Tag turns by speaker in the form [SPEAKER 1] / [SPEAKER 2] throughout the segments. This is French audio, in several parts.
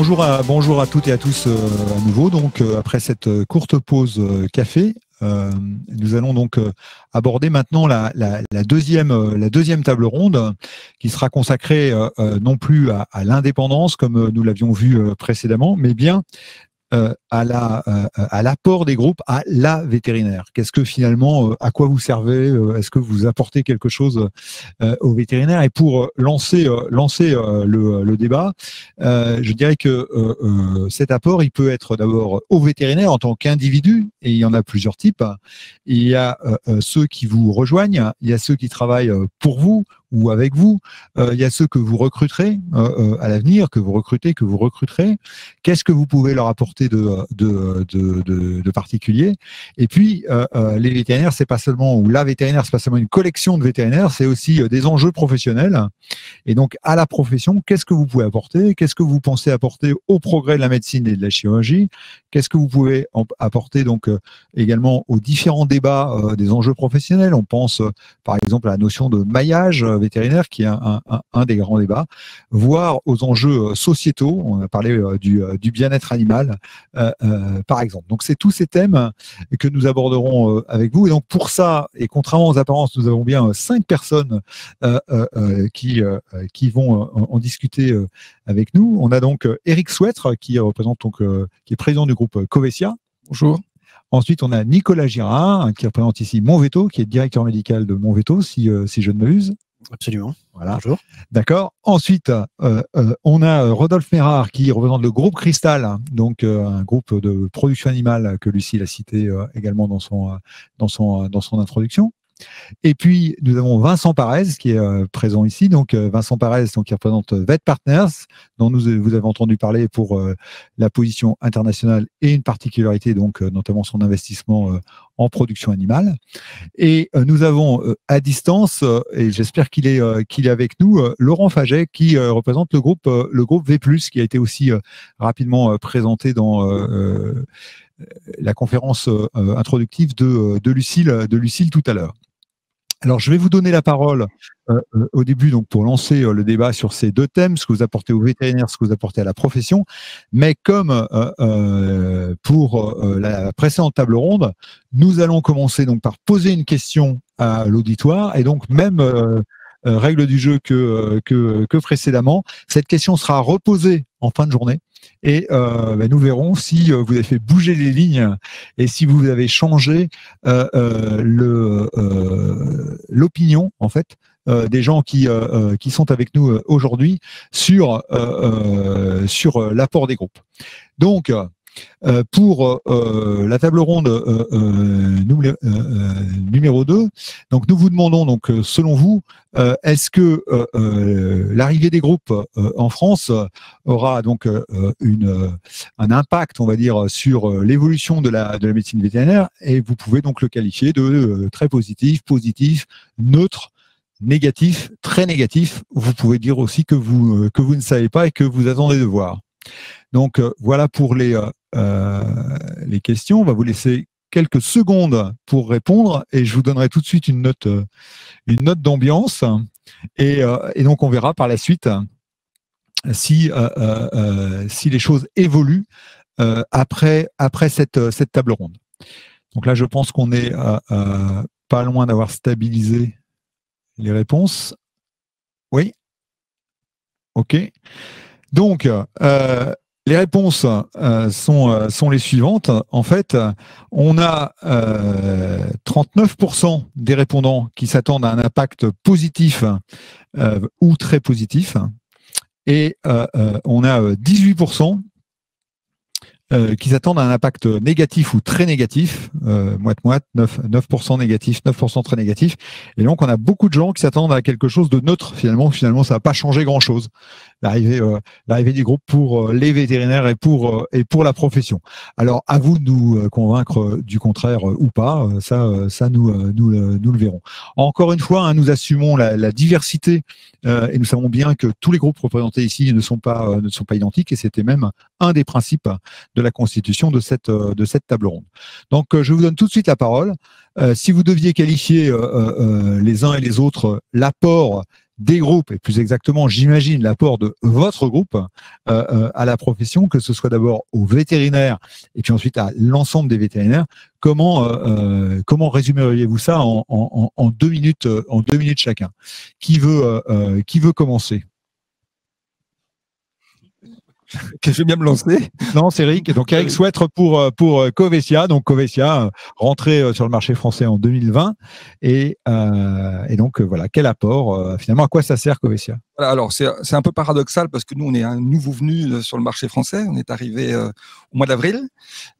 [SPEAKER 1] bonjour à toutes et à tous à nouveau. Donc, après cette courte pause café, nous allons donc aborder maintenant la deuxième table ronde qui sera consacrée non plus à l'indépendance comme nous l'avions vu précédemment, mais bien à l'apport des groupes à la vétérinaire. Qu'est-ce que finalement, à quoi vous servez? Est-ce que vous apportez quelque chose aux vétérinaires? Et pour lancer le débat, je dirais que cet apport, il peut être d'abord aux vétérinaires en tant qu'individu, et il y en a plusieurs types. Il y a ceux qui vous rejoignent, il y a ceux qui travaillent pour vous ou avec vous, il y a ceux que vous recruterez à l'avenir, que vous recruterez. Qu'est-ce que vous pouvez leur apporter de particulier? Et puis, les vétérinaires, c'est pas seulement, ou la vétérinaire, c'est pas seulement une collection de vétérinaires, c'est aussi des enjeux professionnels. Et donc, à la profession, qu'est-ce que vous pouvez apporter? Qu'est-ce que vous pensez apporter au progrès de la médecine et de la chirurgie? Qu'est-ce que vous pouvez apporter donc également aux différents débats des enjeux professionnels? On pense par exemple à la notion de maillage vétérinaire qui est un des grands débats, voire aux enjeux sociétaux. On a parlé du bien-être animal par exemple. Donc c'est tous ces thèmes que nous aborderons avec vous. Et donc pour ça, et contrairement aux apparences, nous avons bien 5 personnes qui vont en discuter avec nous. On a donc Eric Souêtre qui représente qui est président du groupe Covesia.
[SPEAKER 2] Bonjour.
[SPEAKER 1] Ensuite, on a Nicolas Girard qui représente ici Monveto, qui est directeur médical de Monveto, si je ne m'abuse.
[SPEAKER 2] Absolument.
[SPEAKER 1] Voilà.
[SPEAKER 2] Bonjour.
[SPEAKER 1] D'accord. Ensuite, on a Rodolphe Mérard qui représente le groupe Cristal, donc un groupe de production animale que Lucille a cité également dans son introduction. Et puis, nous avons Vincent Parez qui est présent ici. Donc, Vincent Parez qui représente Vet Partners, dont vous avez entendu parler pour la position internationale et une particularité, donc notamment son investissement en production animale. Et nous avons à distance, et j'espère qu'il est avec nous, Laurent Faget qui représente le groupe V+, qui a été aussi rapidement présenté dans la conférence introductive de Lucille tout à l'heure. Alors, je vais vous donner la parole au début donc pour lancer le débat sur ces deux thèmes, ce que vous apportez aux vétérinaires, ce que vous apportez à la profession. Mais comme pour la précédente table ronde, nous allons commencer donc par poser une question à l'auditoire. Et donc, même règle du jeu que précédemment, cette question sera reposée en fin de journée. Et nous verrons si vous avez fait bouger les lignes et si vous avez changé l'opinion en fait des gens qui sont avec nous aujourd'hui sur l'apport des groupes. Donc pour la table ronde numéro 2, donc nous vous demandons donc selon vous, est-ce que l'arrivée des groupes en France aura donc un impact, on va dire, sur l'évolution de la médecine vétérinaire, et vous pouvez donc le qualifier de très positif, neutre, négatif, très négatif. Vous pouvez dire aussi que vous ne savez pas et que vous attendez de voir. Donc voilà pour les questions. On va vous laisser quelques secondes pour répondre et je vous donnerai tout de suite une note d'ambiance et donc on verra par la suite si les choses évoluent après cette table ronde. Donc là, je pense qu'on est pas loin d'avoir stabilisé les réponses. Oui. OK. Donc les réponses sont les suivantes. En fait, on a 39% des répondants qui s'attendent à un impact positif ou très positif. Et on a 18% qui s'attendent à un impact négatif ou très négatif, moite-moite, 9% négatif, 9% très négatif. Et donc, on a beaucoup de gens qui s'attendent à quelque chose de neutre. Finalement, ça va pas changer grand-chose. L'arrivée du groupe pour les vétérinaires et pour la profession. Alors, à vous de nous convaincre du contraire ou pas. Ça nous le verrons. Encore une fois, nous assumons la diversité et nous savons bien que tous les groupes représentés ici ne sont pas identiques, et c'était même un des principes de la constitution de cette table ronde. Donc, je vous donne tout de suite la parole. Si vous deviez qualifier les uns et les autres l'apport des groupes, et plus exactement, j'imagine, l'apport de votre groupe à la profession, que ce soit d'abord aux vétérinaires et puis ensuite à l'ensemble des vétérinaires. Comment résumeriez-vous ça en 2 minutes, en 2 minutes chacun? Qui veut commencer?
[SPEAKER 2] Que je vais bien me lancer.
[SPEAKER 1] Non, c'est Eric. Donc Eric Souêtre pour Covessia. Donc Covessia, rentré sur le marché français en 2020. Et donc voilà, quel apport finalement, à quoi ça sert Covessia?
[SPEAKER 2] Voilà, alors c'est un peu paradoxal parce que nous on est un nouveau venu sur le marché français. On est arrivé au mois d'avril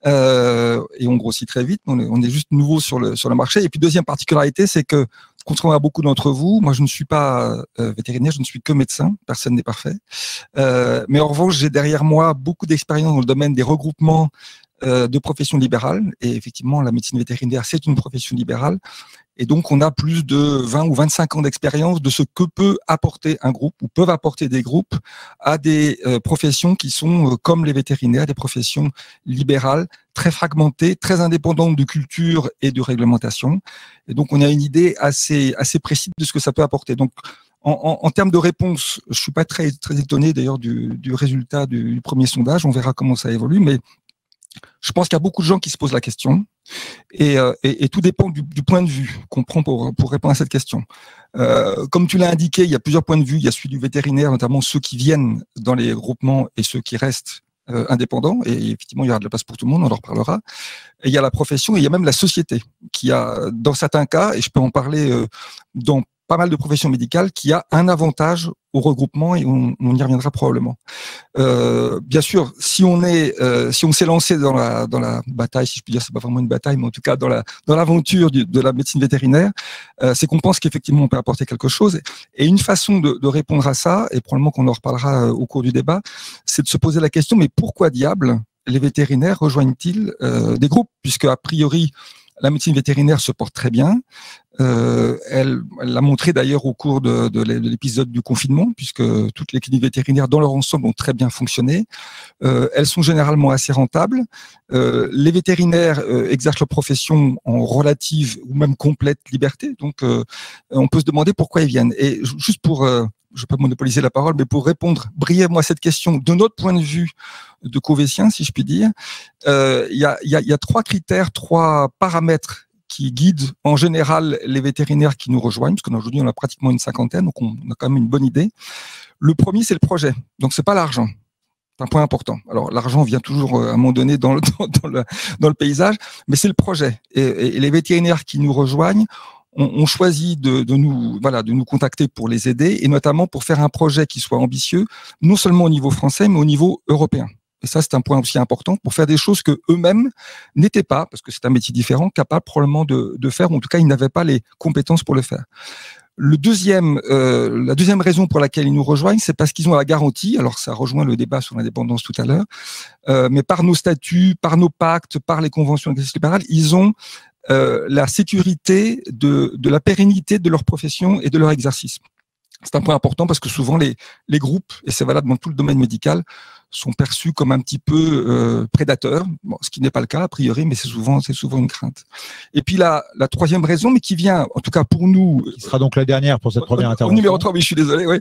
[SPEAKER 2] et on grossit très vite. On est juste nouveau sur le marché. Et puis deuxième particularité, c'est que contrairement à beaucoup d'entre vous, moi je ne suis pas vétérinaire, je ne suis que médecin. Personne n'est parfait. Mais en revanche, j'ai derrière moi beaucoup d'expérience dans le domaine des regroupements de professions libérales. Et effectivement, la médecine vétérinaire, c'est une profession libérale. Et donc, on a plus de 20 ou 25 ans d'expérience de ce que peut apporter un groupe ou peuvent apporter des groupes à des professions qui sont, comme les vétérinaires, des professions libérales, très fragmentées, très indépendantes de culture et de réglementation. Et donc, on a une idée assez précise de ce que ça peut apporter. Donc, en termes de réponse, je suis pas très étonné d'ailleurs du résultat du premier sondage. On verra comment ça évolue, mais je pense qu'il y a beaucoup de gens qui se posent la question et tout dépend du point de vue qu'on prend pour répondre à cette question. Comme tu l'as indiqué, il y a plusieurs points de vue. Il y a celui du vétérinaire, notamment ceux qui viennent dans les groupements et ceux qui restent indépendants. Et effectivement, il y aura de la place pour tout le monde, on en reparlera. Et il y a la profession et il y a même la société qui a, dans certains cas, et je peux en parler dans pas mal de professions médicales, qui a un avantage au regroupement et on y reviendra probablement. Bien sûr, si on s'est lancé dans la bataille, si je puis dire, c'est pas vraiment une bataille, mais en tout cas dans l'aventure de la médecine vétérinaire, c'est qu'on pense qu'effectivement on peut apporter quelque chose. Et une façon de répondre à ça, et probablement qu'on en reparlera au cours du débat, c'est de se poser la question, mais pourquoi diable les vétérinaires rejoignent-ils des groupes, puisque a priori la médecine vétérinaire se porte très bien. Elle l'a montré d'ailleurs au cours de l'épisode du confinement, puisque toutes les cliniques vétérinaires dans leur ensemble ont très bien fonctionné. Elles sont généralement assez rentables. Les vétérinaires exercent leur profession en relative ou même complète liberté. Donc, on peut se demander pourquoi ils viennent. Et juste pour je ne vais pas monopoliser la parole, mais pour répondre brièvement à cette question, de notre point de vue de Covessien, si je puis dire, il y a 3 critères, 3 paramètres qui guident en général les vétérinaires qui nous rejoignent, parce qu'aujourd'hui on a pratiquement une 50aine, donc on a quand même une bonne idée. Le premier, c'est le projet, donc c'est pas l'argent. C'est un point important. Alors l'argent vient toujours à un moment donné dans le paysage, mais c'est le projet. Et les vétérinaires qui nous rejoignent on choisit de nous contacter pour les aider et notamment pour faire un projet qui soit ambitieux, non seulement au niveau français, mais au niveau européen. Et ça, c'est un point aussi important pour faire des choses que eux-mêmes n'étaient pas, parce que c'est un métier différent, capables probablement de faire, ou en tout cas, ils n'avaient pas les compétences pour le faire. La deuxième raison pour laquelle ils nous rejoignent, c'est parce qu'ils ont la garantie, alors ça rejoint le débat sur l'indépendance tout à l'heure, mais par nos statuts, par nos pactes, par les conventions libérales, ils ont la sécurité de la pérennité de leur profession et de leur exercice. C'est un point important parce que souvent les groupes, et c'est valable dans tout le domaine médical, sont perçus comme un petit peu prédateurs, bon, ce qui n'est pas le cas a priori, mais c'est souvent une crainte. Et puis la troisième raison, mais qui vient, en tout cas pour nous,
[SPEAKER 1] qui sera donc la dernière pour cette première intervention.
[SPEAKER 2] Numéro 3, oui, je suis désolé, oui,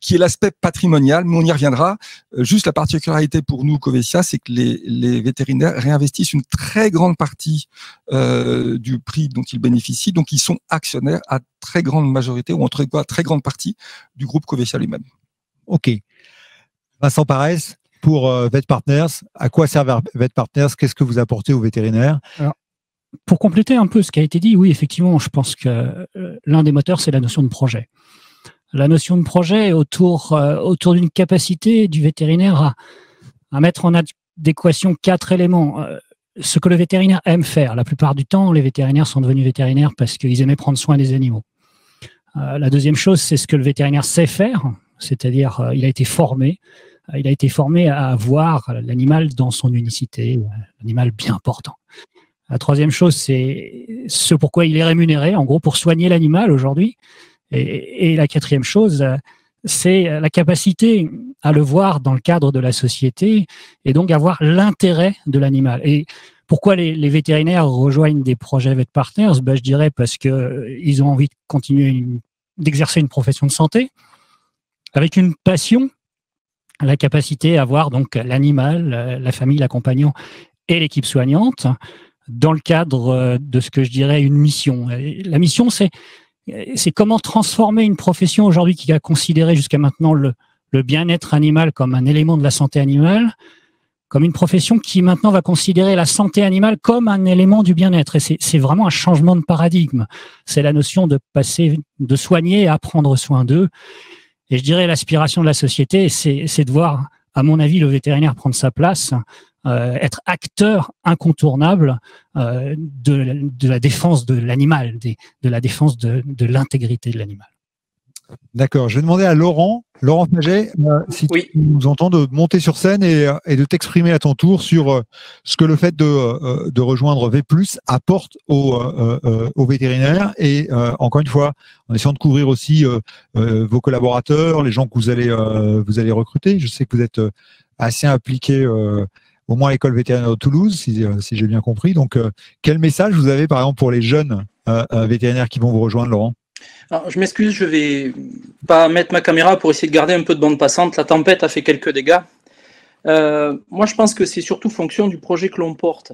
[SPEAKER 2] qui est l'aspect patrimonial, mais on y reviendra. Juste la particularité pour nous, Covessia, c'est que les vétérinaires réinvestissent une très grande partie du prix dont ils bénéficient, donc ils sont actionnaires à très grande majorité, ou en tout cas très grande partie du groupe Covessia lui-même.
[SPEAKER 1] Ok. Vincent Parès, pour VetPartners, à quoi sert VetPartners? Qu'est-ce que vous apportez aux vétérinaires?
[SPEAKER 3] Alors, pour compléter un peu ce qui a été dit, oui, effectivement, je pense que l'un des moteurs, c'est la notion de projet. La notion de projet autour d'une capacité du vétérinaire à mettre en adéquation 4 éléments. Ce que le vétérinaire aime faire. La plupart du temps, les vétérinaires sont devenus vétérinaires parce qu'ils aimaient prendre soin des animaux. La deuxième chose, c'est ce que le vétérinaire sait faire, c'est-à-dire il a été formé à voir l'animal dans son unicité, l'animal bien portant. La troisième chose, c'est ce pourquoi il est rémunéré, en gros, pour soigner l'animal aujourd'hui. Et la quatrième chose, c'est la capacité à le voir dans le cadre de la société et donc avoir l'intérêt de l'animal. Et pourquoi les vétérinaires rejoignent des projets VetPartners? Je dirais parce que ils ont envie de continuer d'exercer une profession de santé avec une passion, la capacité à voir donc l'animal, la famille, l'accompagnant et l'équipe soignante dans le cadre de ce que je dirais une mission. Et la mission, c'est comment transformer une profession aujourd'hui qui a considéré jusqu'à maintenant le bien-être animal comme un élément de la santé animale, comme une profession qui maintenant va considérer la santé animale comme un élément du bien-être. Et c'est vraiment un changement de paradigme. C'est la notion de passer, de soigner à prendre soin d'eux. Et je dirais l'aspiration de la société, c'est de voir, à mon avis, le vétérinaire prendre sa place, être acteur incontournable de la défense de l'animal, de la défense de l'intégrité de l'animal.
[SPEAKER 1] D'accord. Je vais demander à Laurent Faget, si
[SPEAKER 4] Oui.
[SPEAKER 1] tu nous entends, de monter sur scène et de t'exprimer à ton tour sur ce que le fait de rejoindre V+, apporte aux vétérinaires et encore une fois, en essayant de couvrir aussi vos collaborateurs, les gens que vous allez recruter. Je sais que vous êtes assez impliqué au moins à l'école vétérinaire de Toulouse, si j'ai bien compris. Donc, quel message vous avez, par exemple, pour les jeunes vétérinaires qui vont vous rejoindre, Laurent ?
[SPEAKER 4] Alors, je m'excuse, je vais pas mettre ma caméra pour essayer de garder un peu de bande passante. La tempête a fait quelques dégâts. Moi, je pense que c'est surtout fonction du projet que l'on porte.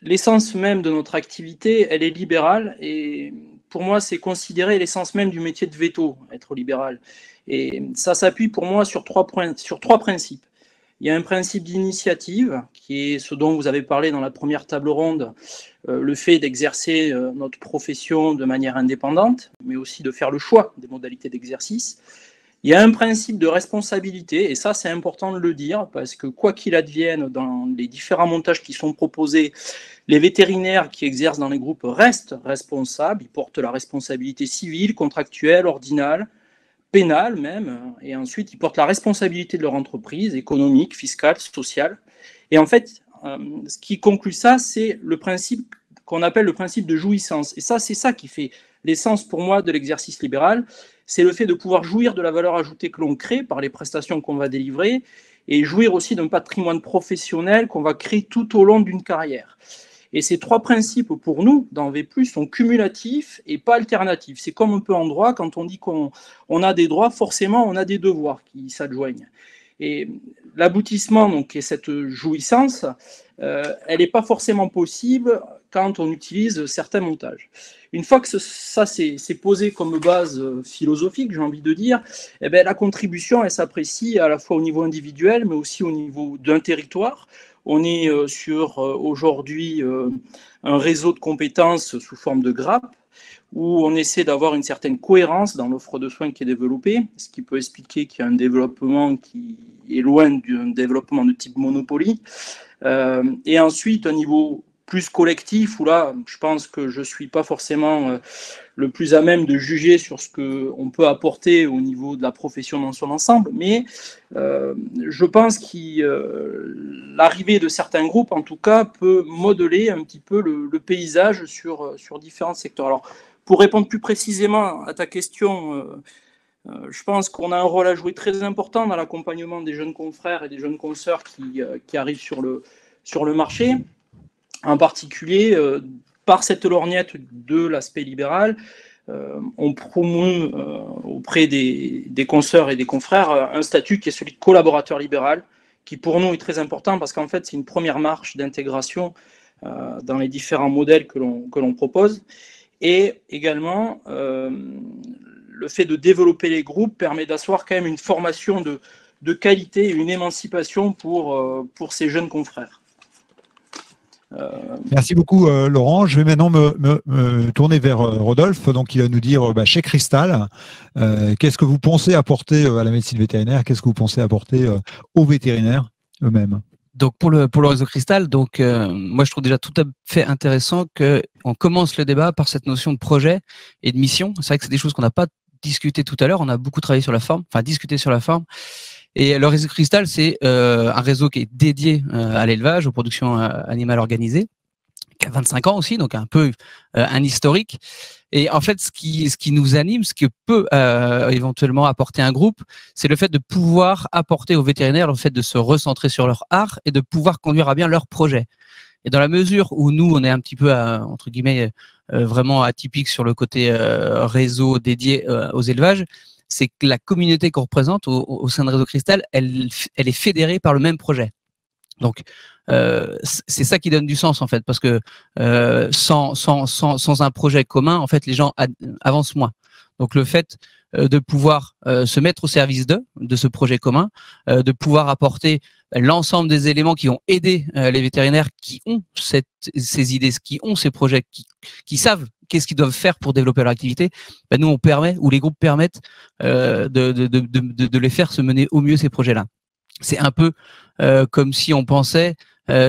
[SPEAKER 4] L'essence même de notre activité, elle est libérale et pour moi, c'est considérer l'essence même du métier de veto, être libéral. Et ça s'appuie pour moi sur trois principes. Il y a un principe d'initiative, qui est ce dont vous avez parlé dans la première table ronde, le fait d'exercer notre profession de manière indépendante, mais aussi de faire le choix des modalités d'exercice. Il y a un principe de responsabilité, et ça c'est important de le dire, parce que quoi qu'il advienne dans les différents montages qui sont proposés, les vétérinaires qui exercent dans les groupes restent responsables, ils portent la responsabilité civile, contractuelle, ordinale, pénale même, et ensuite ils portent la responsabilité de leur entreprise, économique, fiscale, sociale. Et en fait, ce qui conclut ça, c'est le principe qu'on appelle le principe de jouissance. Et ça, c'est ça qui fait l'essence pour moi de l'exercice libéral, c'est le fait de pouvoir jouir de la valeur ajoutée que l'on crée par les prestations qu'on va délivrer, et jouir aussi d'un patrimoine professionnel qu'on va créer tout au long d'une carrière. Et ces trois principes, pour nous, dans V+, sont cumulatifs et pas alternatifs. C'est comme un peu en droit, quand on dit qu'on a des droits, forcément, on a des devoirs qui s'adjoignent. Et l'aboutissement, donc, est cette jouissance, elle n'est pas forcément possible quand on utilise certains montages. Une fois que ça c'est posé comme base philosophique, j'ai envie de dire, eh bien, la contribution, elle s'apprécie à la fois au niveau individuel, mais aussi au niveau d'un territoire. On est sur aujourd'hui un réseau de compétences sous forme de grappe, où on essaie d'avoir une certaine cohérence dans l'offre de soins qui est développée, ce qui peut expliquer qu'il y a un développement qui est loin d'un développement de type Monopoly. Et ensuite, un niveau plus collectif, où là, je pense que je ne suis pas forcément le plus à même de juger sur ce qu'on peut apporter au niveau de la profession dans son ensemble, mais je pense que l'arrivée de certains groupes, en tout cas, peut modeler un petit peu le paysage sur différents secteurs. Alors, pour répondre plus précisément à ta question, je pense qu'on a un rôle à jouer très important dans l'accompagnement des jeunes confrères et des jeunes consoeurs qui arrivent sur le marché, en particulier par cette lorgnette de l'aspect libéral. On promeut auprès des consoeurs et des confrères un statut qui est celui de collaborateur libéral, qui pour nous est très important parce qu'en fait c'est une première marche d'intégration dans les différents modèles que l'on propose. Et également, le fait de développer les groupes permet d'asseoir quand même une formation de qualité et une émancipation pour ces jeunes confrères.
[SPEAKER 1] Merci beaucoup, Laurent. Je vais maintenant me tourner vers Rodolphe. Donc, il va nous dire chez Cristal, qu'est-ce que vous pensez apporter à la médecine vétérinaire? Qu'est-ce que vous pensez apporter aux vétérinaires eux-mêmes?
[SPEAKER 5] Donc pour le réseau Cristal, donc moi je trouve déjà tout à fait intéressant qu'on commence le débat par cette notion de projet et de mission. C'est vrai que c'est des choses qu'on n'a pas discuté tout à l'heure. On a beaucoup travaillé sur la forme, enfin discuté sur la forme. Et le réseau Cristal, c'est un réseau qui est dédié à l'élevage, aux productions animales organisées, qui a 25 ans aussi, donc un peu un historique. Et en fait, ce qui nous anime, ce que peut éventuellement apporter un groupe, c'est le fait de pouvoir apporter aux vétérinaires le fait de se recentrer sur leur art et de pouvoir conduire à bien leur projet. Et dans la mesure où nous, on est un petit peu, entre guillemets, vraiment atypique sur le côté réseau dédié aux élevages, c'est que la communauté qu'on représente au sein de Réseau Cristal, elle est fédérée par le même projet. Donc, c'est ça qui donne du sens en fait, parce que sans un projet commun, en fait, les gens avancent moins. Donc, le fait de pouvoir se mettre au service de ce projet commun, de pouvoir apporter l'ensemble des éléments qui ont aidé les vétérinaires qui ont ces idées, qui ont ces projets, qui savent qu'est-ce qu'ils doivent faire pour développer leur activité, ben nous on permet, ou les groupes permettent de les faire se mener au mieux ces projets-là. C'est un peu comme si on pensait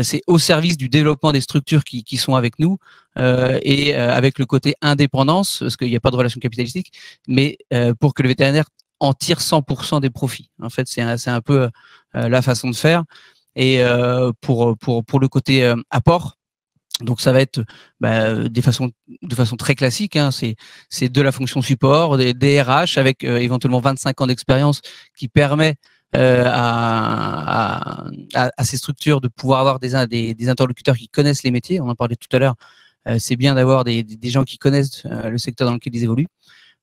[SPEAKER 5] c'est au service du développement des structures qui sont avec nous et avec le côté indépendance, parce qu'il n'y a pas de relation capitalistique, mais pour que le vétérinaire en tire 100% des profits. En fait, c'est un peu la façon de faire. Et pour le côté apport, donc ça va être de façon très classique, hein, c'est de la fonction support, des RH avec éventuellement 25 ans d'expérience qui permet à ces structures de pouvoir avoir des interlocuteurs qui connaissent les métiers. On en parlait tout à l'heure. C'est bien d'avoir des gens qui connaissent le secteur dans lequel ils évoluent.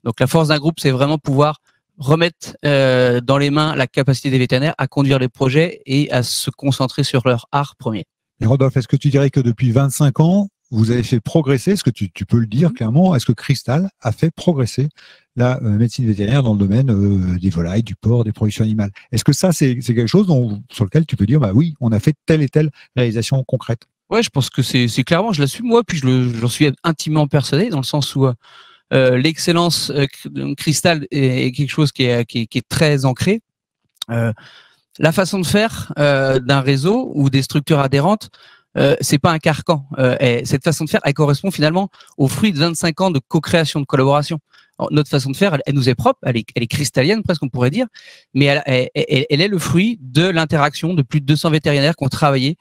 [SPEAKER 5] Donc la force d'un groupe, c'est vraiment pouvoir remettre dans les mains la capacité des vétérinaires à conduire les projets et à se concentrer sur leur art premier.
[SPEAKER 1] Et Rodolphe, est-ce que tu dirais que depuis 25 ans, vous avez fait progresser, est-ce que tu peux le dire clairement, est-ce que Cristal a fait progresser la médecine vétérinaire dans le domaine des volailles, du porc, des productions animales? Est-ce que ça, c'est quelque chose sur lequel tu peux dire, bah oui, on a fait telle et telle réalisation concrète?
[SPEAKER 5] Ouais, je pense que c'est clairement, je l'assume moi, puis j'en suis intimement persuadé, dans le sens où l'excellence Cristal est quelque chose qui est très ancré. La façon de faire d'un réseau ou des structures adhérentes, c'est pas un carcan. Et cette façon de faire, elle correspond finalement au fruit de 25 ans de co-création, de collaboration. Alors, notre façon de faire, elle nous est propre, elle est cristalienne presque, on pourrait dire, mais elle est le fruit de l'interaction de plus de 200 vétérinaires qui ont travaillé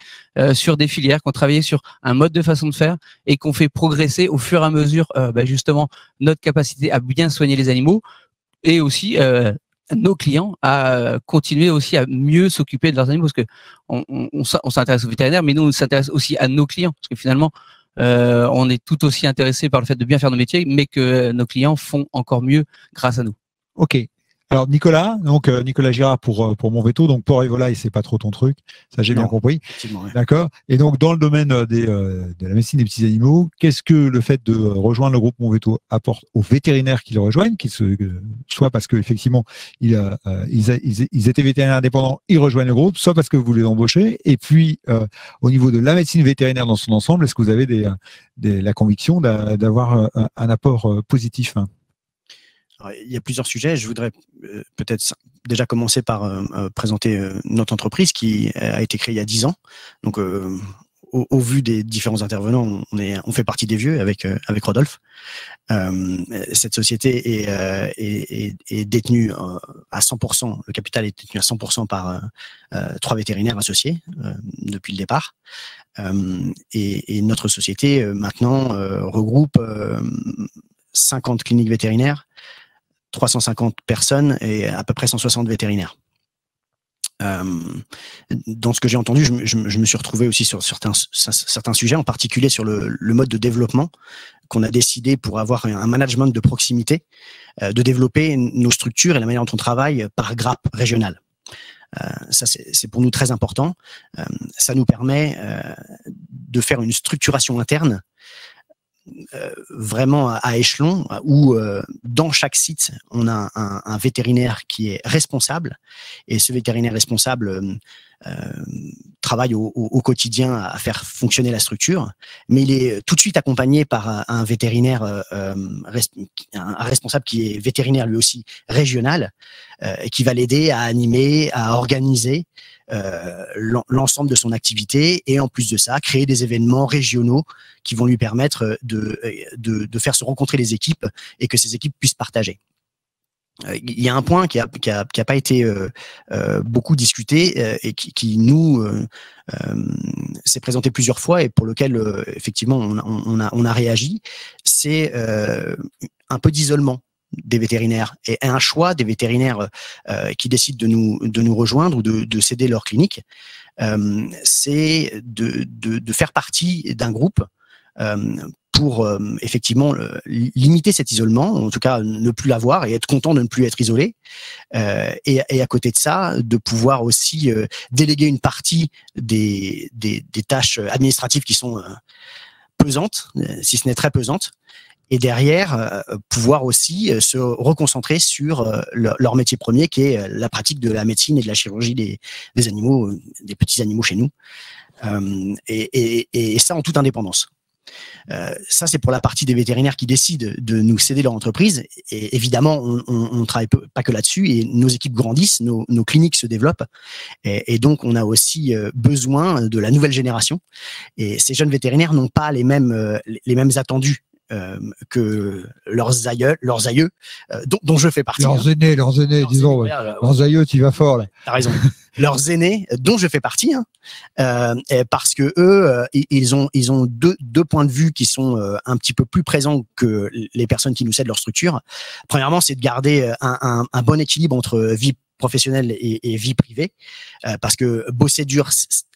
[SPEAKER 5] sur des filières, qui ont travaillé sur un mode de façon de faire et qui ont fait progresser au fur et à mesure justement notre capacité à bien soigner les animaux et aussi nos clients à continuer aussi à mieux s'occuper de leurs animaux, parce que on s'intéresse aux vétérinaires, mais nous on s'intéresse aussi à nos clients, parce que finalement on est tout aussi intéressé par le fait de bien faire nos métiers, mais que nos clients font encore mieux grâce à nous.
[SPEAKER 1] Ok. Alors Nicolas, Nicolas Girard pour mon veto, donc porc et volaille, c'est pas trop ton truc, ça j'ai bien compris.
[SPEAKER 6] Ouais.
[SPEAKER 1] D'accord. Et donc dans le domaine de la médecine des petits animaux, qu'est-ce que le fait de rejoindre le groupe Mon Veto apporte aux vétérinaires qui le rejoignent, soit parce que effectivement ils étaient vétérinaires indépendants, ils rejoignent le groupe, soit parce que vous les embauchez. Et puis au niveau de la médecine vétérinaire dans son ensemble, est-ce que vous avez la conviction d'avoir un apport positif?
[SPEAKER 6] Alors, il y a plusieurs sujets. Je voudrais peut-être déjà commencer par présenter notre entreprise qui a été créée il y a 10 ans. Donc, au vu des différents intervenants, on fait partie des vieux avec Rodolphe. Cette société est détenue à 100%. Le capital est détenu à 100% par 3 vétérinaires associés depuis le départ. Et notre société maintenant regroupe 50 cliniques vétérinaires, 350 personnes et à peu près 160 vétérinaires. Dans ce que j'ai entendu, je me suis retrouvé aussi sur certains sujets, en particulier sur le mode de développement qu'on a décidé pour avoir un management de proximité, de développer nos structures et la manière dont on travaille par grappe régionale. Ça, c'est pour nous très important. Ça nous permet de faire une structuration interne vraiment à échelon, où dans chaque site, on a un vétérinaire qui est responsable, et ce vétérinaire responsable travaille au quotidien à faire fonctionner la structure, mais il est tout de suite accompagné par un vétérinaire, un responsable qui est vétérinaire lui aussi régional, et qui va l'aider à animer, à organiser l'ensemble de son activité, et en plus de ça, créer des événements régionaux qui vont lui permettre de faire se rencontrer les équipes et que ces équipes puissent partager. Il y a un point qui a pas été beaucoup discuté et qui nous s'est présenté plusieurs fois et pour lequel effectivement on a réagi, c'est un peu d'isolement des vétérinaires et un choix des vétérinaires qui décident de nous rejoindre ou de céder leur clinique, c'est de faire partie d'un groupe pour effectivement limiter cet isolement, en tout cas ne plus l'avoir et être content de ne plus être isolé. Et à côté de ça, de pouvoir aussi déléguer une partie des tâches administratives qui sont pesantes, si ce n'est très pesantes, et derrière pouvoir aussi se reconcentrer sur leur métier premier, qui est la pratique de la médecine et de la chirurgie des animaux, des petits animaux chez nous, et ça en toute indépendance. Ça, c'est pour la partie des vétérinaires qui décident de nous céder leur entreprise. Et évidemment, on ne travaille pas que là-dessus, et nos équipes grandissent, nos cliniques se développent, et donc on a aussi besoin de la nouvelle génération. Et ces jeunes vétérinaires n'ont pas les mêmes attendus que leurs aïeux, dont je fais partie.
[SPEAKER 1] Leurs aînés, disons. Ouais. Leurs aïeux, tu vas fort là.
[SPEAKER 6] T'as raison. Leurs aînés, dont je fais partie, parce que eux, ils ont deux points de vue qui sont un petit peu plus présents que les personnes qui nous cèdent leur structure. Premièrement, c'est de garder un bon équilibre entre vie professionnelle et vie privée, parce que bosser dur,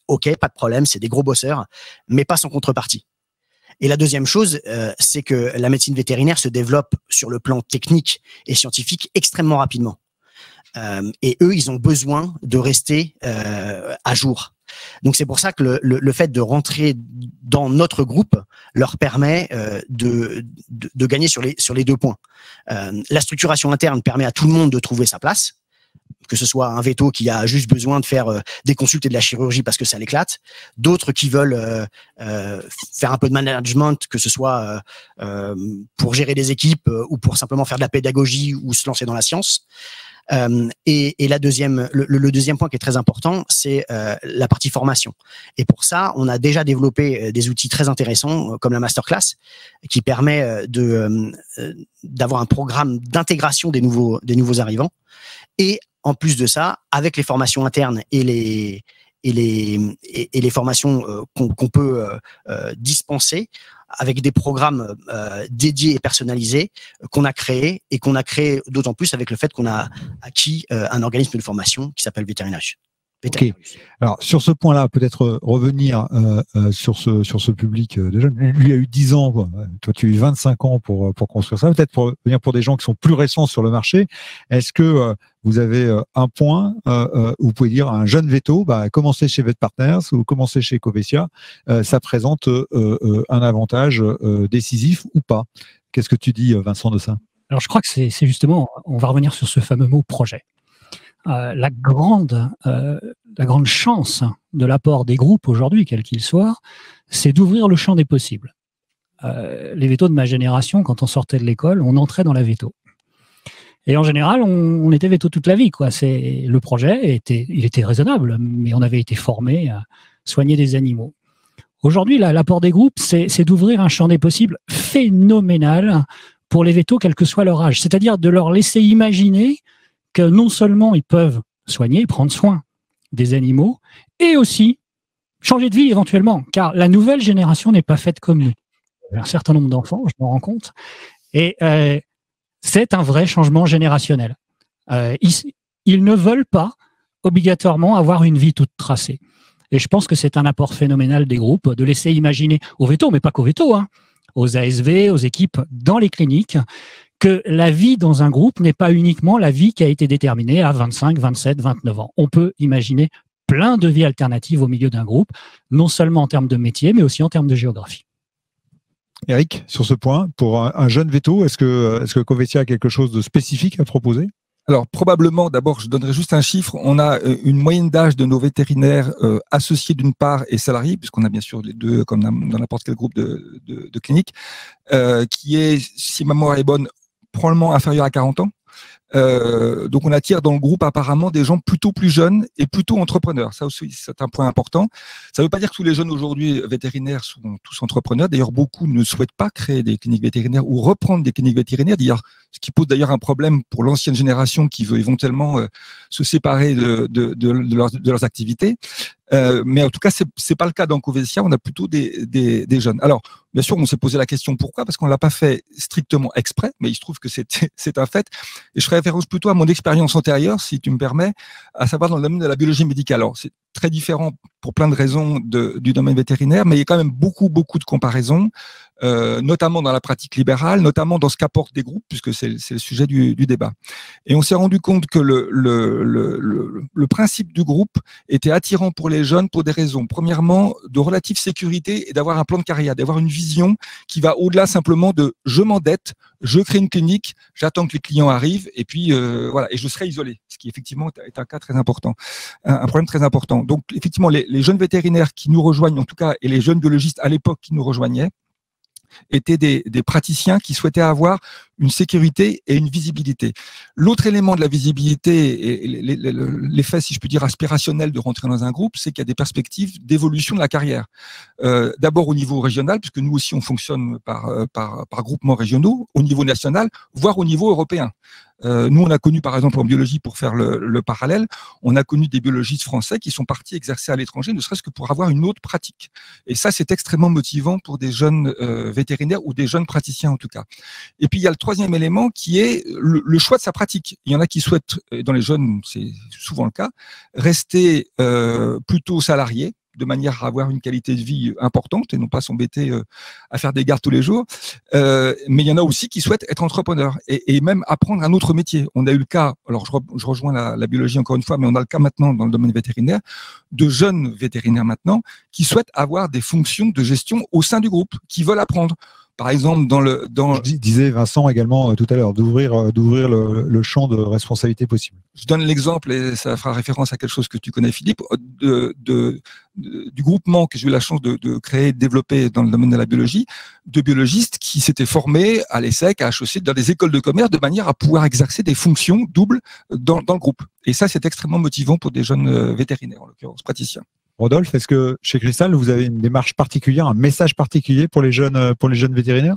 [SPEAKER 6] ok, pas de problème, c'est des gros bosseurs, mais pas sans contrepartie. Et la deuxième chose, c'est que la médecine vétérinaire se développe sur le plan technique et scientifique extrêmement rapidement. Et eux, ils ont besoin de rester à jour. Donc c'est pour ça que le fait de rentrer dans notre groupe leur permet de gagner sur les deux points. La structuration interne permet à tout le monde de trouver sa place, que ce soit un véto qui a juste besoin de faire des consultes et de la chirurgie parce que ça l'éclate, d'autres qui veulent faire un peu de management, que ce soit pour gérer des équipes ou pour simplement faire de la pédagogie ou se lancer dans la science. Et le deuxième point qui est très important, c'est la partie formation. Et pour ça, on a déjà développé des outils très intéressants comme la masterclass, qui permet d'avoir un programme d'intégration des nouveaux arrivants. Et en plus de ça, avec les formations internes et les formations qu'on peut dispenser, avec des programmes dédiés et personnalisés qu'on a créés, et qu'on a créé d'autant plus avec le fait qu'on a acquis un organisme de formation qui s'appelle Vétérinaire.
[SPEAKER 1] Ok. Alors sur ce point-là, peut-être revenir sur ce public de jeunes. Lui a eu 10 ans, quoi. Toi tu as eu 25 ans pour construire ça. Peut-être pour venir pour des gens qui sont plus récents sur le marché. Est-ce que vous avez un point où vous pouvez dire à un jeune véto, commencer chez VetPartners ou commencer chez Covessia, ça présente un avantage décisif ou pas? Qu'est-ce que tu dis, Vincent, de ça?
[SPEAKER 3] Alors je crois que c'est justement, on va revenir sur ce fameux mot projet. La grande chance de l'apport des groupes aujourd'hui, quel qu'il soit, c'est d'ouvrir le champ des possibles. Les vétos de ma génération, quand on sortait de l'école, on entrait dans la véto. Et en général, on était véto toute la vie, quoi. Le projet il était raisonnable, mais on avait été formé à soigner des animaux. Aujourd'hui, l'apport des groupes, c'est d'ouvrir un champ des possibles phénoménal pour les vétos, quel que soit leur âge. C'est-à-dire de leur laisser imaginer que non seulement ils peuvent soigner, prendre soin des animaux, et aussi changer de vie éventuellement, car la nouvelle génération n'est pas faite comme nous. Il y a un certain nombre d'enfants, je m'en rends compte, et c'est un vrai changement générationnel. Ils ne veulent pas obligatoirement avoir une vie toute tracée. Et je pense que c'est un apport phénoménal des groupes de laisser imaginer aux vétos, mais pas qu'aux vétos, aux ASV, aux équipes dans les cliniques, que la vie dans un groupe n'est pas uniquement la vie qui a été déterminée à 25, 27, 29 ans. On peut imaginer plein de vies alternatives au milieu d'un groupe, non seulement en termes de métier, mais aussi en termes de géographie.
[SPEAKER 1] Eric, sur ce point, pour un jeune véto, est-ce que Covessia a quelque chose de spécifique à proposer?
[SPEAKER 2] Alors probablement, d'abord, je donnerai juste un chiffre. On a une moyenne d'âge de nos vétérinaires associés d'une part et salariés, puisqu'on a bien sûr les deux, comme dans n'importe quel groupe de clinique, qui est, si ma mémoire est bonne, probablement inférieur à 40 ans. Donc on attire dans le groupe apparemment des gens plutôt plus jeunes et plutôt entrepreneurs. Ça aussi, c'est un point important. Ça ne veut pas dire que tous les jeunes aujourd'hui vétérinaires sont tous entrepreneurs. D'ailleurs, beaucoup ne souhaitent pas créer des cliniques vétérinaires ou reprendre des cliniques vétérinaires. D'ailleurs, ce qui pose d'ailleurs un problème pour l'ancienne génération qui veut éventuellement se séparer de leurs activités. Mais en tout cas, c'est pas le cas dans Covessia. On a plutôt des jeunes. Alors, bien sûr, on s'est posé la question pourquoi, parce qu'on l'a pas fait strictement exprès, mais il se trouve que c'est un fait. Et je ferai référence plutôt à mon expérience antérieure, si tu me permets, à savoir dans le domaine de la biologie médicale. Alors, c'est très différent pour plein de raisons du domaine vétérinaire, mais il y a quand même beaucoup de comparaisons, notamment dans la pratique libérale, notamment dans ce qu'apportent des groupes, puisque c'est le sujet du débat. Et on s'est rendu compte que le principe du groupe était attirant pour les jeunes pour des raisons. Premièrement, de relative sécurité et d'avoir un plan de carrière, d'avoir une vision qui va au-delà simplement de je m'endette, je crée une clinique, j'attends que les clients arrivent et puis voilà, et je serai isolé, ce qui effectivement est un cas très important, un problème très important. Donc effectivement, les jeunes vétérinaires qui nous rejoignent, en tout cas, et les jeunes biologistes à l'époque qui nous rejoignaient, étaient des praticiens qui souhaitaient avoir une sécurité et une visibilité. L'autre élément de la visibilité et l'effet, si je puis dire, aspirationnel de rentrer dans un groupe, c'est qu'il y a des perspectives d'évolution de la carrière. D'abord au niveau régional, puisque nous aussi on fonctionne par groupements régionaux, au niveau national, voire au niveau européen. Nous, on a connu, par exemple, en biologie, pour faire le parallèle, on a connu des biologistes français qui sont partis exercer à l'étranger, ne serait-ce que pour avoir une autre pratique. Et ça, c'est extrêmement motivant pour des jeunes vétérinaires ou des jeunes praticiens, en tout cas. Et puis, il y a le troisième élément qui est le choix de sa pratique. Il y en a qui souhaitent, et dans les jeunes, c'est souvent le cas, rester plutôt salariés, de manière à avoir une qualité de vie importante et non pas s'embêter à faire des gardes tous les jours. Mais il y en a aussi qui souhaitent être entrepreneurs et même apprendre un autre métier. On a eu le cas, alors je rejoins la biologie encore une fois, mais on a le cas maintenant dans le domaine vétérinaire, de jeunes vétérinaires maintenant qui souhaitent avoir des fonctions de gestion au sein du groupe, qui veulent apprendre. Par exemple,
[SPEAKER 1] Je disais Vincent également tout à l'heure, d'ouvrir le champ de responsabilité possible.
[SPEAKER 2] Je donne l'exemple, et ça fera référence à quelque chose que tu connais, Philippe, du groupement que j'ai eu la chance de créer et de développer dans le domaine de la biologie, de biologistes qui s'étaient formés à l'ESSEC, à HEC, dans des écoles de commerce, de manière à pouvoir exercer des fonctions doubles dans le groupe. Et ça, c'est extrêmement motivant pour des jeunes vétérinaires, en l'occurrence praticiens.
[SPEAKER 1] Rodolphe, est-ce que chez Cristal, vous avez une démarche particulière, un message particulier pour les jeunes vétérinaires?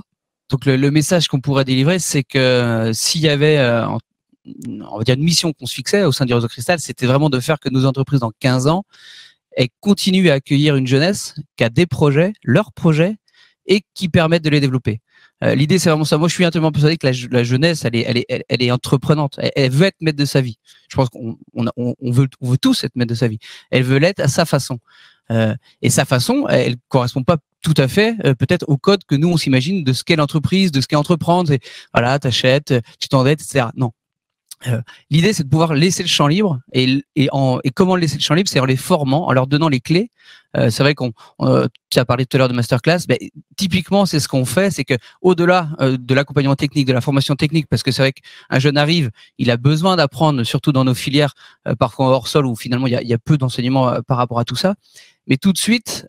[SPEAKER 5] Donc le message qu'on pourrait délivrer, c'est que s'il y avait, on va dire, une mission qu'on se fixait au sein du réseau Cristal, c'était vraiment de faire que nos entreprises dans 15 ans elles continuent à accueillir une jeunesse qui a des projets, leurs projets, et qui permettent de les développer. L'idée, c'est vraiment ça. Moi, je suis intimement persuadé que la jeunesse, elle est entreprenante. Elle veut être maître de sa vie. Je pense qu'on veut tous être maître de sa vie. Elle veut l'être à sa façon. Et sa façon, elle correspond pas tout à fait, peut-être au code que nous, on s'imagine de ce qu'est l'entreprise, de ce qu'est entreprendre. C'est, voilà, t'achètes, tu t'endettes, etc. Non. L'idée, c'est de pouvoir laisser le champ libre et comment laisser le champ libre, c'est en les formant, en leur donnant les clés. C'est vrai tu as parlé tout à l'heure de masterclass. Typiquement, c'est ce qu'on fait, c'est que au-delà de l'accompagnement technique, de la formation technique, parce que c'est vrai qu'un jeune arrive, il a besoin d'apprendre, surtout dans nos filières, parfois hors sol où finalement il y a peu d'enseignements par rapport à tout ça. Mais tout de suite,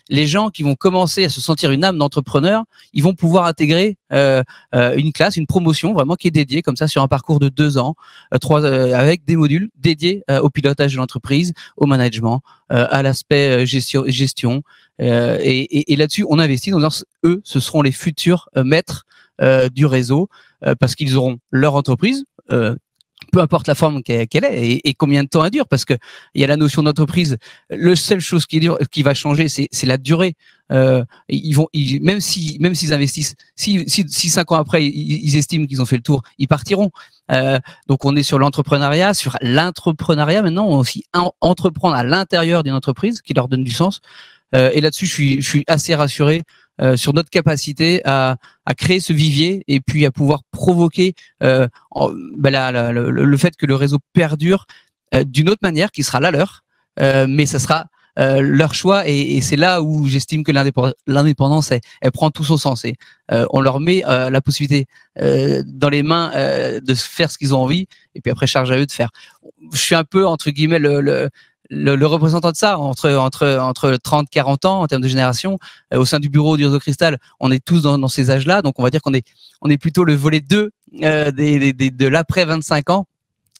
[SPEAKER 5] les gens qui vont commencer à se sentir une âme d'entrepreneur, ils vont pouvoir intégrer une classe, une promotion vraiment qui est dédiée comme ça sur un parcours de 2 ans, avec des modules dédiés au pilotage de l'entreprise, au management, à l'aspect gestion. Et là-dessus, on investit. Donc, eux, ce seront les futurs maîtres du réseau parce qu'ils auront leur entreprise. Peu importe la forme qu'elle est et combien de temps elle dure, parce que il y a la notion d'entreprise. La seule chose qui va changer, c'est la durée. Même s'ils investissent, si 5 ans après ils estiment qu'ils ont fait le tour, ils partiront. Donc on est sur l'entrepreneuriat, sur l'intrapreneuriat maintenant, on aussi entreprendre à l'intérieur d'une entreprise qui leur donne du sens. Et là-dessus, je suis assez rassuré sur notre capacité à créer ce vivier et puis à pouvoir provoquer le fait que le réseau perdure d'une autre manière qui sera la leur, mais ça sera leur choix et c'est là où j'estime que l'indépendance elle prend tout son sens et on leur met la possibilité dans les mains de faire ce qu'ils ont envie et puis après charge à eux de faire. Je suis un peu entre guillemets le représentant de ça entre 30, 40 ans en termes de génération. Au sein du bureau du réseau Cristal, on est tous dans ces âges-là, donc on va dire qu'on est plutôt le volet 2 de l'après 25 ans.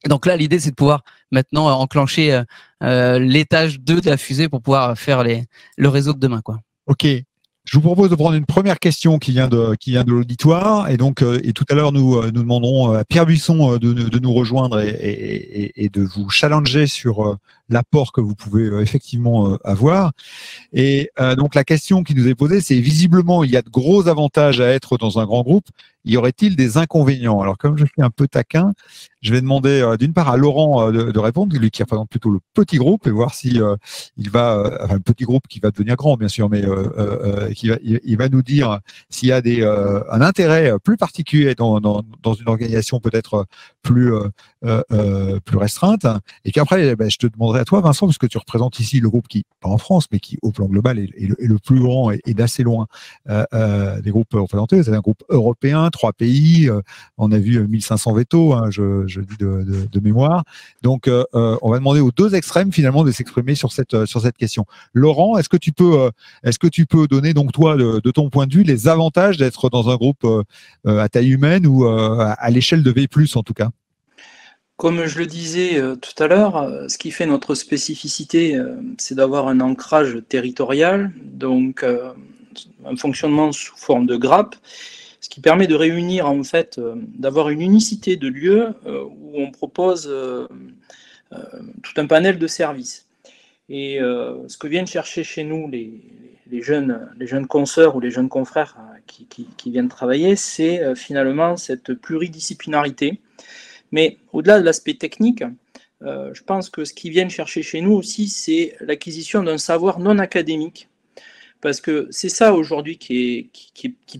[SPEAKER 5] Donc là, l'idée, c'est de pouvoir maintenant enclencher l'étage 2 de la fusée pour pouvoir faire le réseau de demain, quoi.
[SPEAKER 1] Ok. Je vous propose de prendre une première question qui vient de l'auditoire, et donc et tout à l'heure nous demanderons à Pierre Buisson de nous rejoindre et de vous challenger sur l'apport que vous pouvez effectivement avoir. Et donc la question qui nous est posée, c'est visiblement il y a de gros avantages à être dans un grand groupe. Y aurait-il des inconvénients? Alors comme je suis un peu taquin, je vais demander d'une part à Laurent de répondre, lui qui représente plutôt le petit groupe, et voir si il va, enfin le petit groupe qui va devenir grand bien sûr, mais il va nous dire s'il y a un intérêt plus particulier dans une organisation peut-être plus restreinte. Et puis après, je te demanderai à toi, Vincent, parce que tu représentes ici le groupe qui, pas en France, mais qui au plan global est le plus grand et d'assez loin des groupes représentés. C'est un groupe européen, 3 pays. On a vu 1500 vétos, hein, je dis de mémoire. Donc, on va demander aux deux extrêmes finalement de s'exprimer sur cette question. Laurent, est-ce que tu peux donner donc toi de ton point de vue les avantages d'être dans un groupe à taille humaine ou à l'échelle de V+, en tout cas?
[SPEAKER 4] Comme je le disais tout à l'heure, ce qui fait notre spécificité, c'est d'avoir un ancrage territorial, donc un fonctionnement sous forme de grappe, ce qui permet de réunir en fait, d'avoir une unicité de lieu où on propose tout un panel de services. Et ce que viennent chercher chez nous les jeunes consoeurs ou les jeunes confrères qui viennent travailler, c'est finalement cette pluridisciplinarité. Mais au-delà de l'aspect technique, je pense que ce qu'ils viennent chercher chez nous aussi, c'est l'acquisition d'un savoir non académique. Parce que c'est ça aujourd'hui qui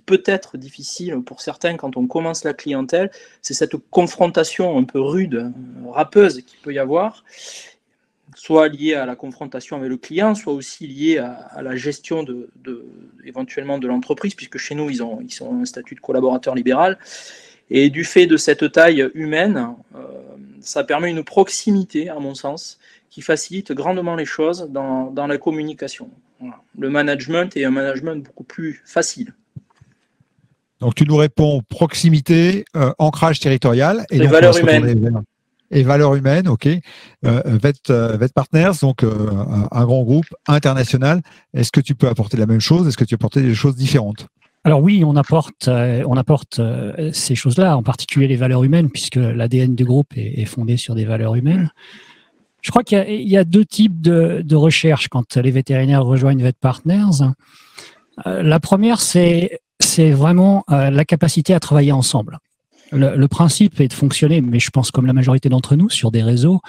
[SPEAKER 4] peut être difficile pour certains quand on commence la clientèle, c'est cette confrontation un peu rude, râpeuse qu'il peut y avoir, soit liée à la confrontation avec le client, soit aussi liée à la gestion éventuellement de l'entreprise, puisque chez nous, ils ont un statut de collaborateur libéral. Et du fait de cette taille humaine, ça permet une proximité, à mon sens, qui facilite grandement les choses dans la communication. Voilà. Le management est un management beaucoup plus facile.
[SPEAKER 1] Donc tu nous réponds proximité, ancrage territorial et
[SPEAKER 4] valeurs humaines.
[SPEAKER 1] Et valeurs humaines, ok. Vet Partners, donc un grand groupe international. Est-ce que tu peux apporter la même chose? Est-ce que tu peux apporter des choses différentes?
[SPEAKER 3] Alors oui, on apporte ces choses-là, en particulier les valeurs humaines, puisque l'ADN du groupe est fondé sur des valeurs humaines. Je crois qu'il y a 2 types de recherches quand les vétérinaires rejoignent Vet Partners. La première, c'est vraiment la capacité à travailler ensemble. Le principe est de fonctionner, mais je pense comme la majorité d'entre nous, sur des réseaux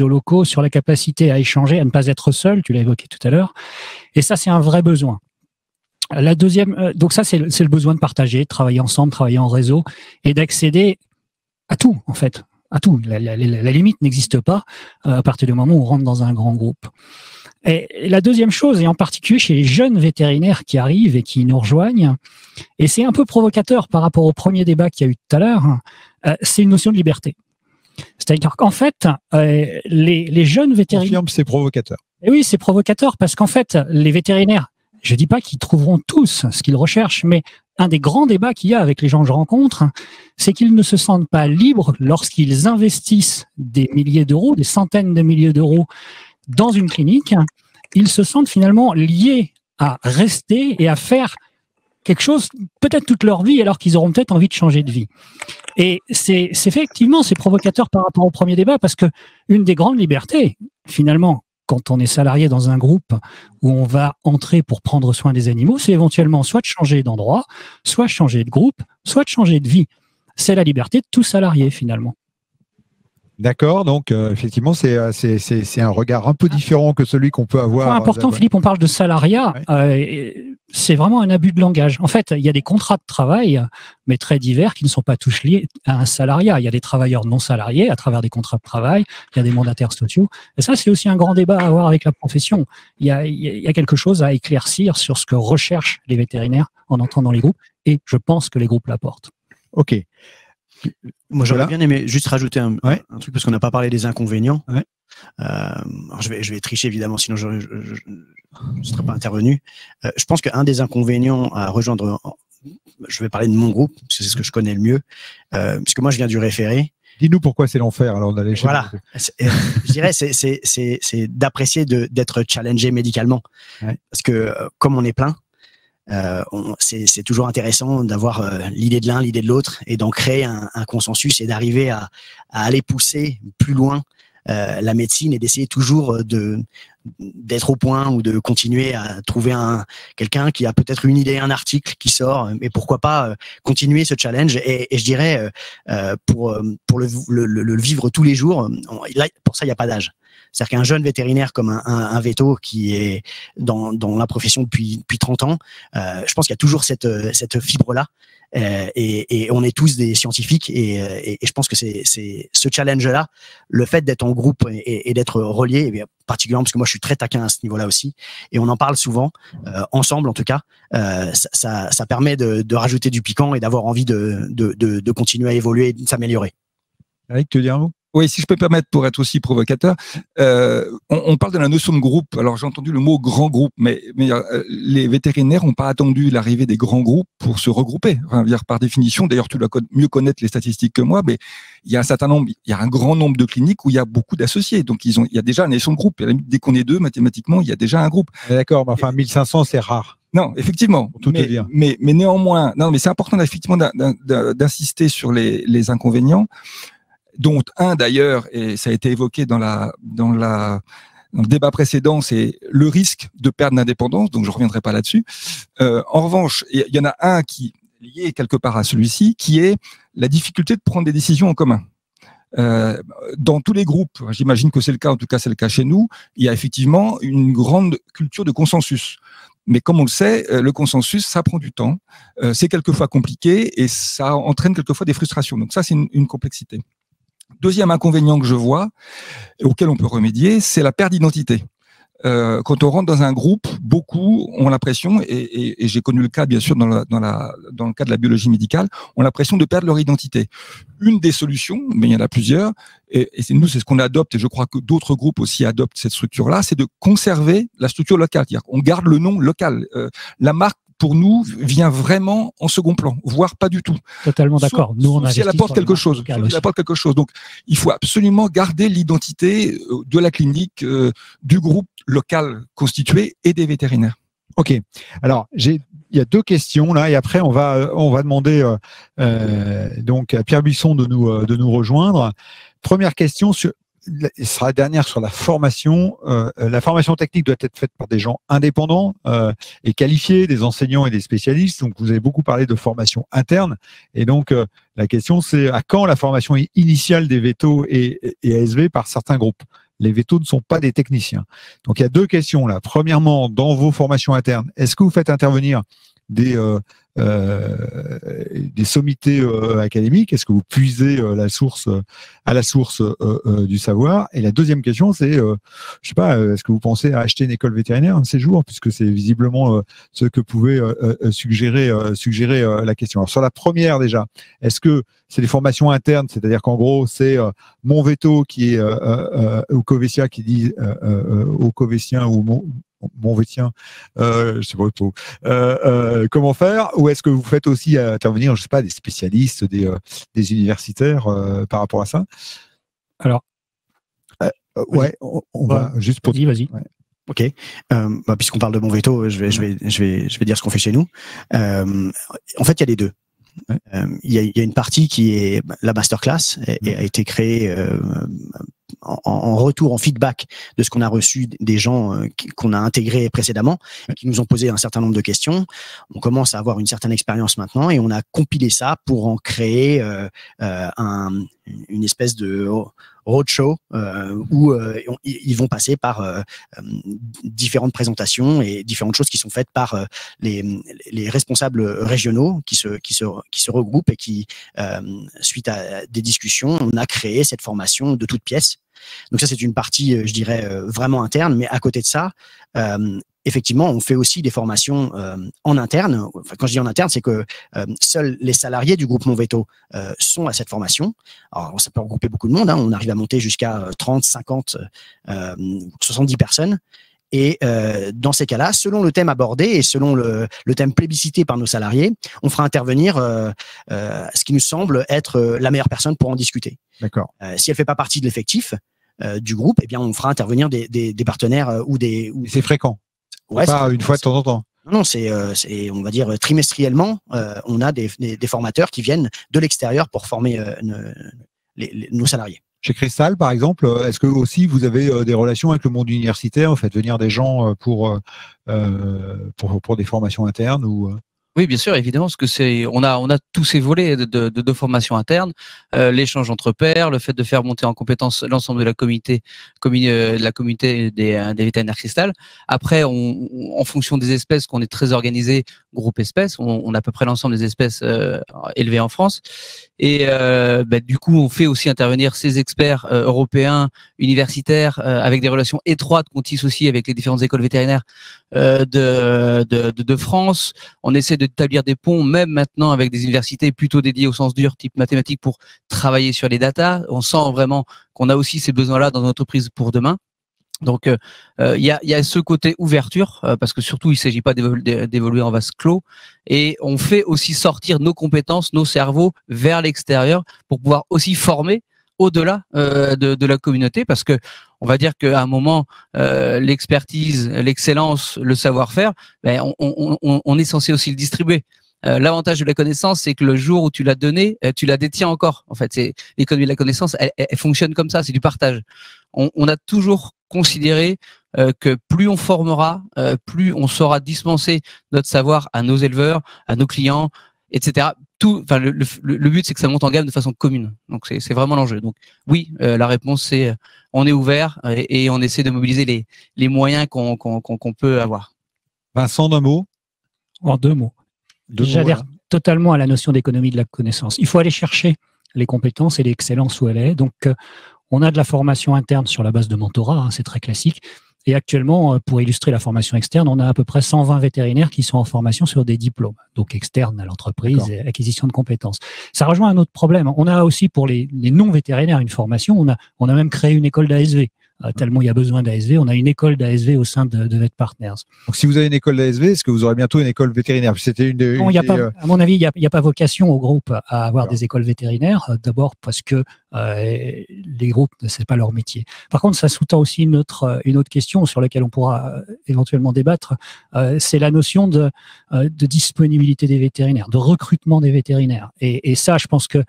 [SPEAKER 3] locaux, sur la capacité à échanger, à ne pas être seul, tu l'as évoqué tout à l'heure. Et ça, c'est un vrai besoin. La deuxième, donc ça, c'est le besoin de partager, de travailler ensemble, travailler en réseau et d'accéder à tout, en fait. À tout. La limite n'existe pas à partir du moment où on rentre dans un grand groupe. Et la deuxième chose, et en particulier chez les jeunes vétérinaires qui arrivent et qui nous rejoignent, et c'est un peu provocateur par rapport au premier débat qu'il y a eu tout à l'heure, c'est une notion de liberté. C'est-à-dire qu'en fait, les jeunes vétérinaires...
[SPEAKER 1] Confirme, c'est provocateur.
[SPEAKER 3] Et oui, c'est provocateur parce qu'en fait, les vétérinaires, je dis pas qu'ils trouveront tous ce qu'ils recherchent, mais un des grands débats qu'il y a avec les gens que je rencontre, c'est qu'ils ne se sentent pas libres lorsqu'ils investissent des milliers d'euros, des centaines de milliers d'euros dans une clinique. Ils se sentent finalement liés à rester et à faire quelque chose peut-être toute leur vie alors qu'ils auront peut-être envie de changer de vie. Et c'est effectivement, c'est provocateur par rapport au premier débat parce que une des grandes libertés, finalement, quand on est salarié dans un groupe où on va entrer pour prendre soin des animaux, c'est éventuellement soit de changer d'endroit, soit de changer de groupe, soit de changer de vie. C'est la liberté de tout salarié, finalement.
[SPEAKER 1] D'accord, donc effectivement, c'est un regard un peu différent que celui qu'on peut avoir.
[SPEAKER 3] C'est important, Philippe, on parle de salariat. Ouais. C'est vraiment un abus de langage. En fait, il y a des contrats de travail, mais très divers, qui ne sont pas tous liés à un salariat. Il y a des travailleurs non salariés à travers des contrats de travail, il y a des mandataires sociaux. Et ça, c'est aussi un grand débat à avoir avec la profession. Il y a quelque chose à éclaircir sur ce que recherchent les vétérinaires en entrant dans les groupes, et je pense que les groupes l'apportent.
[SPEAKER 1] Ok.
[SPEAKER 6] Moi, j'aurais bien aimé juste rajouter un truc, parce qu'on n'a pas parlé des inconvénients.
[SPEAKER 1] Ouais.
[SPEAKER 6] Alors je vais tricher évidemment, sinon je ne serais pas intervenu. Je pense qu'un des inconvénients à rejoindre, je vais parler de mon groupe, parce que c'est ce que je connais le mieux, puisque moi je viens du référé.
[SPEAKER 1] Dis-nous pourquoi c'est l'enfer alors d'aller chez
[SPEAKER 6] Voilà, je dirais c'est d'apprécier d'être challengé médicalement, parce que comme on est plein, c'est toujours intéressant d'avoir l'idée de l'un, l'idée de l'autre, et d'en créer un consensus et d'arriver à aller pousser plus loin la médecine et d'essayer toujours d'être au point ou de continuer à trouver quelqu'un qui a peut-être une idée, un article qui sort, mais pourquoi pas continuer ce challenge et je dirais pour le vivre tous les jours, là, pour ça il n'y a pas d'âge. C'est-à-dire qu'un jeune vétérinaire comme un véto qui est dans la profession depuis 30 ans, je pense qu'il y a toujours cette fibre-là. Et on est tous des scientifiques et je pense que c'est ce challenge-là, le fait d'être en groupe et d'être relié, et particulièrement parce que moi je suis très taquin à ce niveau-là aussi, et on en parle souvent, ensemble en tout cas, ça permet de rajouter du piquant et d'avoir envie de continuer à évoluer et de s'améliorer.
[SPEAKER 1] Eric, tu veux dire un mot ?
[SPEAKER 2] Oui, si je peux me permettre pour être aussi provocateur, on parle de la notion de groupe. Alors j'ai entendu le mot grand groupe, mais les vétérinaires n'ont pas attendu l'arrivée des grands groupes pour se regrouper. Enfin, par définition, d'ailleurs tu dois mieux connaître les statistiques que moi, mais il y a un grand nombre de cliniques où il y a beaucoup d'associés. Donc il y a déjà un notion de groupe. Dès qu'on est deux, mathématiquement, il y a déjà un groupe.
[SPEAKER 1] D'accord, mais enfin 1500 c'est rare.
[SPEAKER 2] Non, effectivement. Mais néanmoins, mais c'est important effectivement d'insister sur les inconvénients, dont un d'ailleurs, et ça a été évoqué dans le débat précédent, c'est le risque de perdre l'indépendance, donc je reviendrai pas là-dessus. En revanche, il y en a un qui est lié quelque part à celui-ci, qui est la difficulté de prendre des décisions en commun. Dans tous les groupes, j'imagine que c'est le cas, en tout cas c'est le cas chez nous, il y a effectivement une grande culture de consensus. Mais comme on le sait, le consensus, ça prend du temps, c'est quelquefois compliqué et ça entraîne quelquefois des frustrations. Donc ça, c'est une complexité. Deuxième inconvénient que je vois, auquel on peut remédier, c'est la perte d'identité. Quand on rentre dans un groupe, beaucoup ont l'impression, et j'ai connu le cas bien sûr dans le cas de la biologie médicale, ont l'impression de perdre leur identité. Une des solutions, mais il y en a plusieurs, et c'est ce qu'on adopte, et je crois que d'autres groupes aussi adoptent cette structure-là, c'est de conserver la structure locale. C'est-à-dire qu'on garde le nom local. La marque, pour nous, vient vraiment en second plan, voire pas du tout.
[SPEAKER 3] Totalement d'accord. Nous, on
[SPEAKER 2] si elle apporte quelque chose. Donc, il faut absolument garder l'identité de la clinique, du groupe local constitué et des vétérinaires.
[SPEAKER 1] Ok. Alors, il y a deux questions là, et après on va demander donc à Pierre Buisson de nous rejoindre. Première question ce sera la dernière sur la formation. La formation technique doit être faite par des gens indépendants et qualifiés, des enseignants et des spécialistes. Donc, vous avez beaucoup parlé de formation interne. Et donc, la question, c'est à quand la formation initiale des vétos et ASV par certains groupes ? Les vétos ne sont pas des techniciens. Donc, il y a deux questions là. Premièrement, dans vos formations internes, est-ce que vous faites intervenir des sommités académiques? Est-ce que vous puisez à la source du savoir? Et la deuxième question, c'est, je sais pas, est-ce que vous pensez à acheter une école vétérinaire un de ces jours, puisque c'est visiblement ce que pouvait suggérer la question. Alors sur la première déjà, est-ce que c'est des formations internes, c'est-à-dire qu'en gros c'est mon veto qui est au Covétien qui dit au Covétien ou mon vétien, je sais pas trop, comment faire, ou est-ce que vous faites aussi intervenir, je sais pas, des spécialistes, des universitaires par rapport à ça? Alors, ouais, on va juste pour.
[SPEAKER 3] Vas-y.
[SPEAKER 1] Ouais.
[SPEAKER 6] Ok. Puisqu'on parle de mon veto, je vais dire ce qu'on fait chez nous. En fait, il y a les deux.
[SPEAKER 1] Ouais.
[SPEAKER 6] Il y a une partie qui est la masterclass et a été créée en retour, en feedback de ce qu'on a reçu des gens qu'on a intégrés précédemment, qui nous ont posé un certain nombre de questions. On commence à avoir une certaine expérience maintenant et on a compilé ça pour en créer une espèce de roadshow où ils vont passer par différentes présentations et différentes choses qui sont faites par les responsables régionaux qui se regroupent et qui, suite à des discussions, on a créé cette formation de toutes pièces. Donc ça, c'est une partie, je dirais, vraiment interne. Mais à côté de ça, effectivement, on fait aussi des formations en interne. Enfin, quand je dis en interne, c'est que seuls les salariés du groupe Monveto sont à cette formation. Alors, ça peut regrouper beaucoup de monde, hein. On arrive à monter jusqu'à 30, 50, 70 personnes. Et dans ces cas-là, selon le thème abordé et selon le thème plébiscité par nos salariés, on fera intervenir ce qui nous semble être la meilleure personne pour en discuter.
[SPEAKER 1] D'accord.
[SPEAKER 6] Si elle fait pas partie de l'effectif du groupe, eh bien, on fera intervenir des partenaires ou des.
[SPEAKER 1] C'est fréquent.
[SPEAKER 6] Ouais,
[SPEAKER 1] pas une fois de temps en temps.
[SPEAKER 6] Non, c'est on va dire trimestriellement, on a des formateurs qui viennent de l'extérieur pour former nos salariés.
[SPEAKER 1] Chez Cristal, par exemple, est-ce que aussi vous avez des relations avec le monde universitaire? Vous faites venir des gens pour des formations internes ou
[SPEAKER 5] Oui, bien sûr, évidemment, parce que on a tous ces volets de formation interne, l'échange entre pairs, le fait de faire monter en compétence l'ensemble de la communauté des vétérinaires Cristal. Après, en fonction des espèces, qu'on est très organisé, groupe espèces, on a à peu près l'ensemble des espèces élevées en France. Et du coup, on fait aussi intervenir ces experts européens, universitaires, avec des relations étroites qu'on tisse aussi avec les différentes écoles vétérinaires de France. On essaie d'établir des ponts, même maintenant, avec des universités plutôt dédiées au sens dur, type mathématiques, pour travailler sur les datas. On sent vraiment qu'on a aussi ces besoins-là dans l'entreprise pour demain. Donc, il y a ce côté ouverture, parce que surtout, il ne s'agit pas d'évoluer en vase clos. Et on fait aussi sortir nos compétences, nos cerveaux vers l'extérieur pour pouvoir aussi former au-delà de la communauté, parce que on va dire qu'à un moment, l'expertise, l'excellence, le savoir-faire, on est censé aussi le distribuer. L'avantage de la connaissance, c'est que le jour où tu l'as donnée, tu la détiens encore. En fait, c'est l'économie de la connaissance, elle fonctionne comme ça, c'est du partage. On a toujours considéré que plus on formera, plus on saura dispenser notre savoir à nos éleveurs, à nos clients, etc. Le but, c'est que ça monte en gamme de façon commune. Donc, c'est vraiment l'enjeu. Donc, oui, la réponse, c'est on est ouvert et on essaie de mobiliser les moyens qu'on peut avoir.
[SPEAKER 1] Vincent, d'un mot?
[SPEAKER 3] En deux mots. J'adhère totalement à la notion d'économie de la connaissance. Il faut aller chercher les compétences et l'excellence où elle est. Donc, on a de la formation interne sur la base de mentorat, hein, c'est très classique. Et actuellement, pour illustrer la formation externe, on a à peu près 120 vétérinaires qui sont en formation sur des diplômes, donc externes à l'entreprise et acquisition de compétences. Ça rejoint un autre problème. On a aussi pour les non-vétérinaires une formation. On a même créé une école d'ASV. Tellement il y a besoin d'ASV, on a une école d'ASV au sein de Vet Partners.
[SPEAKER 1] Donc, si vous avez une école d'ASV, est-ce que vous aurez bientôt une école vétérinaire? C'était
[SPEAKER 3] Non, à mon avis, il n'y a pas vocation au groupe à avoir des écoles vétérinaires. D'abord parce que les groupes, c'est pas leur métier. Par contre, ça sous-tend aussi une autre question sur laquelle on pourra éventuellement débattre. C'est la notion de disponibilité des vétérinaires, de recrutement des vétérinaires. Et ça, je pense que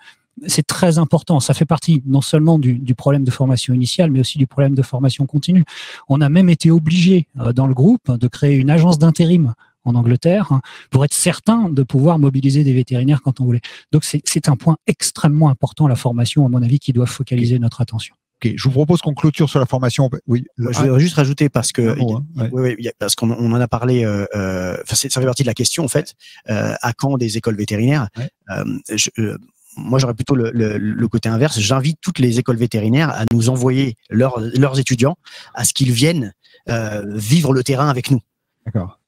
[SPEAKER 3] c'est très important. Ça fait partie non seulement du problème de formation initiale, mais aussi du problème de formation continue. On a même été obligé dans le groupe de créer une agence d'intérim en Angleterre pour être certain de pouvoir mobiliser des vétérinaires quand on voulait. Donc c'est un point extrêmement important, la formation, à mon avis, qui doit focaliser notre attention.
[SPEAKER 1] Ok, je vous propose qu'on clôture sur la formation. Oui.
[SPEAKER 6] Je voudrais juste rajouter parce que parce qu'on en a parlé. Ça fait partie de la question en fait. À quand des écoles vétérinaires? Moi, j'aurais plutôt le côté inverse. J'invite toutes les écoles vétérinaires à nous envoyer leurs étudiants, à ce qu'ils viennent vivre le terrain avec nous.
[SPEAKER 1] D'accord.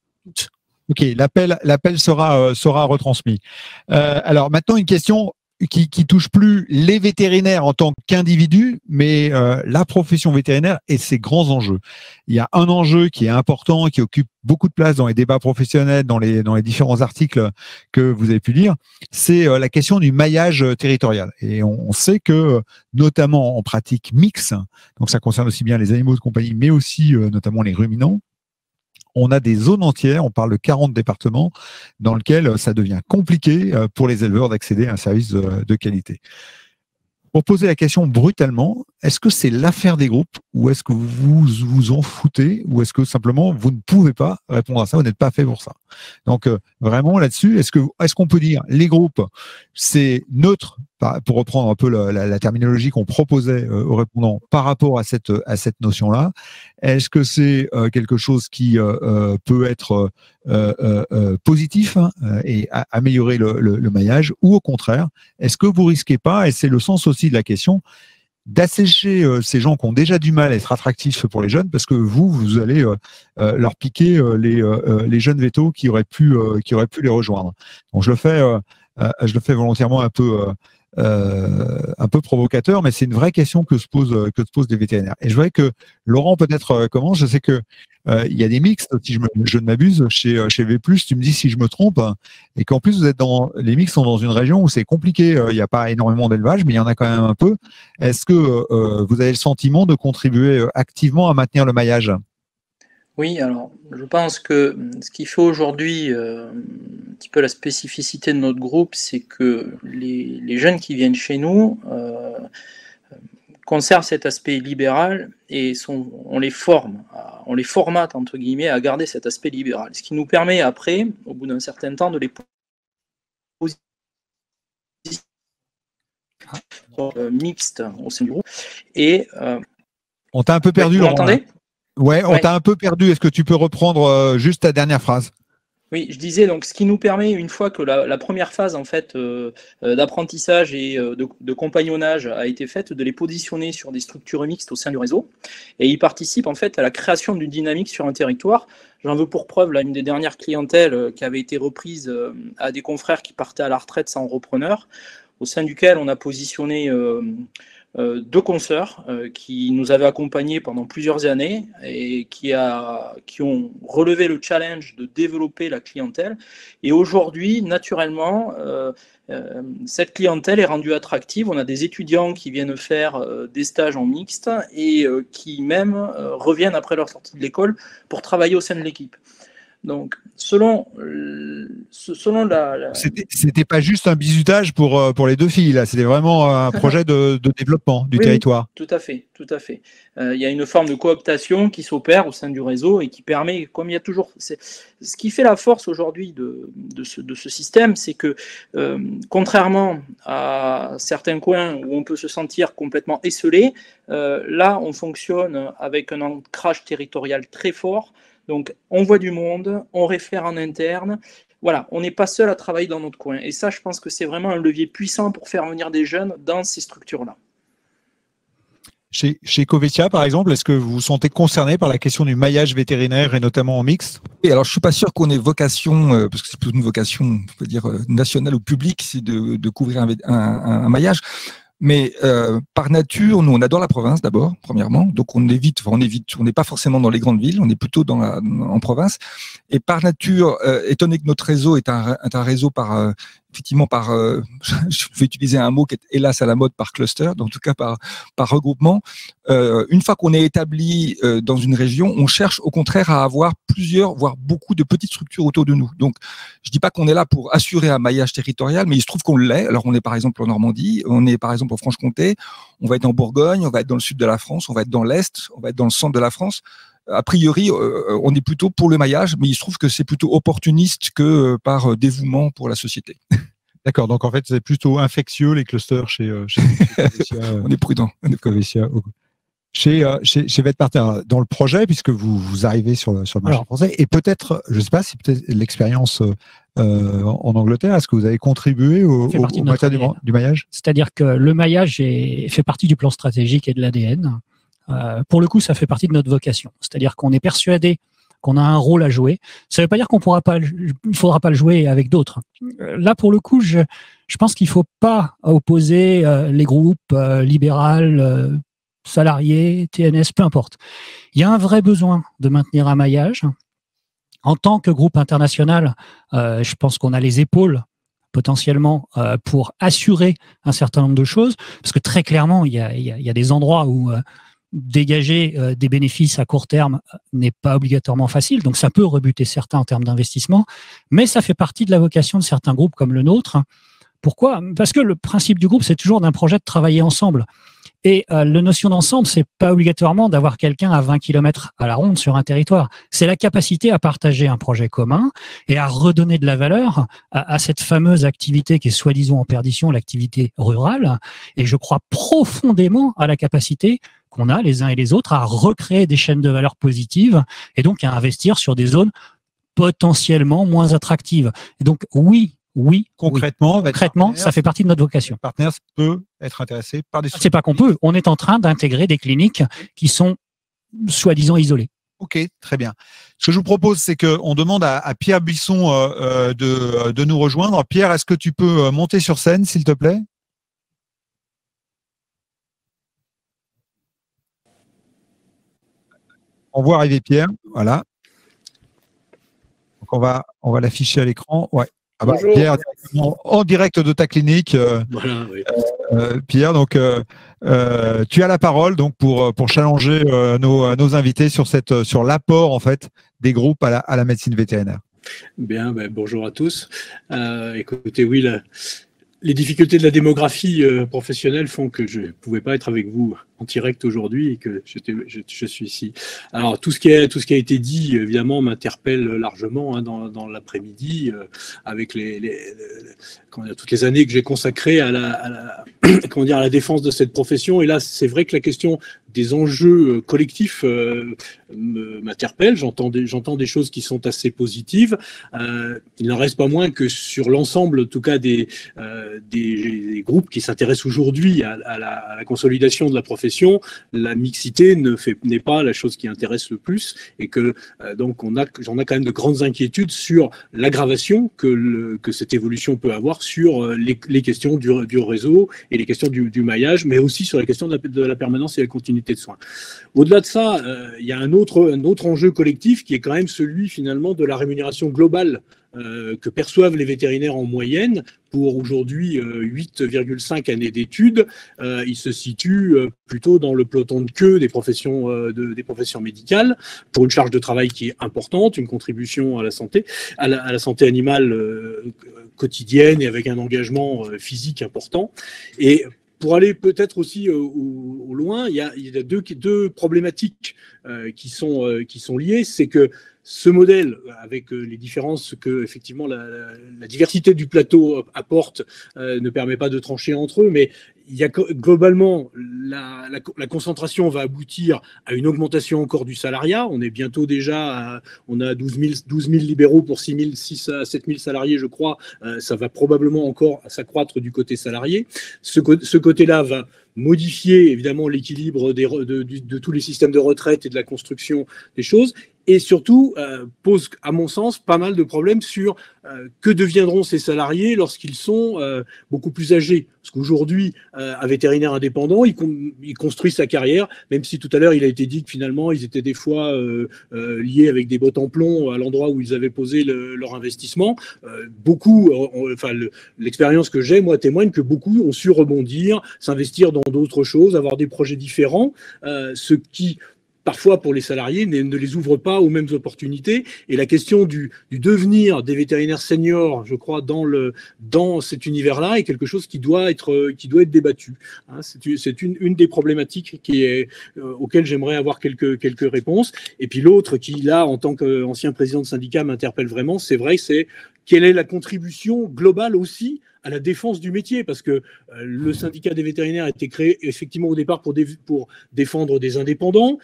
[SPEAKER 1] Ok, l'appel sera retransmis. Alors maintenant, une question qui touche plus les vétérinaires en tant qu'individus, mais la profession vétérinaire et ses grands enjeux. Il y a un enjeu qui est important, qui occupe beaucoup de place dans les débats professionnels, dans les différents articles que vous avez pu lire, c'est la question du maillage territorial. Et on sait que, notamment en pratique mixte, donc ça concerne aussi bien les animaux de compagnie, mais aussi notamment les ruminants, on a des zones entières, on parle de 40 départements, dans lesquels ça devient compliqué pour les éleveurs d'accéder à un service de qualité. Pour poser la question brutalement, est-ce que c'est l'affaire des groupes ou est-ce que vous vous en foutez ou est-ce que simplement vous ne pouvez pas répondre à ça, vous n'êtes pas fait pour ça? Donc vraiment là-dessus, est-ce qu'on peut dire les groupes, c'est neutre, pour reprendre un peu la terminologie qu'on proposait aux répondants par rapport à cette notion-là? Est-ce que c'est quelque chose qui peut être positif et améliorer le maillage, ou au contraire, est-ce que vous risquez pas, et c'est le sens aussi de la question, d'assécher ces gens qui ont déjà du mal à être attractifs pour les jeunes, parce que vous allez leur piquer les jeunes vétos qui auraient pu les rejoindre. Donc je le fais volontairement un peu provocateur, mais c'est une vraie question que se posent les vétérinaires. Et je voudrais que Laurent peut-être commence. Je sais que il y a des mixtes, si je ne m'abuse, chez V+, tu me dis si je me trompe, et qu'en plus les mixtes sont dans une région où c'est compliqué, il n'y a pas énormément d'élevage, mais il y en a quand même un peu. Est-ce que vous avez le sentiment de contribuer activement à maintenir le maillage ?
[SPEAKER 4] Oui, alors je pense que ce qui fait aujourd'hui un petit peu la spécificité de notre groupe, c'est que les jeunes qui viennent chez nous conservent cet aspect libéral et on les forme, on les formate entre guillemets à garder cet aspect libéral. Ce qui nous permet après, au bout d'un certain temps, de les positionner mixtes au sein du groupe. Et
[SPEAKER 1] on t'a un peu perdu,
[SPEAKER 4] vous
[SPEAKER 1] Laurent.
[SPEAKER 4] M'entendez ?
[SPEAKER 1] Ouais, on t'a un peu perdu. Est-ce que tu peux reprendre juste ta dernière phrase ?
[SPEAKER 4] Oui, je disais donc ce qui nous permet, une fois que la première phase en fait d'apprentissage et de compagnonnage a été faite, de les positionner sur des structures mixtes au sein du réseau, et ils participent en fait à la création d'une dynamique sur un territoire. J'en veux pour preuve là une des dernières clientèles qui avait été reprise à des confrères qui partaient à la retraite sans repreneur, au sein duquel on a positionné deux consoeurs qui nous avaient accompagnés pendant plusieurs années et qui ont relevé le challenge de développer la clientèle. Et aujourd'hui, naturellement, cette clientèle est rendue attractive. On a des étudiants qui viennent faire des stages en mixte et qui même reviennent après leur sortie de l'école pour travailler au sein de l'équipe. Donc, selon la...
[SPEAKER 1] C'était pas juste un bizutage pour les deux filles, là. C'était vraiment un projet de développement du territoire.
[SPEAKER 4] Tout à fait. Il y a une forme de cooptation qui s'opère au sein du réseau et qui permet, comme il y a toujours... Ce qui fait la force aujourd'hui de ce système, c'est que, contrairement à certains coins où on peut se sentir complètement esselé, là, on fonctionne avec un ancrage territorial très fort. Donc, on voit du monde, on réfère en interne. Voilà, on n'est pas seul à travailler dans notre coin. Et ça, je pense que c'est vraiment un levier puissant pour faire venir des jeunes dans ces structures-là.
[SPEAKER 1] Chez Covetia, par exemple, est-ce que vous vous sentez concerné par la question du maillage vétérinaire et notamment en mixte ?
[SPEAKER 2] Oui, alors je suis pas sûr qu'on ait vocation, parce que c'est plutôt une vocation, on peut dire, nationale ou publique, c'est de couvrir un maillage. Mais par nature, nous on adore la province d'abord, premièrement, donc on n'est pas forcément dans les grandes villes, on est plutôt en province. Et par nature, étant donné que notre réseau est un réseau effectivement par, je vais utiliser un mot qui est hélas à la mode, par cluster, donc en tout cas par regroupement. Une fois qu'on est établi dans une région, on cherche au contraire à avoir plusieurs, voire beaucoup de petites structures autour de nous. Donc, je dis pas qu'on est là pour assurer un maillage territorial, mais il se trouve qu'on l'est. Alors, on est par exemple en Normandie, on est par exemple en Franche-Comté, on va être en Bourgogne, on va être dans le sud de la France, on va être dans l'Est, on va être dans le centre de la France. A priori, on est plutôt pour le maillage, mais il se trouve que c'est plutôt opportuniste que par dévouement pour la société.
[SPEAKER 1] D'accord, donc en fait, c'est plutôt infectieux les clusters chez
[SPEAKER 2] on est prudent.
[SPEAKER 1] Covetia. Chez VetPartner, dans le projet, puisque vous arrivez sur le marché français, et peut-être, je ne sais pas si peut-être l'expérience en Angleterre, est-ce que vous avez contribué au matière du maillage ?
[SPEAKER 3] C'est-à-dire que le maillage fait partie du plan stratégique et de l'ADN. Pour le coup, ça fait partie de notre vocation. C'est-à-dire qu'on est persuadé qu'on a un rôle à jouer. Ça ne veut pas dire il ne faudra pas le jouer avec d'autres. Là, pour le coup, je pense qu'il ne faut pas opposer les groupes libéral, salariés, TNS, peu importe. Il y a un vrai besoin de maintenir un maillage. En tant que groupe international, je pense qu'on a les épaules potentiellement pour assurer un certain nombre de choses, parce que très clairement, il y a des endroits où dégager des bénéfices à court terme n'est pas obligatoirement facile, donc ça peut rebuter certains en termes d'investissement, mais ça fait partie de la vocation de certains groupes comme le nôtre. Pourquoi ? Parce que le principe du groupe, c'est toujours d'un projet de travailler ensemble. Et la notion d'ensemble, c'est pas obligatoirement d'avoir quelqu'un à 20 km à la ronde sur un territoire. C'est la capacité à partager un projet commun et à redonner de la valeur à cette fameuse activité qui est soi-disant en perdition, l'activité rurale. Et je crois profondément à la capacité qu'on a les uns et les autres à recréer des chaînes de valeur positives et donc à investir sur des zones potentiellement moins attractives. Et donc oui, Oui.
[SPEAKER 1] Concrètement,
[SPEAKER 3] Concrètement, ça fait partie de notre vocation.
[SPEAKER 1] Le partenaire peut être intéressé par des...
[SPEAKER 3] C'est pas qu'on peut, on est en train d'intégrer des cliniques qui sont soi-disant isolées.
[SPEAKER 1] Ok, très bien. Ce que je vous propose, c'est qu'on demande à Pierre Buisson de nous rejoindre. Pierre, est-ce que tu peux monter sur scène, s'il te plaît? On voit arriver Pierre, voilà. Donc on va l'afficher à l'écran. Ouais. Ah bah, Pierre, en direct de ta clinique.
[SPEAKER 7] Voilà, oui.
[SPEAKER 1] Pierre, donc tu as la parole donc pour challenger nos invités sur l'apport en fait des groupes à la médecine vétérinaire.
[SPEAKER 7] Bien, bonjour à tous. Écoutez, oui, les difficultés de la démographie professionnelle font que je ne pouvais pas être avec vous en direct aujourd'hui et que je suis ici. Alors tout ce qui a été dit évidemment m'interpelle largement hein, dans l'après-midi avec toutes les années que j'ai consacrées à la défense de cette profession. Et là, c'est vrai que la question des enjeux collectifs m'interpelle. J'entends des choses qui sont assez positives. Il n'en reste pas moins que sur l'ensemble, en tout cas des groupes qui s'intéressent aujourd'hui à la consolidation de la profession, la mixité n'est pas la chose qui intéresse le plus et que donc j'en ai quand même de grandes inquiétudes sur l'aggravation que cette évolution peut avoir sur les questions du réseau et les questions du maillage, mais aussi sur la question de la permanence et la continuité de soins. Au-delà de ça, il y a un autre enjeu collectif qui est quand même celui finalement de la rémunération globale que perçoivent les vétérinaires en moyenne pour aujourd'hui 8,5 années d'études. Il se situe plutôt dans le peloton de queue des professions médicales pour une charge de travail qui est importante, une contribution à la santé, à la santé animale quotidienne et avec un engagement physique important. Et pour aller peut-être aussi au loin, il y a deux problématiques qui sont liées. C'est que ce modèle, avec les différences que effectivement la diversité du plateau apporte, ne permet pas de trancher entre eux, mais il y a globalement la concentration va aboutir à une augmentation encore du salariat. On est bientôt déjà on a 12 000 libéraux pour 6 à 7 000 salariés, je crois. Ça va probablement encore s'accroître du côté salarié. Ce côté-là va modifier évidemment l'équilibre de tous les systèmes de retraite et de la construction des choses. Et surtout, pose, à mon sens, pas mal de problèmes sur que deviendront ces salariés lorsqu'ils sont beaucoup plus âgés. Parce qu'aujourd'hui, un vétérinaire indépendant, il construit sa carrière, même si tout à l'heure, il a été dit que finalement, ils étaient des fois liés avec des bottes en plomb à l'endroit où ils avaient posé leur investissement. Beaucoup, l'expérience que j'ai, moi, témoigne que beaucoup ont su rebondir, s'investir dans d'autres choses, avoir des projets différents, ce qui parfois pour les salariés ne les ouvre pas aux mêmes opportunités. Et la question du devenir des vétérinaires seniors, je crois, dans cet univers-là est quelque chose qui doit être débattu. Hein, c'est une des problématiques auxquelles j'aimerais avoir quelques réponses. Et puis l'autre qui, là, en tant qu'ancien président de syndicat, m'interpelle vraiment, c'est vrai, c'est quelle est la contribution globale aussi à la défense du métier, parce que le syndicat des vétérinaires a été créé effectivement au départ pour défendre des indépendants.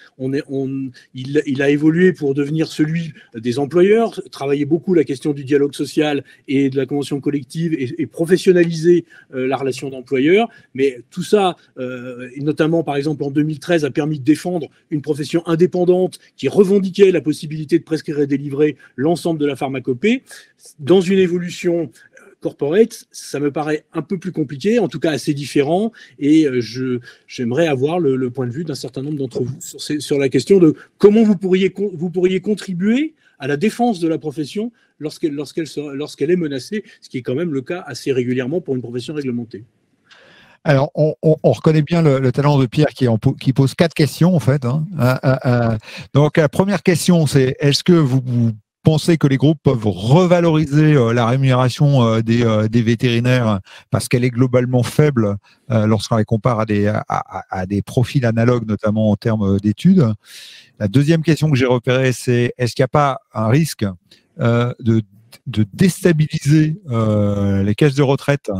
[SPEAKER 7] Il a évolué pour devenir celui des employeurs, travailler beaucoup la question du dialogue social et de la convention collective et professionnaliser la relation d'employeur. Mais tout ça, notamment par exemple en 2013, a permis de défendre une profession indépendante qui revendiquait la possibilité de prescrire et délivrer l'ensemble de la pharmacopée. Dans une évolution corporate, ça me paraît un peu plus compliqué, en tout cas assez différent, et j'aimerais avoir le point de vue d'un certain nombre d'entre vous sur la question de comment vous pourriez contribuer à la défense de la profession lorsqu'elle est menacée, ce qui est quand même le cas assez régulièrement pour une profession réglementée.
[SPEAKER 1] Alors, on reconnaît bien le talent de Pierre qui pose 4 questions en fait. Hein. Donc, la première question, c'est est-ce que vous pensez que les groupes peuvent revaloriser la rémunération des vétérinaires parce qu'elle est globalement faible lorsqu'on les compare à des profils analogues, notamment en termes d'études. La deuxième question que j'ai repérée, c'est est-ce qu'il n'y a pas un risque de de déstabiliser les caisses de retraite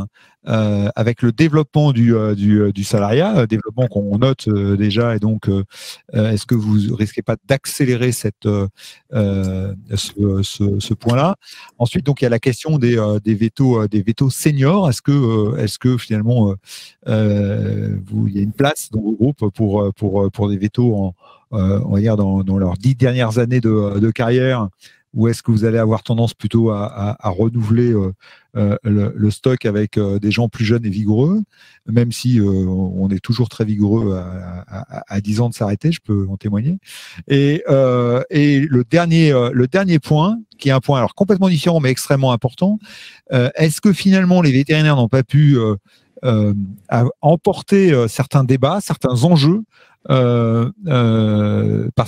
[SPEAKER 1] avec le développement du salariat, développement qu'on note déjà, et donc est-ce que vous risquez pas d'accélérer ce point-là? Ensuite, donc il y a la question des vétos seniors. Est-ce que finalement il y a une place dans vos groupes pour des vétos on va dire dans leurs 10 dernières années de carrière, ou est-ce que vous allez avoir tendance plutôt à renouveler le stock avec des gens plus jeunes et vigoureux, même si on est toujours très vigoureux à 10 ans de s'arrêter, je peux en témoigner. Et le dernier point, qui est un point alors complètement différent mais extrêmement important, est-ce que finalement les vétérinaires n'ont pas pu emporter certains débats, certains enjeux, parce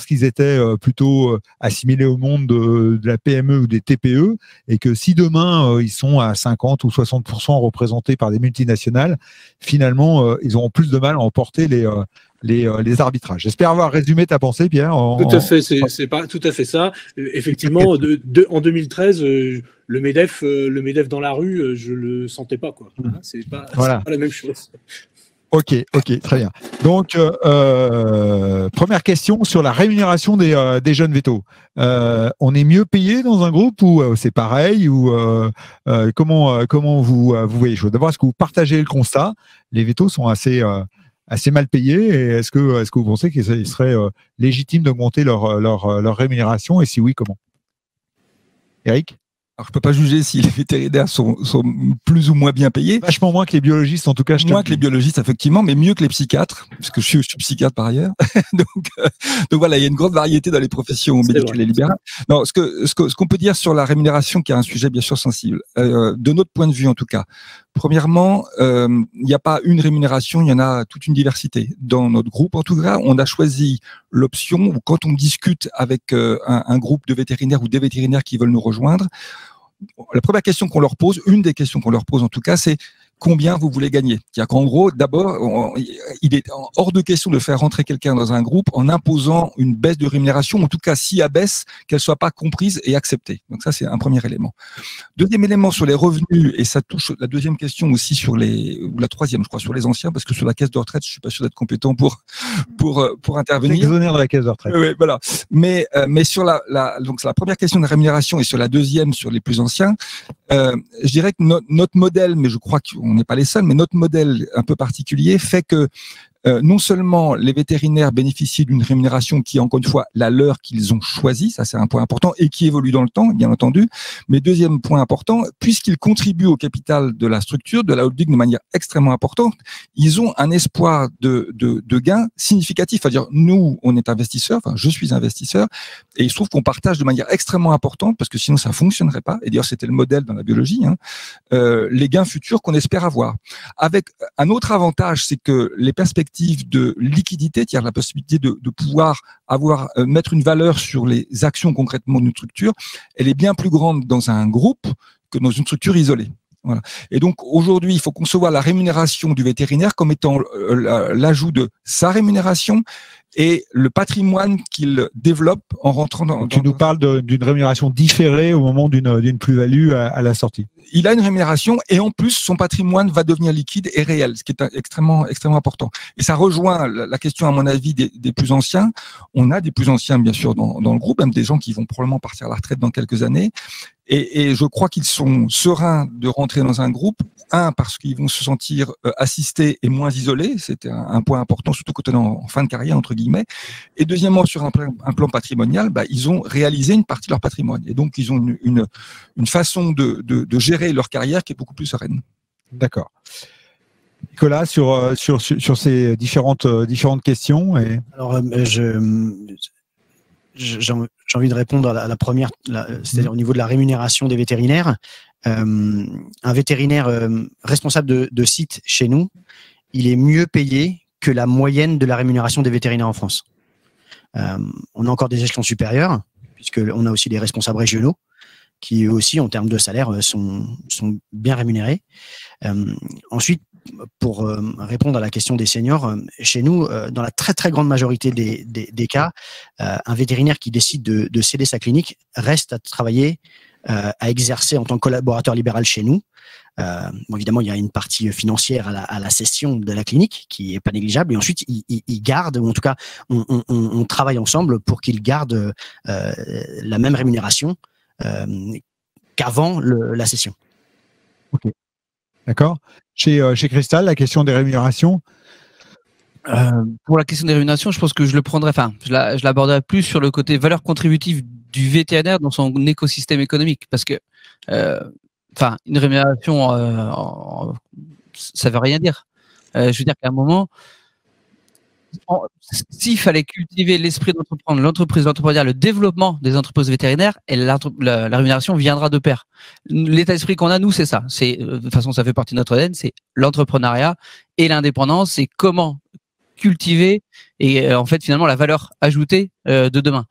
[SPEAKER 1] qu'ils étaient plutôt assimilés au monde de la PME ou des TPE, et que si demain ils sont à 50 ou 60% représentés par des multinationales, finalement ils auront plus de mal à emporter les arbitrages. J'espère avoir résumé ta pensée, Pierre.
[SPEAKER 7] Tout à fait, c'est pas tout à fait ça. Effectivement, en 2013, le MEDEF dans la rue, je le sentais pas, quoi. C'est pas la même chose.
[SPEAKER 1] Ok, très bien. Donc, première question sur la rémunération des jeunes vétos. On est mieux payé dans un groupe ou c'est pareil, ou comment vous voyez les choses? D'abord, est-ce que vous partagez le constat? Les vétos sont assez mal payés, et est-ce que vous pensez qu'il serait légitime d'augmenter leur rémunération, et si oui, comment? Eric?
[SPEAKER 2] Alors, je peux pas juger si les vétérinaires sont plus ou moins bien payés.
[SPEAKER 1] Vachement moins que les biologistes, en tout cas.
[SPEAKER 2] Moins que les biologistes, effectivement, mais mieux que les psychiatres, parce que je suis psychiatre par ailleurs. donc voilà, il y a une grande variété dans les professions médicales et libérales. Non, ce qu'on peut dire sur la rémunération, qui est un sujet bien sûr sensible, de notre point de vue en tout cas. Premièrement, il n'y a pas une rémunération, il y en a toute une diversité. Dans notre groupe, en tout cas, on a choisi l'option où, quand on discute avec un groupe de vétérinaires ou des vétérinaires qui veulent nous rejoindre, la première question qu'on leur pose, une des questions qu'on leur pose en tout cas, c'est combien vous voulez gagner. C'est-à-dire qu'en gros, d'abord, il est hors de question de faire rentrer quelqu'un dans un groupe en imposant une baisse de rémunération, en tout cas s'il y a baisse, qu'elle soit pas comprise et acceptée. Donc ça, c'est un premier élément. Deuxième élément sur les revenus, et ça touche la deuxième question aussi ou la troisième, je crois, sur les anciens, parce que sur la caisse de retraite, je suis pas sûr d'être compétent pour intervenir.
[SPEAKER 1] Exonère de la caisse de retraite.
[SPEAKER 2] Oui, voilà. Mais sur donc la première question de rémunération, et sur la deuxième, sur les plus anciens, je dirais que notre modèle, mais je crois qu'on n'est pas les seuls, mais notre modèle un peu particulier fait que non seulement les vétérinaires bénéficient d'une rémunération qui est encore une fois la leur qu'ils ont choisie, ça c'est un point important, et qui évolue dans le temps, bien entendu, mais deuxième point important, puisqu'ils contribuent au capital de la structure, de la holding de manière extrêmement importante, ils ont un espoir de gain significatif. C'est-à-dire, nous, on est investisseurs, enfin je suis investisseur, et il se trouve qu'on partage de manière extrêmement importante, parce que sinon ça fonctionnerait pas, et d'ailleurs c'était le modèle dans la biologie, les gains futurs qu'on espère avoir. Avec un autre avantage, c'est que les perspectives de liquidité, c'est-à-dire la possibilité de pouvoir mettre une valeur sur les actions concrètement d'une structure, elle est bien plus grande dans un groupe que dans une structure isolée. Voilà. Et donc aujourd'hui, il faut concevoir la rémunération du vétérinaire comme étant l'ajout de sa rémunération et le patrimoine qu'il développe en rentrant dans...
[SPEAKER 1] Tu nous parles d'une rémunération différée au moment d'une plus-value à la sortie.
[SPEAKER 2] Il a une rémunération et en plus, son patrimoine va devenir liquide et réel, ce qui est extrêmement important. Et ça rejoint la question, à mon avis, des plus anciens. On a des plus anciens, bien sûr, dans le groupe, même des gens qui vont probablement partir à la retraite dans quelques années. Et je crois qu'ils sont sereins de rentrer dans un groupe. Un, parce qu'ils vont se sentir assistés et moins isolés. C'était un point important, surtout quand on est en fin de carrière, entre guillemets. Et deuxièmement, sur un plan patrimonial, ils ont réalisé une partie de leur patrimoine. Et donc, ils ont une façon de gérer leur carrière qui est beaucoup plus sereine.
[SPEAKER 1] D'accord. Nicolas, sur ces différentes questions.
[SPEAKER 6] Alors, j'ai envie de répondre à la première, c'est-à-dire au niveau de la rémunération des vétérinaires. Un vétérinaire responsable de site chez nous, il est mieux payé que la moyenne de la rémunération des vétérinaires en France. On a encore des échelons supérieurs, puisqu'on a aussi des responsables régionaux qui, eux aussi, en termes de salaire, sont bien rémunérés. Ensuite, pour répondre à la question des seniors, chez nous, dans la très très grande majorité des cas, un vétérinaire qui décide de céder sa clinique reste à travailler à exercer en tant que collaborateur libéral chez nous. Bon, évidemment, il y a une partie financière à la cession de la clinique qui est pas négligeable. Et ensuite, ils gardent, ou en tout cas, on travaille ensemble pour qu'ils gardent la même rémunération qu'avant la cession.
[SPEAKER 1] Ok. D'accord. Chez Cristal, la question des rémunérations.
[SPEAKER 5] Pour la question des rémunérations, je pense que je le prendrais, enfin, je l'aborderai plus sur le côté valeur contributive du vétérinaire dans son écosystème économique, parce que, enfin, une rémunération, ça veut rien dire. Je veux dire qu'à un moment, s'il fallait cultiver l'esprit d'entreprendre, l'entreprise d'entrepreneuriat, le développement des entreprises vétérinaires, et la rémunération viendra de pair. L'état d'esprit qu'on a, nous, c'est ça. C'est, de toute façon, ça fait partie de notre ADN, c'est l'entrepreneuriat et l'indépendance, c'est comment cultiver et en fait finalement la valeur ajoutée de demain.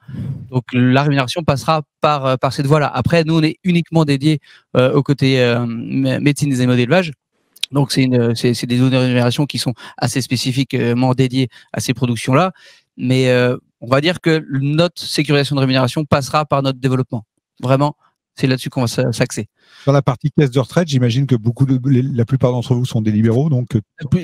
[SPEAKER 5] Donc la rémunération passera par cette voie-là. Après, nous on est uniquement dédié au côté médecine des animaux d'élevage. Donc c'est des données de rémunération qui sont assez spécifiquement dédiées à ces productions-là. Mais on va dire que notre sécurisation de rémunération passera par notre développement. Vraiment, c'est là-dessus qu'on va s'axer.
[SPEAKER 1] Sur la partie caisse de retraite, j'imagine que la plupart d'entre vous sont des libéraux. Donc...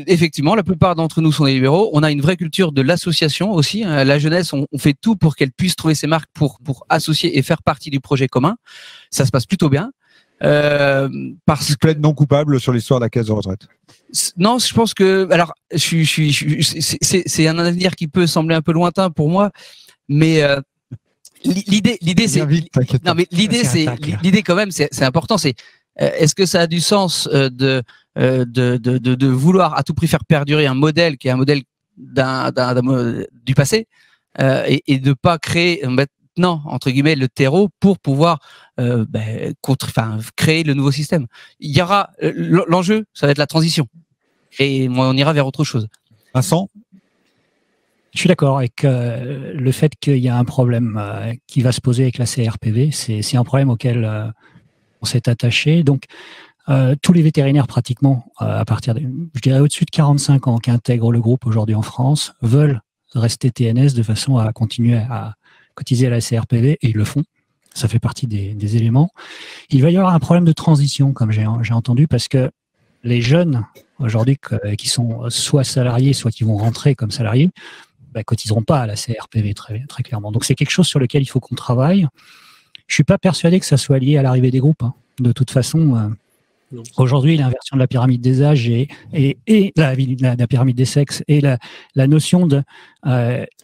[SPEAKER 5] Effectivement, la plupart d'entre nous sont des libéraux. On a une vraie culture de l'association aussi. La jeunesse, on fait tout pour qu'elle puisse trouver ses marques pour associer et faire partie du projet commun. Ça se passe plutôt bien.
[SPEAKER 1] Tu plaides non coupable sur l'histoire de la caisse de retraite?
[SPEAKER 5] Non, je pense que... Alors, c'est un avenir qui peut sembler un peu lointain pour moi, mais... L'idée, c'est. Non, mais l'idée quand même, c'est important. C'est est-ce que ça a du sens de vouloir à tout prix faire perdurer un modèle qui est un modèle du passé et de pas créer maintenant entre guillemets le terreau pour pouvoir créer le nouveau système. Il y aura l'enjeu, ça va être la transition et on ira vers autre chose.
[SPEAKER 1] Vincent?
[SPEAKER 3] Je suis d'accord avec le fait qu'il y a un problème qui va se poser avec la CRPV. C'est un problème auquel on s'est attaché. Donc, tous les vétérinaires pratiquement, à partir je dirais au-dessus de 45 ans, qui intègrent le groupe aujourd'hui en France, veulent rester TNS de façon à continuer à cotiser à la CRPV, et ils le font. Ça fait partie des éléments. Il va y avoir un problème de transition, comme j'ai entendu, parce que les jeunes aujourd'hui qui sont soit salariés, soit qui vont rentrer comme salariés, cotiseront pas à la CRPV très, très clairement. Donc c'est quelque chose sur lequel il faut qu'on travaille. Je suis pas persuadé que ça soit lié à l'arrivée des groupes. Hein. De toute façon, aujourd'hui, l'inversion de la pyramide des âges et la pyramide des sexes et la notion de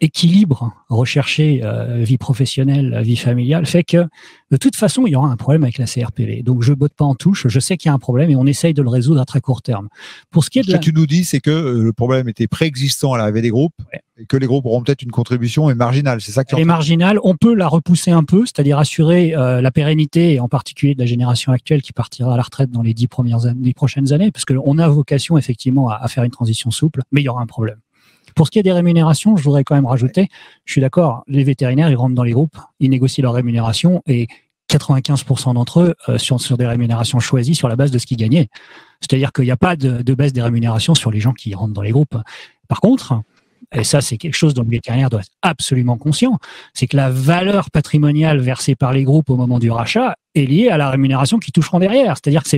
[SPEAKER 3] équilibre recherché, vie professionnelle, vie familiale, fait que de toute façon, il y aura un problème avec la CRPV. Donc, je botte pas en touche. Je sais qu'il y a un problème et on essaye de le résoudre à très court terme. Pour ce qui est de
[SPEAKER 1] ce que tu nous dis, c'est que le problème était préexistant à l'arrivée des groupes et que les groupes auront peut-être une contribution marginale. C'est ça que tu
[SPEAKER 3] Elle est marginale. On peut la repousser un peu, c'est-à-dire assurer la pérennité, et en particulier de la génération actuelle qui partira à la retraite dans les 10 prochaines années, parce qu'on a vocation effectivement à faire une transition souple, mais il y aura un problème. Pour ce qui est des rémunérations, je voudrais quand même rajouter, je suis d'accord, les vétérinaires, ils rentrent dans les groupes, ils négocient leur rémunération et 95% d'entre eux sur des rémunérations choisies sur la base de ce qu'ils gagnaient. C'est-à-dire qu'il n'y a pas de baisse des rémunérations sur les gens qui rentrent dans les groupes. Par contre, et ça c'est quelque chose dont le vétérinaire doit être absolument conscient, c'est que la valeur patrimoniale versée par les groupes au moment du rachat est liée à la rémunération qu'ils toucheront derrière. C'est-à-dire que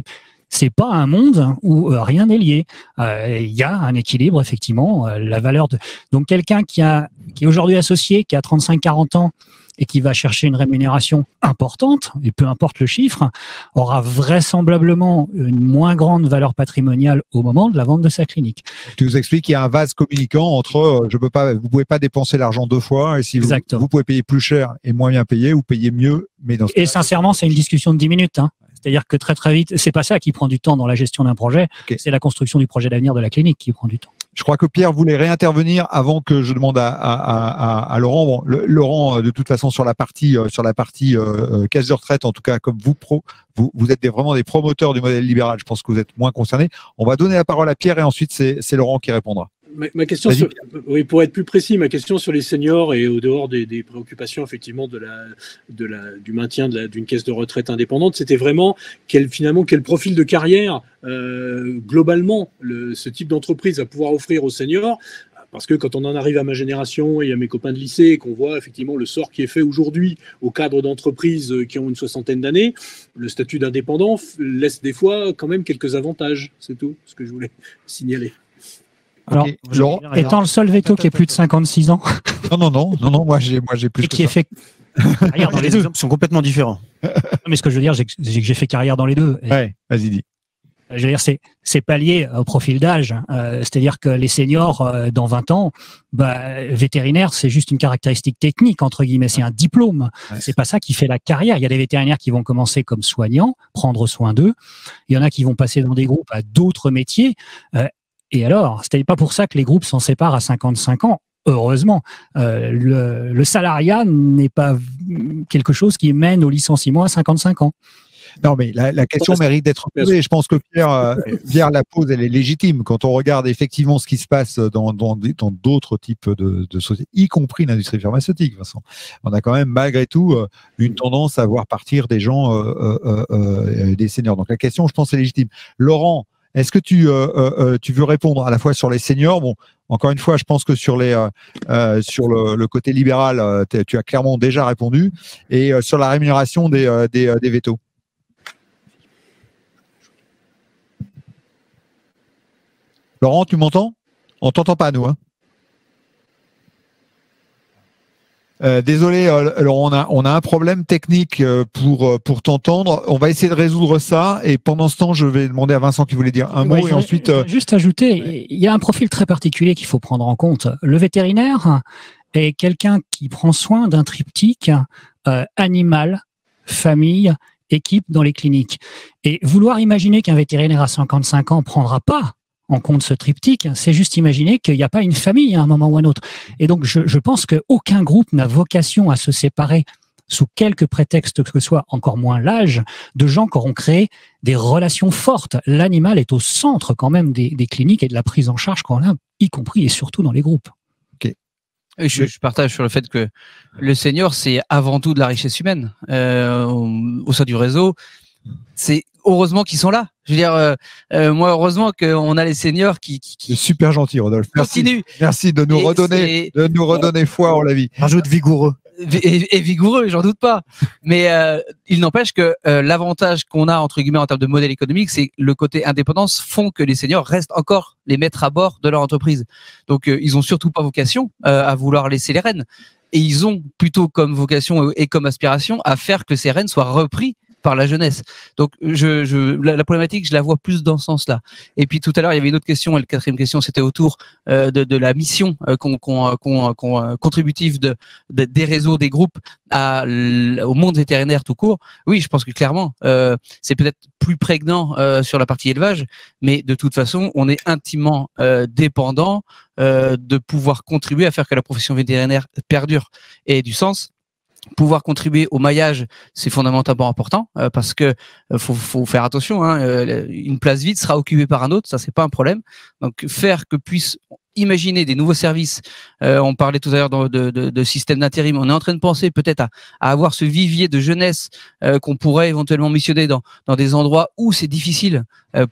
[SPEAKER 3] c'est pas un monde où rien n'est lié. Il y a un équilibre, effectivement. La valeur donc quelqu'un qui est aujourd'hui associé, qui a 35-40 ans et qui va chercher une rémunération importante, et peu importe le chiffre, aura vraisemblablement une moins grande valeur patrimoniale au moment de la vente de sa clinique.
[SPEAKER 1] Tu nous expliques qu'il y a un vase communicant entre vous pouvez pas dépenser l'argent deux fois, et si vous pouvez payer plus cher et moins bien payé, ou payer mieux, mais dans
[SPEAKER 3] et sincèrement, c'est une discussion de 10 minutes, hein. C'est-à-dire que très très vite, c'est pas ça qui prend du temps dans la gestion d'un projet, c'est la construction du projet d'avenir de la clinique qui prend du temps.
[SPEAKER 1] Je crois que Pierre voulait réintervenir avant que je demande à Laurent. Bon, Laurent, de toute façon, sur la partie caisse de retraite, en tout cas, comme vous êtes vraiment des promoteurs du modèle libéral. Je pense que vous êtes moins concernés. On va donner la parole à Pierre et ensuite c'est Laurent qui répondra.
[SPEAKER 7] Ma question oui, pour être plus précis, ma question sur les seniors et au dehors des préoccupations effectivement du maintien d'une caisse de retraite indépendante, c'était vraiment quel profil de carrière globalement ce type d'entreprise va pouvoir offrir aux seniors Parce que quand on en arrive à ma génération et à mes copains de lycée, et qu'on voit effectivement le sort qui est fait aujourd'hui aux cadres d'entreprises qui ont une soixantaine d'années, le statut d'indépendant laisse des fois quand même quelques avantages. C'est tout ce que je voulais signaler.
[SPEAKER 3] Alors,
[SPEAKER 1] Okay. Laurent,
[SPEAKER 3] étant le seul veto qui est plus de 56 ans.
[SPEAKER 1] Non, moi j'ai plus
[SPEAKER 3] et
[SPEAKER 1] que
[SPEAKER 3] qui est
[SPEAKER 1] ça.
[SPEAKER 3] fait carrière dans les
[SPEAKER 6] Les
[SPEAKER 3] deux.
[SPEAKER 6] exemples sont complètement différents.
[SPEAKER 3] Mais ce que je veux dire, c'est que j'ai fait carrière dans les deux. Et
[SPEAKER 1] Ouais, vas-y, dis.
[SPEAKER 3] je veux dire, c'est pas lié au profil d'âge. C'est-à-dire que les seniors, dans 20 ans, vétérinaire, c'est juste une caractéristique technique, entre guillemets, c'est un diplôme.
[SPEAKER 1] Ouais.
[SPEAKER 3] C'est pas ça qui fait la carrière. Il y a des vétérinaires qui vont commencer comme soignants, prendre soin d'eux. Il y en a qui vont passer dans des groupes à d'autres métiers. Et alors, c'était pas pour ça que les groupes s'en séparent à 55 ans. Heureusement, le salariat n'est pas quelque chose qui mène au licenciement à 55 ans.
[SPEAKER 1] Non, mais la question mérite d'être posée. Je pense que Pierre la pose, elle est légitime. Quand on regarde effectivement ce qui se passe dans d'autres types de sociétés, y compris l'industrie pharmaceutique, Vincent, on a quand même malgré tout une tendance à voir partir des gens, des seniors. Donc la question, je pense, est légitime. Laurent, est-ce que tu veux répondre à la fois sur les seniors? Bon, encore une fois, je pense que sur le côté libéral, tu as clairement déjà répondu, et sur la rémunération des vétos. Laurent, tu m'entends? On t'entend pas, nous. Hein. Désolé, Laurent, on a un problème technique pour t'entendre. On va essayer de résoudre ça. Et pendant ce temps, je vais demander à Vincent qui voulait dire un mot. Et ensuite,
[SPEAKER 3] juste ajouter, il y a un profil très particulier qu'il faut prendre en compte. Le vétérinaire est quelqu'un qui prend soin d'un triptyque animal, famille, équipe dans les cliniques. Et vouloir imaginer qu'un vétérinaire à 55 ans prendra pas en compte ce triptyque, c'est juste imaginer qu'il n'y a pas une famille à un moment ou à un autre. Et donc, je pense qu'aucun groupe n'a vocation à se séparer sous quelque prétexte que ce soit, encore moins l'âge, de gens qui auront créé des relations fortes. L'animal est au centre quand même des cliniques et de la prise en charge qu'on a, y compris et surtout dans les groupes.
[SPEAKER 1] Okay.
[SPEAKER 5] Je partage sur le fait que le senior, c'est avant tout de la richesse humaine au sein du réseau. C'est heureusement qu'ils sont là. Je veux dire, moi, heureusement qu'on a les seniors qui
[SPEAKER 1] c'est super gentil, Rodolphe. Merci de nous redonner foi en la vie.
[SPEAKER 6] Rajoute vigoureux.
[SPEAKER 5] Et vigoureux, j'en doute pas. Mais il n'empêche que l'avantage qu'on a entre guillemets en termes de modèle économique, c'est le côté indépendance font que les seniors restent encore les maîtres à bord de leur entreprise. Donc ils ont surtout pas vocation à vouloir laisser les rênes. Et ils ont plutôt comme vocation et comme aspiration à faire que ces rênes soient repris par la jeunesse. Donc, la problématique, je la vois plus dans ce sens-là. Et puis, tout à l'heure, il y avait une autre question, et la quatrième question, c'était autour de la mission contributive des réseaux, des groupes au monde vétérinaire tout court. Oui, je pense que clairement, c'est peut-être plus prégnant sur la partie élevage, mais de toute façon, on est intimement dépendant de pouvoir contribuer à faire que la profession vétérinaire perdure et ait du sens. Pouvoir contribuer au maillage, c'est fondamentalement important parce que faut faire attention. Une place vide sera occupée par un autre, ça c'est pas un problème. Donc faire que puisse imaginer des nouveaux services. On parlait tout à l'heure de système d'intérim. On est en train de penser peut-être à avoir ce vivier de jeunesse qu'on pourrait éventuellement missionner dans des endroits où c'est difficile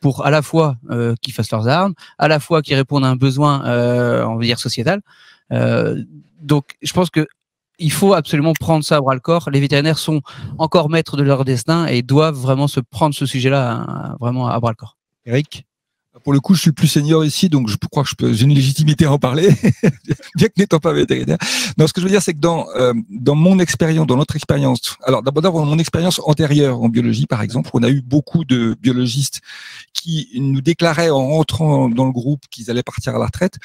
[SPEAKER 5] pour à la fois qu'ils fassent leurs armes, à la fois qu'ils répondent à un besoin, on va dire sociétal. Donc je pense que il faut absolument prendre ça à bras le corps. Les vétérinaires sont encore maîtres de leur destin et doivent vraiment se prendre ce sujet-là vraiment à bras le corps.
[SPEAKER 1] Eric?
[SPEAKER 2] Pour le coup, je suis plus senior ici, donc je crois que j'ai une légitimité à en parler, bien que n'étant pas vétérinaire. Non, ce que je veux dire, c'est que dans mon expérience, dans notre expérience, alors d'abord dans mon expérience antérieure en biologie, par exemple, on a eu beaucoup de biologistes qui nous déclaraient en rentrant dans le groupe qu'ils allaient partir à la retraite.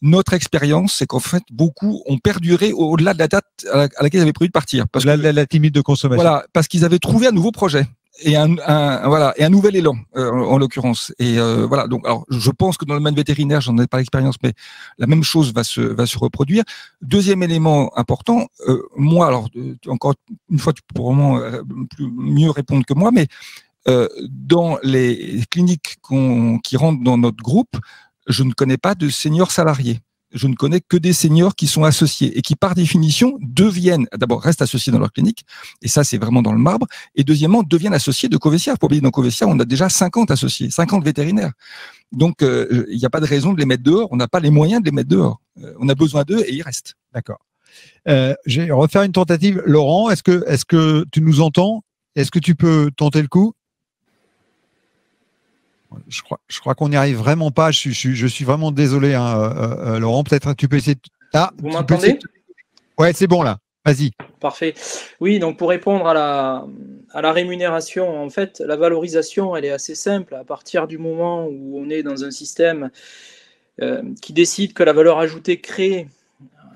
[SPEAKER 2] Notre expérience, c'est qu'en fait, beaucoup ont perduré au-delà de la date à laquelle ils avaient prévu de partir. Parce que
[SPEAKER 1] la limite de consommation.
[SPEAKER 2] Voilà, parce qu'ils avaient trouvé un nouveau projet et un nouvel élan en l'occurrence. Et voilà, donc alors je pense que dans le domaine vétérinaire, j'en ai pas l'expérience, mais la même chose va se reproduire. Deuxième élément important, moi, alors encore une fois, tu peux vraiment mieux répondre que moi, mais dans les cliniques qui rentrent dans notre groupe, je ne connais pas de seniors salariés. je ne connais que des seniors qui sont associés et qui, par définition, d'abord restent associés dans leur clinique, et ça, c'est vraiment dans le marbre, et deuxièmement, deviennent associés de Covessia. Pour oublier, dans Covessia, on a déjà 50 associés, 50 vétérinaires. Donc, il n'y a pas de raison de les mettre dehors. On n'a pas les moyens de les mettre dehors. On a besoin d'eux et ils restent.
[SPEAKER 1] D'accord. Je vais refaire une tentative. Laurent, est-ce que tu nous entends? Est-ce que tu peux tenter le coup? Je crois qu'on n'y arrive vraiment pas. Je suis vraiment désolé, hein, Laurent. Peut-être tu peux essayer.
[SPEAKER 4] Vous m'entendez?
[SPEAKER 1] Ouais, c'est bon là. Vas-y.
[SPEAKER 4] Parfait. Oui, donc pour répondre à la rémunération, en fait, la valorisation, elle est assez simple. À partir du moment où on est dans un système qui décide que la valeur ajoutée créée,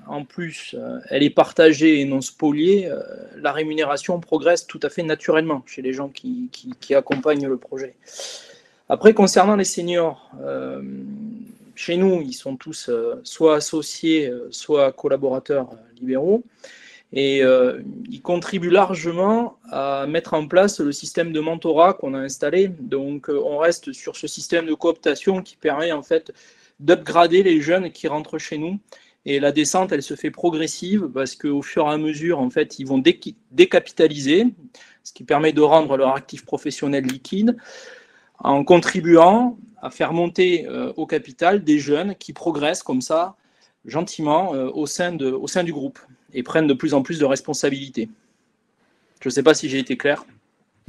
[SPEAKER 4] en plus, elle est partagée et non spoliée, la rémunération progresse tout à fait naturellement chez les gens qui accompagnent le projet. Après, concernant les seniors, chez nous, ils sont tous soit associés, soit collaborateurs libéraux. Et ils contribuent largement à mettre en place le système de mentorat qu'on a installé. Donc, on reste sur ce système de cooptation qui permet en fait d'upgrader les jeunes qui rentrent chez nous. Et la descente, elle se fait progressive parce qu'au fur et à mesure, en fait, ils vont décapitaliser, ce qui permet de rendre leur actif professionnel liquide, en contribuant à faire monter au capital des jeunes qui progressent comme ça, gentiment, au sein du groupe et prennent de plus en plus de responsabilités. Je ne sais pas si j'ai été clair.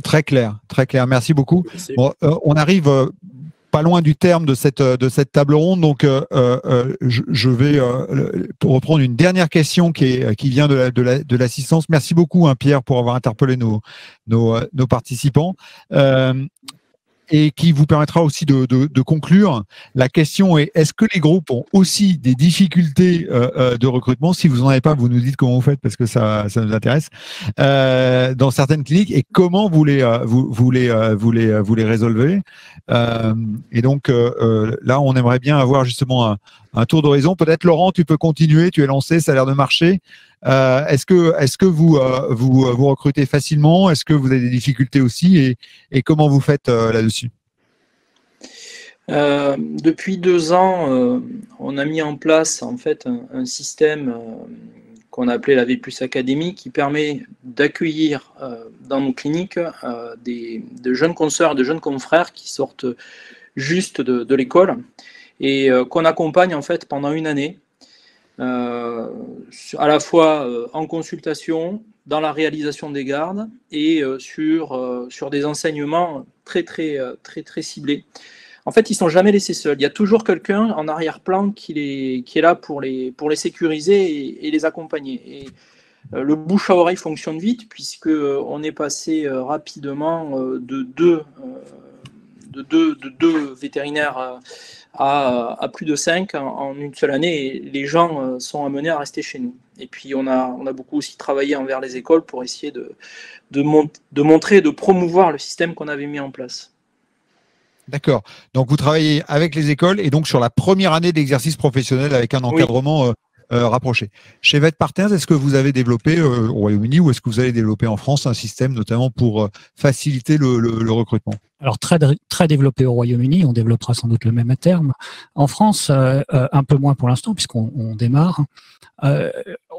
[SPEAKER 1] Très clair, très clair. Merci beaucoup. Bon, on arrive pas loin du terme de cette table ronde, donc je vais pour reprendre une dernière question qui vient de l'assistance. Merci beaucoup, hein, Pierre, pour avoir interpellé nos participants. Et qui vous permettra aussi de conclure. La question est, est-ce que les groupes ont aussi des difficultés de recrutement? Si vous n'en avez pas, vous nous dites comment vous faites parce que ça nous intéresse. Dans certaines cliniques, et comment vous les résolvez. Et donc là, on aimerait bien avoir justement un tour d'horizon. Peut-être Laurent, tu peux continuer, tu es lancé, ça a l'air de marcher. Est-ce que vous recrutez facilement? Est-ce que vous avez des difficultés aussi et comment vous faites là-dessus?
[SPEAKER 4] Depuis 2 ans, on a mis en place en fait un système qu'on a appelé la V+ Academy qui permet d'accueillir dans nos cliniques de jeunes consoeurs, de jeunes confrères qui sortent juste de l'école et qu'on accompagne en fait pendant 1 année. À la fois en consultation, dans la réalisation des gardes et sur des enseignements très ciblés. En fait, ils ne sont jamais laissés seuls. Il y a toujours quelqu'un en arrière-plan qui est là pour les sécuriser et les accompagner. Et le bouche à oreille fonctionne vite puisqu'on est passé rapidement de deux vétérinaires à plus de 5 en une seule année, et les gens sont amenés à rester chez nous. Et puis on a beaucoup aussi travaillé envers les écoles pour essayer de montrer, de promouvoir le système qu'on avait mis en place.
[SPEAKER 1] D'accord. Donc vous travaillez avec les écoles et donc sur la première année d'exercice professionnel avec un encadrement rapproché. Chez VetPartners, est-ce que vous avez développé au Royaume-Uni ou est-ce que vous allez développer en France un système notamment pour faciliter le recrutement? Alors
[SPEAKER 3] très développé au Royaume-Uni, on développera sans doute le même à terme. En France, un peu moins pour l'instant puisqu'on démarre.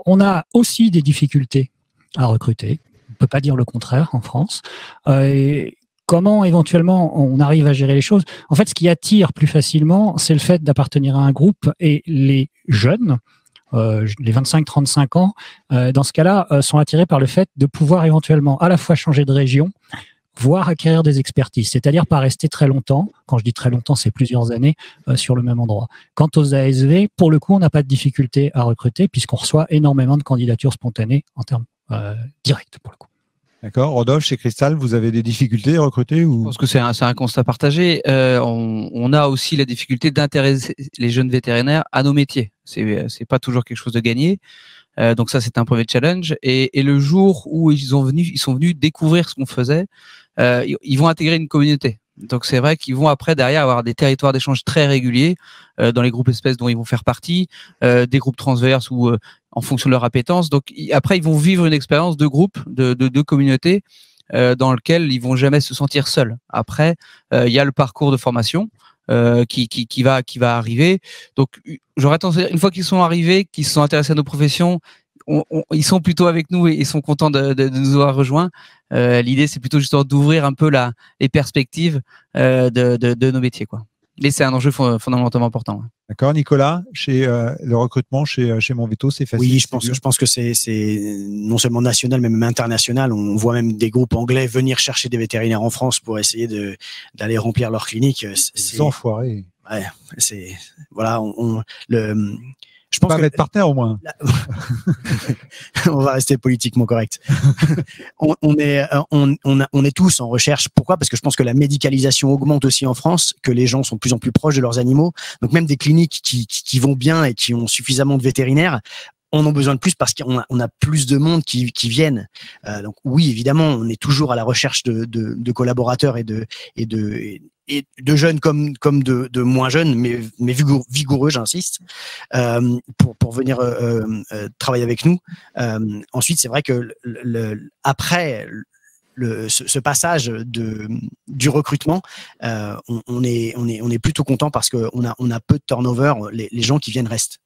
[SPEAKER 3] On a aussi des difficultés à recruter. On ne peut pas dire le contraire en France. Comment éventuellement on arrive à gérer les choses? En fait, ce qui attire plus facilement, c'est le fait d'appartenir à un groupe, et les jeunes, les 25-35 ans, dans ce cas-là, sont attirés par le fait de pouvoir éventuellement à la fois changer de région, voire acquérir des expertises, c'est-à-dire pas rester très longtemps. Quand je dis très longtemps, c'est plusieurs années sur le même endroit. Quant aux ASV, pour le coup, on n'a pas de difficulté à recruter puisqu'on reçoit énormément de candidatures spontanées en termes directs pour le coup.
[SPEAKER 1] D'accord. Rodolphe, chez Cristal, vous avez des difficultés à recruter ou...
[SPEAKER 5] Je pense que c'est un constat partagé. On a aussi la difficulté d'intéresser les jeunes vétérinaires à nos métiers. C'est pas toujours quelque chose de gagné. Donc ça, c'est un premier challenge. Et le jour où ils sont venus découvrir ce qu'on faisait, ils vont intégrer une communauté. Donc c'est vrai qu'ils vont après derrière avoir des territoires d'échange très réguliers dans les groupes espèces dont ils vont faire partie, des groupes transverses ou en fonction de leur appétence. Donc après ils vont vivre une expérience de groupe, de communauté dans lequel ils vont jamais se sentir seuls. Après il y a le parcours de formation qui va arriver. Donc, j'aurais tendance à dire, une fois qu'ils sont arrivés, qu'ils se sont intéressés à nos professions, ils sont plutôt avec nous et ils sont contents de nous avoir rejoints. L'idée, c'est plutôt justement d'ouvrir un peu les perspectives de nos métiers, quoi. Mais c'est un enjeu fondamentalement important.
[SPEAKER 1] D'accord, Nicolas, chez le recrutement chez Monveto, c'est facile.
[SPEAKER 6] Oui, je pense que c'est non seulement national, mais même international. On voit même des groupes anglais venir chercher des vétérinaires en France pour essayer d'aller remplir leurs cliniques.
[SPEAKER 1] C'est enfoirés.
[SPEAKER 6] Ouais, voilà, je pense
[SPEAKER 1] pas mettre partenaire au moins.
[SPEAKER 6] On va rester politiquement correct. on est tous en recherche. Pourquoi? Parce que je pense que la médicalisation augmente aussi en France, que les gens sont de plus en plus proches de leurs animaux. Donc même des cliniques qui vont bien et qui ont suffisamment de vétérinaires en ont besoin de plus parce qu'on a plus de monde qui viennent. Donc oui, évidemment, on est toujours à la recherche de collaborateurs et de jeunes comme de moins jeunes, mais vigoureux, j'insiste, pour venir travailler avec nous. Ensuite, c'est vrai que après ce passage du recrutement, on est plutôt content parce qu'on a peu de turnover. Les gens qui viennent restent.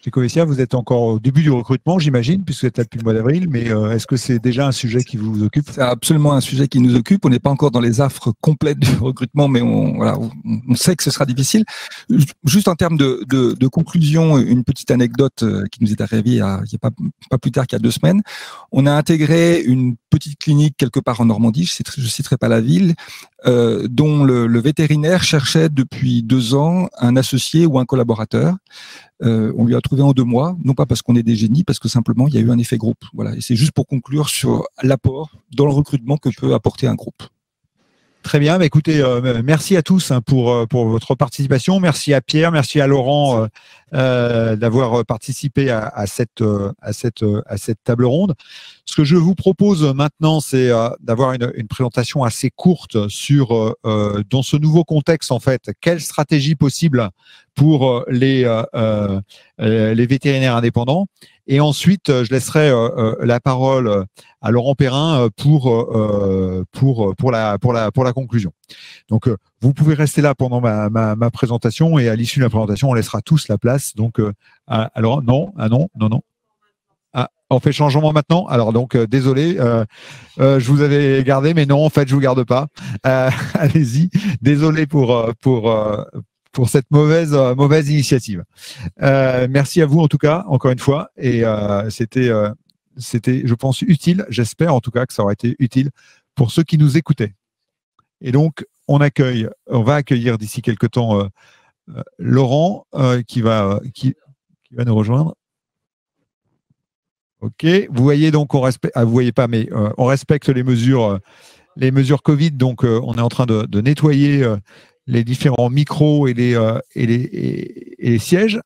[SPEAKER 1] Chez Covessia, vous êtes encore au début du recrutement, j'imagine, puisque vous êtes là depuis le mois d'avril, mais est-ce que c'est déjà un sujet qui vous occupe?
[SPEAKER 2] C'est absolument un sujet qui nous occupe. On n'est pas encore dans les affres complètes du recrutement, mais on sait que ce sera difficile. Juste en termes de conclusion, une petite anecdote qui nous est arrivée il y a pas plus tard qu'il y a 2 semaines. On a intégré une petite clinique quelque part en Normandie, je citerai pas la ville, dont le vétérinaire cherchait depuis 2 ans un associé ou un collaborateur. On lui a trouvé en 2 mois, non pas parce qu'on est des génies, parce que simplement il y a eu un effet groupe. Voilà. Et c'est juste pour conclure sur l'apport dans le recrutement que peut apporter un groupe.
[SPEAKER 1] Très bien, bah écoutez, merci à tous pour votre participation. Merci à Pierre, merci à Laurent d'avoir participé à cette table ronde. Ce que je vous propose maintenant, c'est d'avoir une présentation assez courte sur dans ce nouveau contexte en fait, quelle stratégie possible pour les vétérinaires indépendants. Et ensuite, je laisserai la parole à Laurent Perrin pour la conclusion. Donc, vous pouvez rester là pendant ma présentation et à l'issue de la présentation, on laissera tous la place. Donc, alors non. Ah, on fait changement maintenant. Alors donc, désolé, je vous avais gardé, mais non, en fait, je vous garde pas. Allez-y. Désolé pour cette mauvaise initiative. Merci à vous en tout cas, encore une fois, et c'était, je pense, utile. J'espère en tout cas que ça aurait été utile pour ceux qui nous écoutaient. Et donc, on va accueillir d'ici quelques temps Laurent qui va nous rejoindre. Ok, vous voyez donc vous voyez pas, mais on respecte les mesures Covid, donc on est en train de nettoyer les différents micros et les sièges.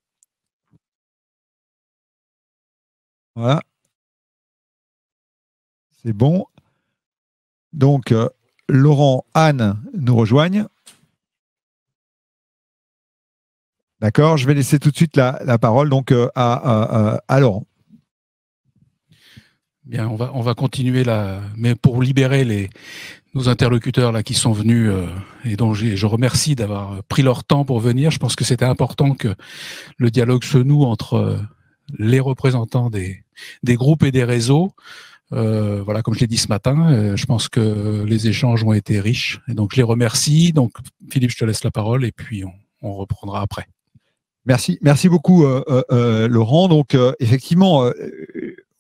[SPEAKER 1] Voilà. C'est bon. Donc, Laurent, Anne nous rejoignent. D'accord, je vais laisser tout de suite la parole donc à Laurent.
[SPEAKER 8] Bien, on va continuer là, mais pour libérer nos interlocuteurs là qui sont venus et dont je remercie d'avoir pris leur temps pour venir. Je pense que c'était important que le dialogue se noue entre les représentants des groupes et des réseaux. Voilà, comme je l'ai dit ce matin, je pense que les échanges ont été riches et donc je les remercie. Donc Philippe, je te laisse la parole et puis on reprendra après.
[SPEAKER 1] Merci beaucoup Laurent. Donc effectivement.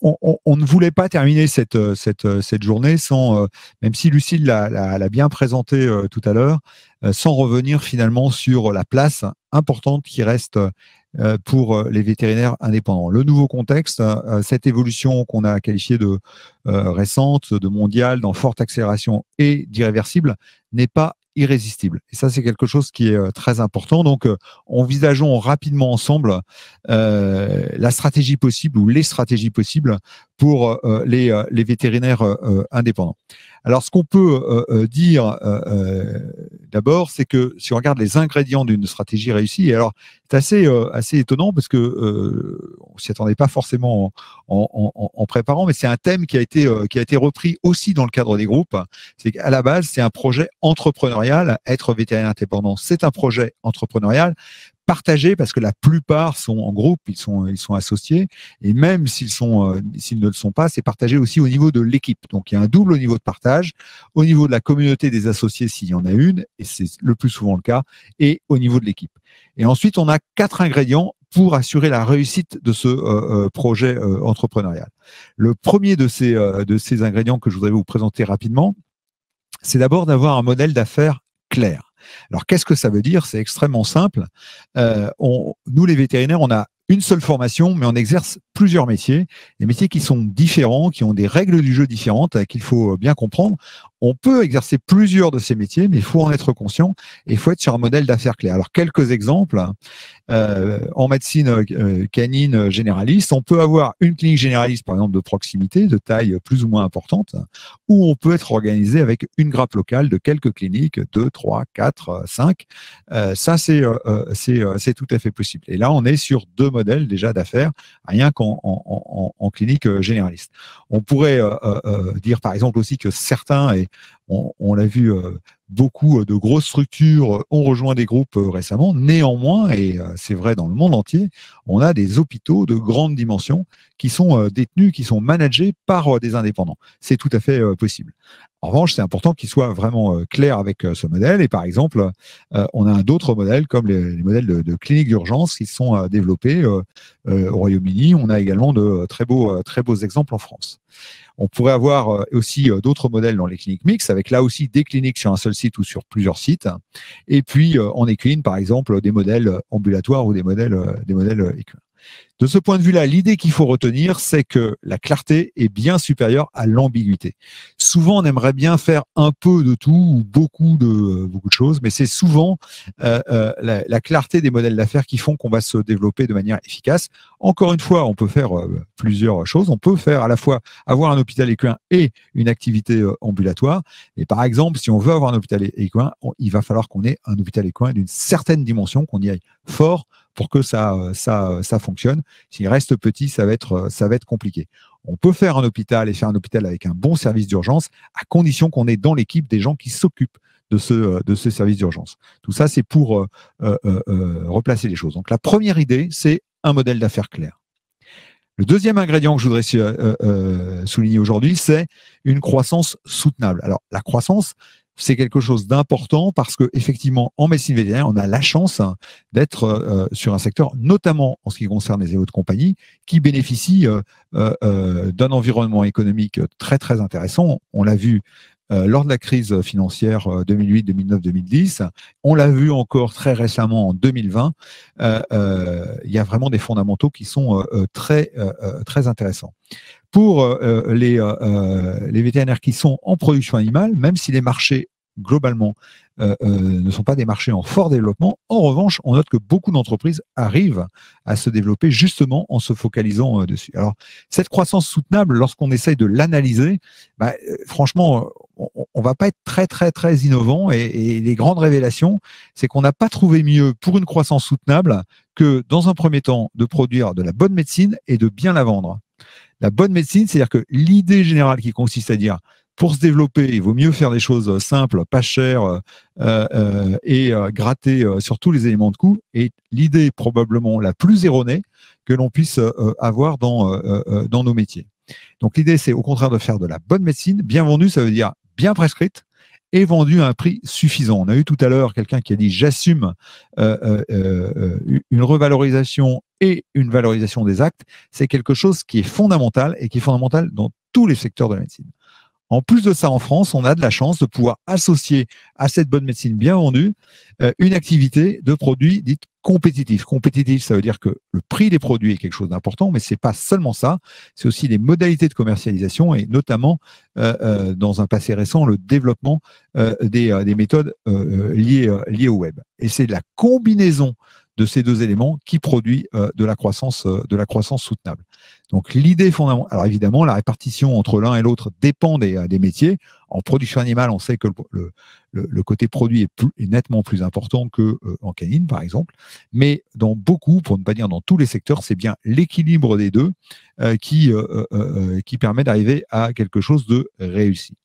[SPEAKER 1] On ne voulait pas terminer cette journée sans, même si Lucille l'a bien présenté tout à l'heure, sans revenir finalement sur la place importante qui reste pour les vétérinaires indépendants. Le nouveau contexte, cette évolution qu'on a qualifiée de récente, de mondiale, dans forte accélération et d'irréversible, n'est pas irrésistible. Et ça, c'est quelque chose qui est très important. Donc, envisageons rapidement ensemble la stratégie possible ou les stratégies possibles pour les vétérinaires indépendants. Alors, ce qu'on peut dire d'abord, c'est que si on regarde les ingrédients d'une stratégie réussie, et alors c'est assez étonnant parce que on s'y attendait pas forcément en préparant, mais c'est un thème qui a été repris aussi dans le cadre des groupes. C'est qu'à la base, c'est un projet entrepreneurial. Être vétérinaire indépendant, c'est un projet entrepreneurial partagés parce que la plupart sont en groupe, ils sont associés, et même s'ils ne le sont pas, c'est partagé aussi au niveau de l'équipe. Donc il y a un double niveau de partage, au niveau de la communauté des associés s'il y en a une, et c'est le plus souvent le cas, et au niveau de l'équipe. Et ensuite, on a 4 ingrédients pour assurer la réussite de ce projet entrepreneurial. Le premier de ces ingrédients que je voudrais vous présenter rapidement, c'est d'abord d'avoir un modèle d'affaires clair. Alors, qu'est-ce que ça veut dire? C'est extrêmement simple. Nous, les vétérinaires, on a une seule formation, mais on exerce plusieurs métiers, des métiers qui sont différents, qui ont des règles du jeu différentes, qu'il faut bien comprendre. On peut exercer plusieurs de ces métiers, mais il faut en être conscient et il faut être sur un modèle d'affaires clair. Alors, quelques exemples. En médecine canine généraliste, on peut avoir une clinique généraliste, par exemple, de proximité, de taille plus ou moins importante, ou on peut être organisé avec une grappe locale de quelques cliniques, 2, 3, 4, 5. Ça, c'est tout à fait possible. Et là, on est sur 2 modèles déjà d'affaires, rien qu'en clinique généraliste. On pourrait dire, par exemple, aussi que certains, et on l'a vu, beaucoup de grosses structures ont rejoint des groupes récemment. Néanmoins, et c'est vrai dans le monde entier, on a des hôpitaux de grande dimension qui sont détenus, qui sont managés par des indépendants. C'est tout à fait possible. En revanche, c'est important qu'ils soient vraiment clairs avec ce modèle. Et par exemple, on a d'autres modèles comme les modèles de cliniques d'urgence qui sont développés au Royaume-Uni. On a également de très beaux exemples en France. On pourrait avoir aussi d'autres modèles dans les cliniques mixtes, avec là aussi des cliniques sur un seul site ou sur plusieurs sites. Et puis en équine, par exemple, des modèles ambulatoires ou des modèles équins. De ce point de vue-là, l'idée qu'il faut retenir, c'est que la clarté est bien supérieure à l'ambiguïté. Souvent, on aimerait bien faire un peu de tout ou beaucoup de choses, mais c'est souvent la clarté des modèles d'affaires qui font qu'on va se développer de manière efficace. Encore une fois, on peut faire plusieurs choses. On peut faire à la fois avoir un hôpital équin et une activité ambulatoire. Et par exemple, si on veut avoir un hôpital équin, il va falloir qu'on ait un hôpital équin d'une certaine dimension, qu'on y aille fort pour que ça fonctionne. S'il reste petit, ça va être compliqué. On peut faire un hôpital et faire un hôpital avec un bon service d'urgence, à condition qu'on ait dans l'équipe des gens qui s'occupent de ce service d'urgence. Tout ça, c'est pour replacer les choses. Donc, la première idée, c'est un modèle d'affaires clair. Le deuxième ingrédient que je voudrais souligner aujourd'hui, c'est une croissance soutenable. Alors, la croissance, c'est quelque chose d'important parce que effectivement, en médecine vétérinaire, on a la chance d'être sur un secteur, notamment en ce qui concerne les éleaux de compagnie, qui bénéficie d'un environnement économique très très intéressant. On l'a vu lors de la crise financière 2008, 2009, 2010. On l'a vu encore très récemment en 2020. Il y a vraiment des fondamentaux qui sont très intéressants. Pour les vétérinaires qui sont en production animale, même si les marchés globalement ne sont pas des marchés en fort développement, en revanche, on note que beaucoup d'entreprises arrivent à se développer justement en se focalisant dessus. Alors, cette croissance soutenable, lorsqu'on essaye de l'analyser, franchement, on va pas être très très très innovant et les grandes révélations, c'est qu'on n'a pas trouvé mieux pour une croissance soutenable que dans un premier temps de produire de la bonne médecine et de bien la vendre. La bonne médecine, c'est-à-dire que l'idée générale qui consiste à dire pour se développer, il vaut mieux faire des choses simples, pas chères et gratter sur tous les éléments de coût, est l'idée probablement la plus erronée que l'on puisse avoir dans nos métiers. Donc l'idée, c'est au contraire de faire de la bonne médecine. Bien vendue, ça veut dire bien prescrite et vendue à un prix suffisant. On a eu tout à l'heure quelqu'un qui a dit « j'assume une revalorisation et une valorisation des actes ». C'est quelque chose qui est fondamental et qui est fondamental dans tous les secteurs de la médecine. En plus de ça, en France, on a de la chance de pouvoir associer à cette bonne médecine bien vendue une activité de produits dite compétitif. Compétitif, ça veut dire que le prix des produits est quelque chose d'important, mais c'est pas seulement ça, c'est aussi les modalités de commercialisation et notamment, dans un passé récent, le développement des méthodes liées au web. Et c'est la combinaison de ces deux éléments qui produit de la croissance soutenable. Donc l'idée fondamentale, alors évidemment la répartition entre l'un et l'autre dépend des métiers. En production animale, on sait que le côté produit est nettement plus important que en canine par exemple, mais dans beaucoup, pour ne pas dire dans tous les secteurs, c'est bien l'équilibre des deux qui permet d'arriver à quelque chose de réussi.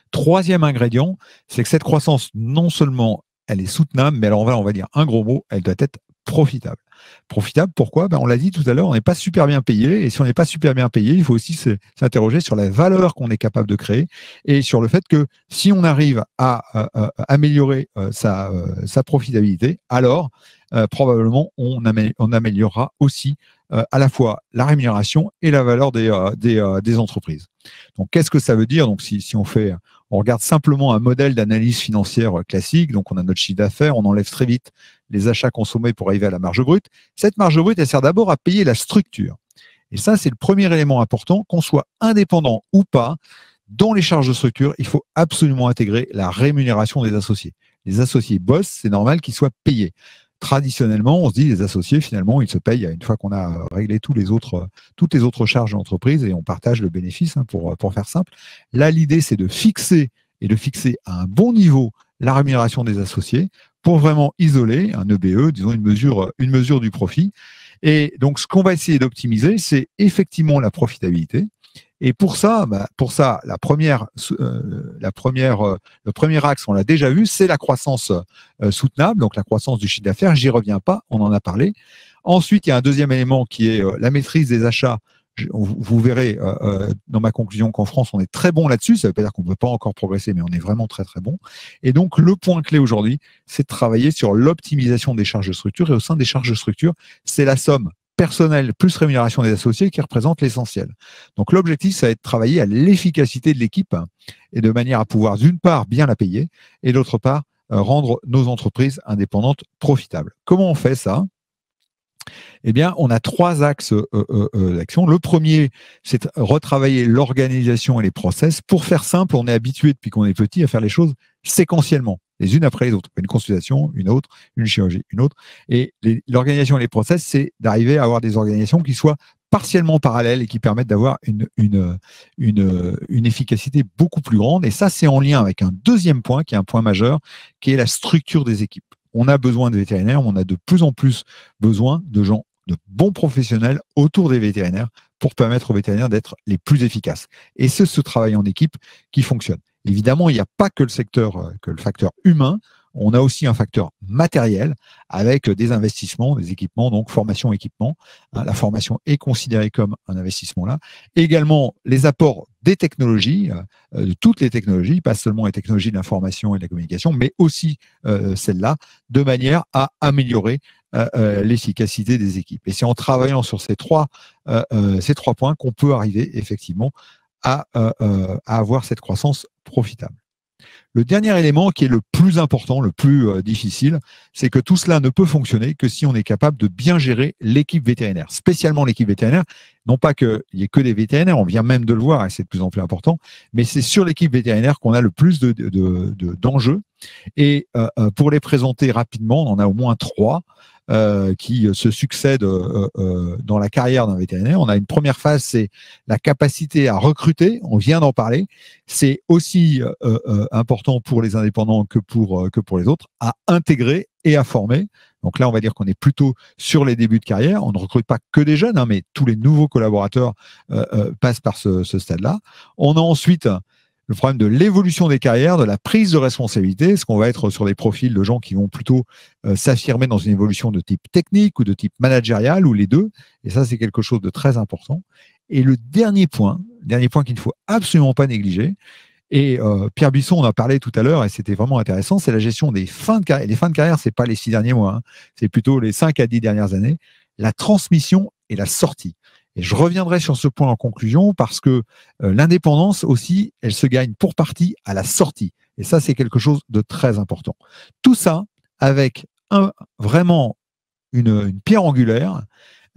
[SPEAKER 1] Troisième ingrédient, c'est que cette croissance, non seulement elle est soutenable, mais alors on va dire un gros mot, elle doit être profitable. Profitable, pourquoi? On l'a dit tout à l'heure, on n'est pas super bien payé, et si on n'est pas super bien payé, il faut aussi s'interroger sur la valeur qu'on est capable de créer, et sur le fait que si on arrive à améliorer sa profitabilité, alors probablement on améliorera aussi à la fois la rémunération et la valeur des entreprises. Donc qu'est-ce que ça veut dire? Donc si on regarde simplement un modèle d'analyse financière classique, donc on a notre chiffre d'affaires, on enlève très vite les achats consommés pour arriver à la marge brute. Cette marge brute, elle sert d'abord à payer la structure. Et ça, c'est le premier élément important, qu'on soit indépendant ou pas, dans les charges de structure, il faut absolument intégrer la rémunération des associés. Les associés bossent, c'est normal qu'ils soient payés. Traditionnellement, on se dit les associés, finalement, ils se payent une fois qu'on a réglé toutes les autres charges de l'entreprise et on partage le bénéfice, pour faire simple. Là, l'idée, c'est de fixer à un bon niveau la rémunération des associés pour vraiment isoler un EBE, disons une mesure du profit. Et donc, ce qu'on va essayer d'optimiser, c'est effectivement la profitabilité. Et pour ça, le premier axe, on l'a déjà vu, c'est la croissance soutenable, donc la croissance du chiffre d'affaires. J'y reviens pas, on en a parlé. Ensuite, il y a un deuxième élément qui est la maîtrise des achats. Vous verrez dans ma conclusion qu'en France, on est très bon là-dessus. Ça ne veut pas dire qu'on ne peut pas encore progresser, mais on est vraiment très, très bon. Et donc, le point clé aujourd'hui, c'est de travailler sur l'optimisation des charges de structure. Et au sein des charges de structure, c'est la somme personnel plus rémunération des associés qui représente l'essentiel. Donc l'objectif, ça va être de travailler à l'efficacité de l'équipe et de manière à pouvoir d'une part bien la payer et d'autre part rendre nos entreprises indépendantes profitables. Comment on fait ça? Eh bien, on a trois axes d'action. Le premier, c'est de retravailler l'organisation et les process. Pour faire simple, on est habitué depuis qu'on est petit à faire les choses séquentiellement, les unes après les autres. Une consultation, une autre, une chirurgie, une autre. Et l'organisation et les process, c'est d'arriver à avoir des organisations qui soient partiellement parallèles et qui permettent d'avoir une efficacité beaucoup plus grande. Et ça, c'est en lien avec un deuxième point, qui est un point majeur, qui est la structure des équipes. On a besoin de vétérinaires, on a de plus en plus besoin de gens, de bons professionnels autour des vétérinaires pour permettre aux vétérinaires d'être les plus efficaces. Et c'est ce travail en équipe qui fonctionne. Évidemment, il n'y a pas que le facteur humain, on a aussi un facteur matériel avec des investissements, des équipements, donc formation, équipement. La formation est considérée comme un investissement là. Également, les apports des technologies, de toutes les technologies, pas seulement les technologies de l'information et de la communication, mais aussi celles-là, de manière à améliorer l'efficacité des équipes. Et c'est en travaillant sur ces trois points qu'on peut arriver effectivement à avoir cette croissance profitable. Le dernier élément qui est le plus important, le plus difficile, c'est que tout cela ne peut fonctionner que si on est capable de bien gérer l'équipe vétérinaire, spécialement l'équipe vétérinaire. Non pas qu'il n'y ait que des vétérinaires, on vient même de le voir et c'est de plus en plus important, mais c'est sur l'équipe vétérinaire qu'on a le plus d'enjeux. Et pour les présenter rapidement, on en a au moins trois qui se succèdent dans la carrière d'un vétérinaire. On a une première phase, c'est la capacité à recruter. On vient d'en parler. C'est aussi important pour les indépendants que pour les autres, à intégrer et à former. Donc là, on va dire qu'on est plutôt sur les débuts de carrière. On ne recrute pas que des jeunes, mais tous les nouveaux collaborateurs passent par ce stade-là. On a ensuite le problème de l'évolution des carrières, de la prise de responsabilité. Est-ce qu'on va être sur des profils de gens qui vont plutôt s'affirmer dans une évolution de type technique ou de type managérial, ou les deux? Et ça, c'est quelque chose de très important. Et le dernier point qu'il ne faut absolument pas négliger, et Pierre Buisson en a parlé tout à l'heure, et c'était vraiment intéressant, c'est la gestion des fins de carrière. Les fins de carrière, c'est pas les 6 derniers mois, c'est plutôt les 5 à 10 dernières années. La transmission et la sortie. Et je reviendrai sur ce point en conclusion parce que l'indépendance aussi, elle se gagne pour partie à la sortie. Et ça, c'est quelque chose de très important. Tout ça avec vraiment une pierre angulaire,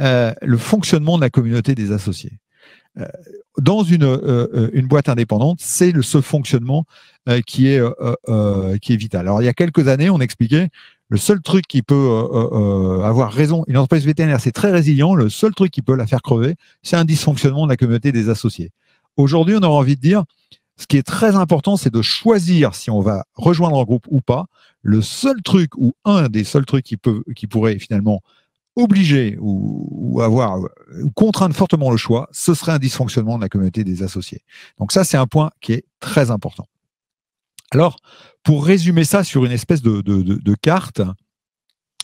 [SPEAKER 1] le fonctionnement de la communauté des associés. Dans une boîte indépendante, c'est ce fonctionnement qui est vital. Alors, il y a quelques années, on expliquait Le seul truc qui peut avoir raison, une entreprise vétérinaire, c'est très résilient. Le seul truc qui peut la faire crever, c'est un dysfonctionnement de la communauté des associés. Aujourd'hui, on aura envie de dire, ce qui est très important, c'est de choisir si on va rejoindre un groupe ou pas. Le seul truc ou un des seuls trucs qui pourrait finalement obliger ou contraindre fortement le choix, ce serait un dysfonctionnement de la communauté des associés. Donc ça, c'est un point qui est très important. Alors, pour résumer ça sur une espèce de carte,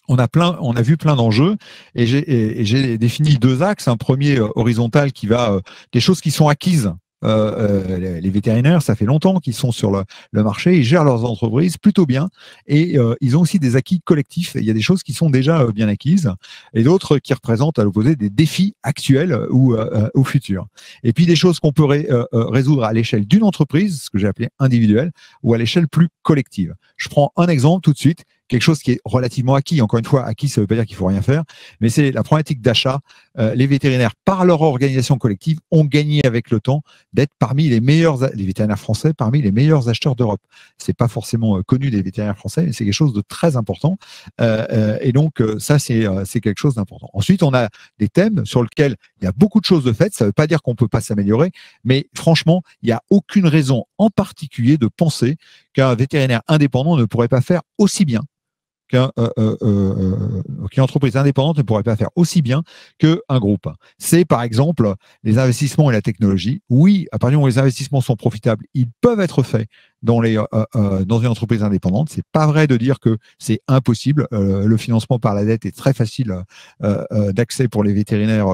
[SPEAKER 1] on a vu plein d'enjeux et j'ai défini 2 axes. Un premier horizontal qui va des choses qui sont acquises. Les vétérinaires, ça fait longtemps qu'ils sont sur le marché, ils gèrent leurs entreprises plutôt bien et ils ont aussi des acquis collectifs. Il y a des choses qui sont déjà bien acquises et d'autres qui représentent à l'opposé des défis actuels ou futurs. Et puis des choses qu'on peut résoudre à l'échelle d'une entreprise, ce que j'ai appelé individuelle, ou à l'échelle plus collective. Je prends un exemple tout de suite. Quelque chose qui est relativement acquis. Encore une fois, acquis, ça ne veut pas dire qu'il faut rien faire, mais c'est la problématique d'achat. Les vétérinaires, par leur organisation collective, ont gagné avec le temps d'être parmi les vétérinaires français, parmi les meilleurs acheteurs d'Europe. C'est pas forcément connu des vétérinaires français, mais c'est quelque chose de très important. Et donc, ça, c'est quelque chose d'important. Ensuite, on a des thèmes sur lesquels il y a beaucoup de choses de faites. Ça ne veut pas dire qu'on ne peut pas s'améliorer, mais franchement, il n'y a aucune raison en particulier de penser qu'un vétérinaire indépendant ne pourrait pas faire aussi bien qu'une entreprise indépendante ne pourrait pas faire aussi bien qu'un groupe. C'est par exemple les investissements et la technologie. Oui, à partir du moment où les investissements sont profitables, ils peuvent être faits dans une entreprise indépendante. C'est pas vrai de dire que c'est impossible. Le financement par la dette est très facile d'accès pour les vétérinaires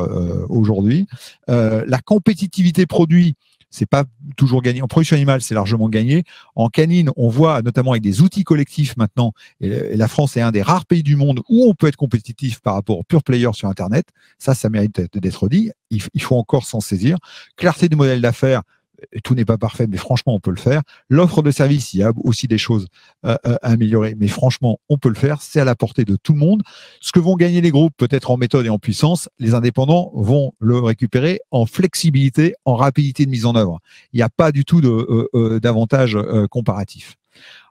[SPEAKER 1] aujourd'hui. La compétitivité produit, c'est pas toujours gagné. En production animale, c'est largement gagné. En canine, on voit notamment avec des outils collectifs maintenant, et la France est un des rares pays du monde où on peut être compétitif par rapport aux pure players sur Internet. Ça mérite d'être dit. Il faut encore s'en saisir. Clarté du modèle d'affaires. Tout n'est pas parfait, mais franchement, on peut le faire. L'offre de service, il y a aussi des choses à améliorer, mais franchement, on peut le faire. C'est à la portée de tout le monde. Ce que vont gagner les groupes, peut-être en méthode et en puissance, les indépendants vont le récupérer en flexibilité, en rapidité de mise en œuvre. Il n'y a pas du tout d'avantage comparatif.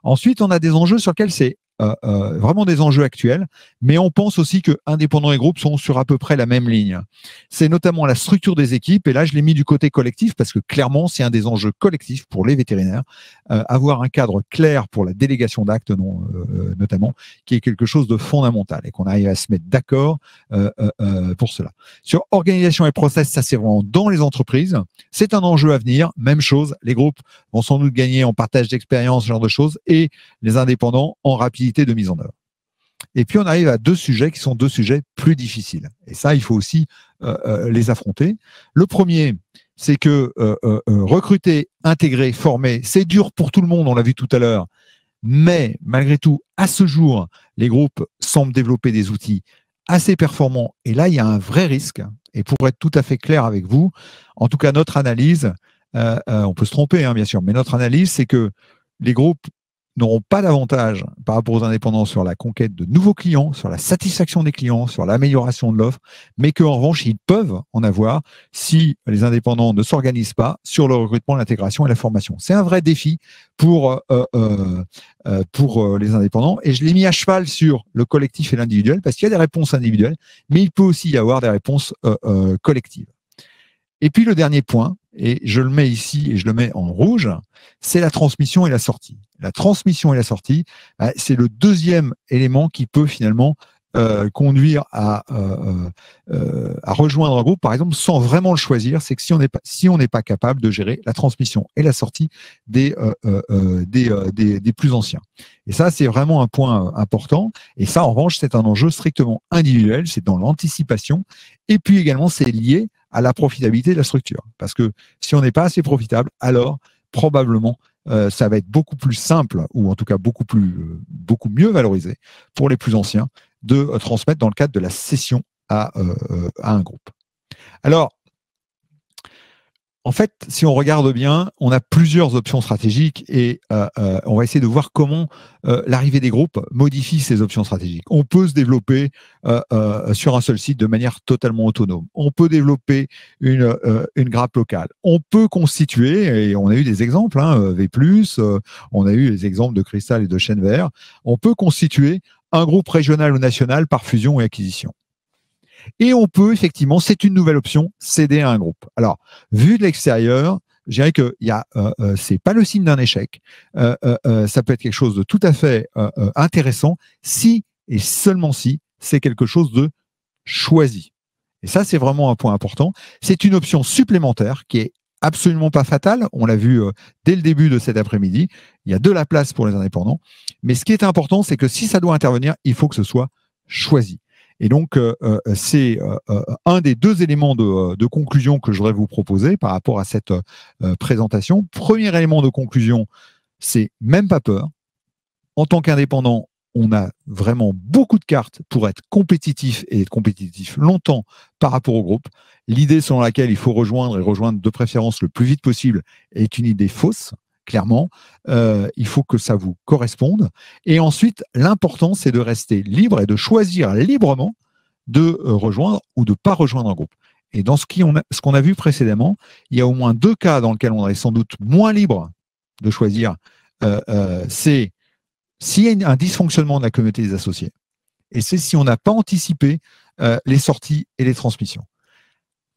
[SPEAKER 1] Ensuite, on a des enjeux sur lesquels c'est vraiment des enjeux actuels, mais on pense aussi que indépendants et groupes sont sur à peu près la même ligne. C'est notamment la structure des équipes, et là je l'ai mis du côté collectif parce que clairement c'est un des enjeux collectifs pour les vétérinaires, avoir un cadre clair pour la délégation d'actes notamment, qui est quelque chose de fondamental et qu'on arrive à se mettre d'accord pour cela. Sur organisation et process, ça c'est vraiment dans les entreprises, c'est un enjeu à venir, même chose, les groupes vont sans doute gagner en partage d'expérience, ce genre de choses, et les indépendants en rapidité de mise en œuvre. Et puis on arrive à 2 sujets qui sont 2 sujets plus difficiles. Et ça, il faut aussi les affronter. Le premier, c'est que recruter, intégrer, former, c'est dur pour tout le monde, on l'a vu tout à l'heure. Mais malgré tout, à ce jour, les groupes semblent développer des outils assez performants. Et là, il y a un vrai risque. Et pour être tout à fait clair avec vous, en tout cas, notre analyse, on peut se tromper, hein, bien sûr, mais notre analyse, c'est que les groupes n'auront pas d'avantage par rapport aux indépendants sur la conquête de nouveaux clients, sur la satisfaction des clients, sur l'amélioration de l'offre, mais qu'en revanche, ils peuvent en avoir si les indépendants ne s'organisent pas sur le recrutement, l'intégration et la formation. C'est un vrai défi pour les indépendants, et je l'ai mis à cheval sur le collectif et l'individuel, parce qu'il y a des réponses individuelles, mais il peut aussi y avoir des réponses collectives. Et puis le dernier point, et je le mets ici et je le mets en rouge, c'est la transmission et la sortie. La transmission et la sortie, c'est le deuxième élément qui peut finalement conduire à rejoindre un groupe, par exemple, sans vraiment le choisir. C'est que si on n'est pas capable de gérer la transmission et la sortie des plus anciens. Et ça, c'est vraiment un point important. Et ça, en revanche, c'est un enjeu strictement individuel. C'est dans l'anticipation. Et puis également, c'est lié à la profitabilité de la structure. Parce que si on n'est pas assez profitable, alors probablement ça va être beaucoup plus simple, ou en tout cas beaucoup mieux valorisé pour les plus anciens de transmettre dans le cadre de la cession à un groupe. Alors, en fait, si on regarde bien, on a plusieurs options stratégiques et on va essayer de voir comment l'arrivée des groupes modifie ces options stratégiques. On peut se développer sur un seul site de manière totalement autonome. On peut développer une grappe locale. On peut constituer, et on a eu des exemples, V+, on a eu les exemples de Cristal et de Chêne Vert, on peut constituer un groupe régional ou national par fusion ou acquisition. Et on peut effectivement, c'est une nouvelle option, céder à un groupe. Alors, vu de l'extérieur, je dirais que c'est pas le signe d'un échec. Ça peut être quelque chose de tout à fait intéressant si et seulement si c'est quelque chose de choisi. Et ça, c'est vraiment un point important. C'est une option supplémentaire qui est absolument pas fatale. On l'a vu dès le début de cet après-midi. Il y a de la place pour les indépendants. Mais ce qui est important, c'est que si ça doit intervenir, il faut que ce soit choisi. Et donc, c'est un des deux éléments de conclusion que je voudrais vous proposer par rapport à cette présentation. Premier élément de conclusion, c'est même pas peur. En tant qu'indépendant, on a vraiment beaucoup de cartes pour être compétitif et être compétitif longtemps par rapport au groupe. L'idée selon laquelle il faut rejoindre et rejoindre de préférence le plus vite possible est une idée fausse, clairement. Il faut que ça vous corresponde. Et ensuite, l'important, c'est de rester libre et de choisir librement de rejoindre ou de ne pas rejoindre un groupe. Et dans ce qu'on a vu précédemment, il y a au moins 2 cas dans lesquels on est sans doute moins libre de choisir. C'est s'il y a un dysfonctionnement de la communauté des associés, et c'est si on n'a pas anticipé les sorties et les transmissions.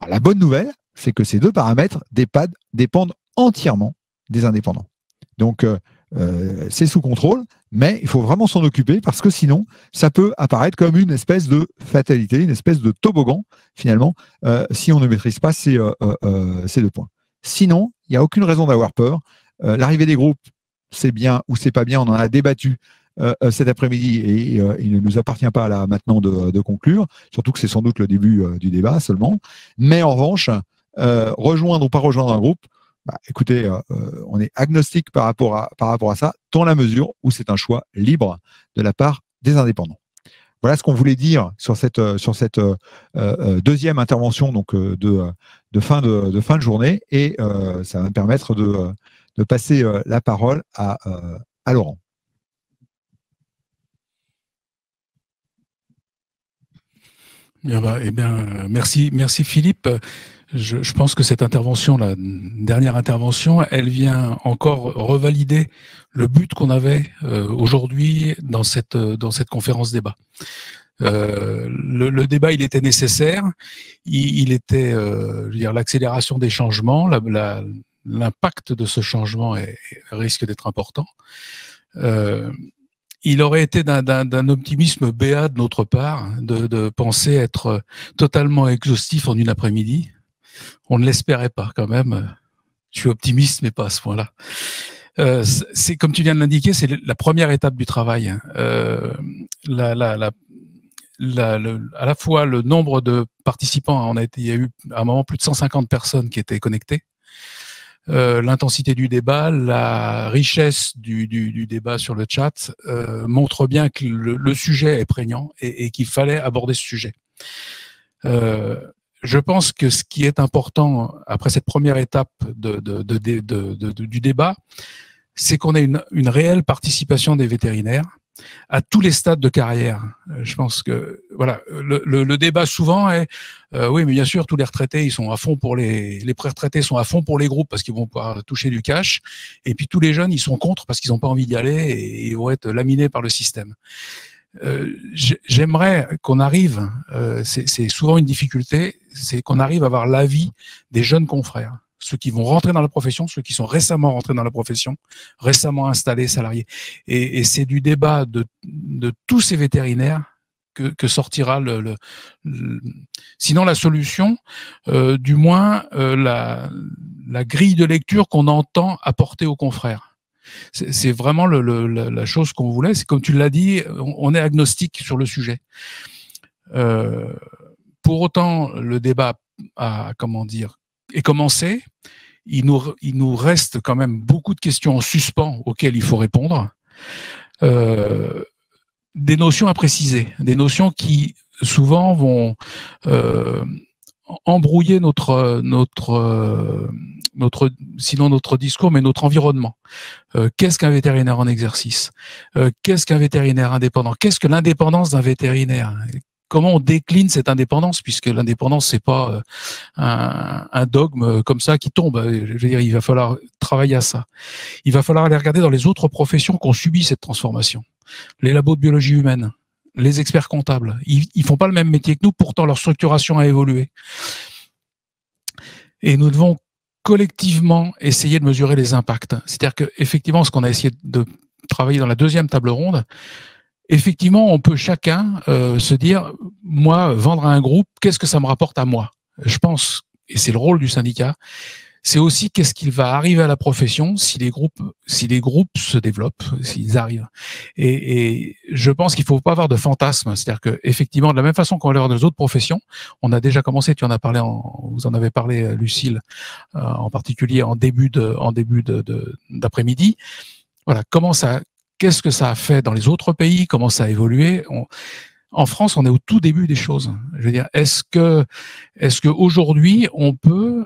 [SPEAKER 1] Alors, la bonne nouvelle, c'est que ces 2 paramètres dépendent entièrement des indépendants. Donc, c'est sous contrôle, mais il faut vraiment s'en occuper parce que sinon, ça peut apparaître comme une espèce de fatalité, une espèce de toboggan, finalement, si on ne maîtrise pas ces 2 points. Sinon, il n'y a aucune raison d'avoir peur. L'arrivée des groupes, c'est bien ou c'est pas bien, on en a débattu cet après-midi et il ne nous appartient pas là maintenant de conclure, surtout que c'est sans doute le début du débat seulement. Mais en revanche, rejoindre ou pas rejoindre un groupe, écoutez, on est agnostique par rapport à ça, dans la mesure où c'est un choix libre de la part des indépendants. Voilà ce qu'on voulait dire sur cette deuxième intervention donc de fin de journée, et ça va me permettre de passer la parole à Laurent.
[SPEAKER 8] Merci Philippe. Je pense que cette intervention, la dernière intervention, elle vient encore revalider le but qu'on avait aujourd'hui dans cette conférence débat. Le débat, il était nécessaire. Il était, je veux dire, l'accélération des changements, l'impact de ce changement risque d'être important. Il aurait été d'un optimisme béat de notre part de penser être totalement exhaustif en une après-midi. On ne l'espérait pas quand même. Je suis optimiste, mais pas à ce point-là. C'est comme tu viens de l'indiquer, c'est la première étape du travail. À la fois le nombre de participants, il y a eu à un moment plus de 150 personnes qui étaient connectées. L'intensité du débat, la richesse du débat sur le chat montre bien que le sujet est prégnant et qu'il fallait aborder ce sujet. Je pense que ce qui est important après cette première étape du débat, c'est qu'on ait une réelle participation des vétérinaires à tous les stades de carrière. Je pense que voilà, le débat souvent est oui, mais bien sûr, tous les retraités, ils sont à fond pour les pré-retraités sont à fond pour les groupes parce qu'ils vont pouvoir toucher du cash, et puis tous les jeunes, ils sont contre parce qu'ils n'ont pas envie d'y aller et ils vont être laminés par le système. J'aimerais qu'on arrive, c'est souvent une difficulté, c'est qu'on arrive à avoir l'avis des jeunes confrères, ceux qui vont rentrer dans la profession, ceux qui sont récemment rentrés dans la profession, récemment installés, salariés. Et c'est du débat de tous ces vétérinaires que sortira sinon la solution, du moins la grille de lecture qu'on entend apporter aux confrères. C'est vraiment la chose qu'on voulait. C'est comme tu l'as dit, on est agnostique sur le sujet. Pour autant, le débat est commencé. Il nous reste quand même beaucoup de questions en suspens auxquelles il faut répondre. Des notions à préciser, des notions qui souvent vont embrouiller sinon notre discours, mais notre environnement. Qu'est-ce qu'un vétérinaire en exercice? Qu'est-ce qu'un vétérinaire indépendant? Qu'est-ce que l'indépendance d'un vétérinaire? Comment on décline cette indépendance, puisque l'indépendance, c'est pas un dogme comme ça qui tombe. Je veux dire, il va falloir travailler à ça. Il va falloir aller regarder dans les autres professions qui ont subi cette transformation. Les labos de biologie humaine, les experts comptables. Ils font pas le même métier que nous, pourtant leur structuration a évolué. Et nous devons collectivement essayer de mesurer les impacts. C'est-à-dire que effectivement, ce qu'on a essayé de travailler dans la deuxième table ronde, effectivement, on peut chacun se dire, moi, vendre à un groupe, qu'est-ce que ça me rapporte à moi? Je pense, et c'est le rôle du syndicat, c'est aussi qu'est-ce qu'il va arriver à la profession si les groupes se développent, s'ils arrivent. Et je pense qu'il faut pas avoir de fantasme. C'est-à-dire que effectivement, de la même façon qu'on va avoir des autres professions, on a déjà commencé. Tu en as parlé, vous en avez parlé, Lucille, en particulier en début d'après-midi. Voilà, qu'est-ce que ça a fait dans les autres pays, comment ça a évolué. En France, on est au tout début des choses. Je veux dire, est-ce que aujourd'hui on peut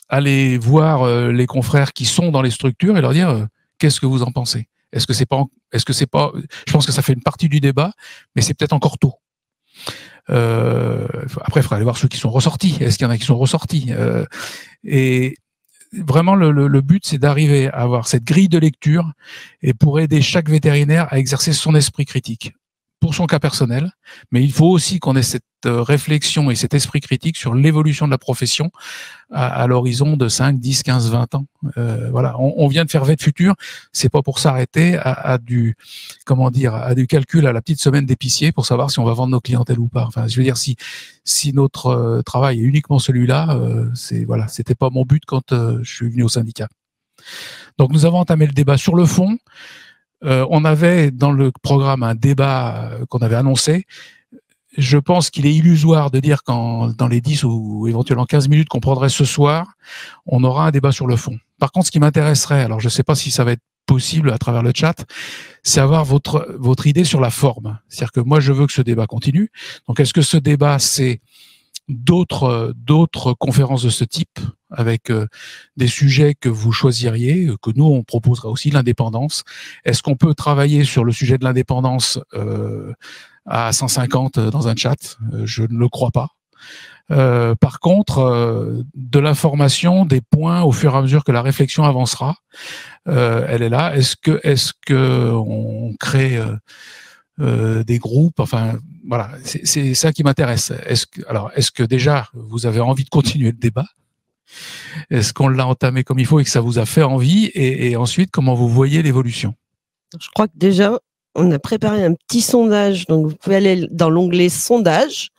[SPEAKER 8] aller voir les confrères qui sont dans les structures et leur dire qu'est-ce que vous en pensez? Est-ce que c'est pas je pense que ça fait une partie du débat, mais c'est peut-être encore tôt. Après, il faudra aller voir ceux qui sont ressortis. Est-ce qu'il y en a qui sont ressortis? Et vraiment, le but, c'est d'arriver à avoir cette grille de lecture et pour aider chaque vétérinaire à exercer son esprit critique pour son cas personnel, mais il faut aussi qu'on ait cette réflexion et cet esprit critique sur l'évolution de la profession à l'horizon de 5, 10, 15, 20 ans. Voilà, on vient de faire Vet Futur, c'est pas pour s'arrêter à du calcul à la petite semaine d'épicier pour savoir si on va vendre nos clientèles ou pas. Enfin, je veux dire, si notre travail est uniquement celui-là, c'était pas mon but quand je suis venu au syndicat. Donc nous avons entamé le débat sur le fond. On avait dans le programme un débat qu'on avait annoncé. Je pense qu'il est illusoire de dire qu'en dans les 10 ou éventuellement 15 minutes qu'on prendrait ce soir, on aura un débat sur le fond. Par contre, ce qui m'intéresserait, alors je ne sais pas si ça va être possible à travers le chat, c'est avoir votre idée sur la forme. C'est-à-dire que moi, je veux que ce débat continue. Donc, est-ce que ce débat, c'est d'autres conférences de ce type avec des sujets que vous choisiriez, que nous on proposera aussi, l'indépendance. Est-ce qu'on peut travailler sur le sujet de l'indépendance à 150 dans un chat? Je ne le crois pas. Par contre, de l'information, des points au fur et à mesure que la réflexion avancera, elle est là. Est-ce que on crée des groupes, enfin voilà, c'est ça qui m'intéresse. Est-ce que déjà vous avez envie de continuer le débat? Est-ce qu'on l'a entamé comme il faut et que ça vous a fait envie? Et ensuite, comment vous voyez l'évolution?
[SPEAKER 9] Je crois que déjà, on a préparé un petit sondage, donc vous pouvez aller dans l'onglet sondage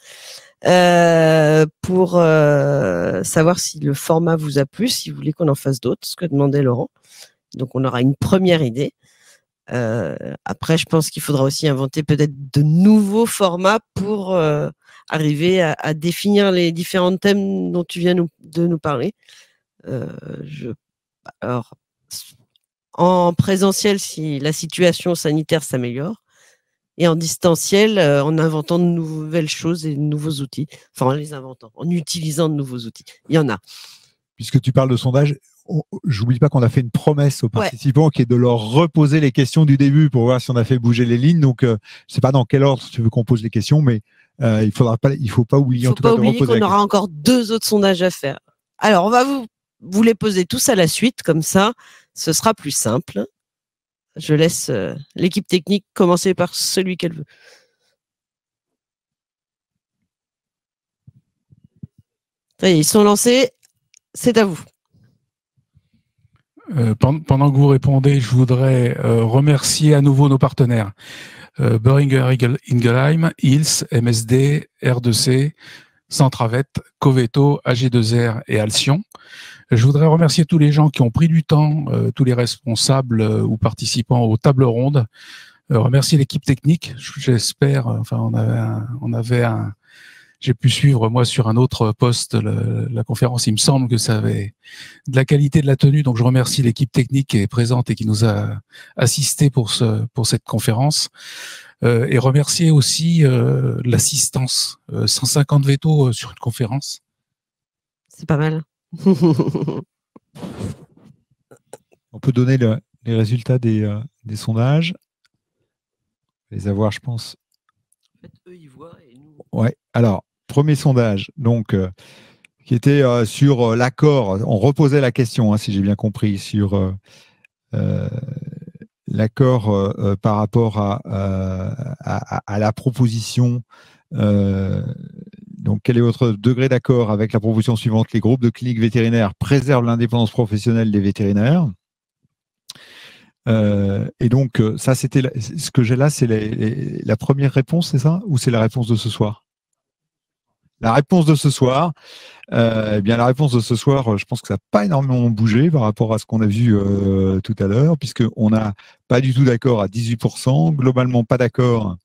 [SPEAKER 9] pour savoir si le format vous a plu, si vous voulez qu'on en fasse d'autres, ce que demandait Laurent. Donc on aura une première idée. Après, je pense qu'il faudra aussi inventer peut-être de nouveaux formats pour arriver à définir les différents thèmes dont tu viens de nous parler. Alors, en présentiel, si la situation sanitaire s'améliore, et en distanciel, en inventant de nouvelles choses et de nouveaux outils. Enfin, en les inventant, en utilisant de nouveaux outils. Il y en a.
[SPEAKER 1] Puisque tu parles de sondage, j'oublie pas qu'on a fait une promesse aux participants qui est de leur reposer les questions du début pour voir si on a fait bouger les lignes. Donc, je sais pas dans quel ordre tu veux qu'on pose les questions, mais il faut pas oublier en tout cas de reposer la question. Il faut pas oublier qu'on aura
[SPEAKER 9] encore 2 autres sondages à faire. Alors, on va vous les poser tous à la suite, comme ça, ce sera plus simple. Je laisse l'équipe technique commencer par celui qu'elle veut. Ça y est, ils sont lancés. C'est à vous.
[SPEAKER 8] Pendant que vous répondez, je voudrais remercier à nouveau nos partenaires. Boehringer Ingelheim, ILS, MSD, R2C, Centravet, Coveto, AG2R et Alcyon. Je voudrais remercier tous les gens qui ont pris du temps, tous les responsables ou participants aux tables rondes. Remercier l'équipe technique. J'espère, enfin, j'ai pu suivre, moi, sur un autre poste, la conférence. Il me semble que ça avait de la qualité de la tenue. Donc, je remercie l'équipe technique qui est présente et qui nous a assisté pour cette conférence. Et remercier aussi l'assistance. 150 vétos sur une conférence.
[SPEAKER 9] C'est pas mal.
[SPEAKER 1] On peut donner les résultats des sondages. Les avoir, je pense.
[SPEAKER 9] En fait, eux, ils voient et nous...
[SPEAKER 1] Ouais. Alors, premier sondage, donc, qui était sur l'accord. On reposait la question, si j'ai bien compris, sur l'accord par rapport à la proposition. Donc, quel est votre degré d'accord avec la proposition suivante? Les groupes de cliniques vétérinaires préservent l'indépendance professionnelle des vétérinaires. Et donc, ça, c'était ce que j'ai là, c'est la première réponse, c'est ça? Ou c'est la réponse de ce soir? La réponse de ce soir, eh bien, la réponse de ce soir, je pense que ça n'a pas énormément bougé par rapport à ce qu'on a vu tout à l'heure, puisqu'on n'a pas du tout d'accord à 18%, globalement pas d'accord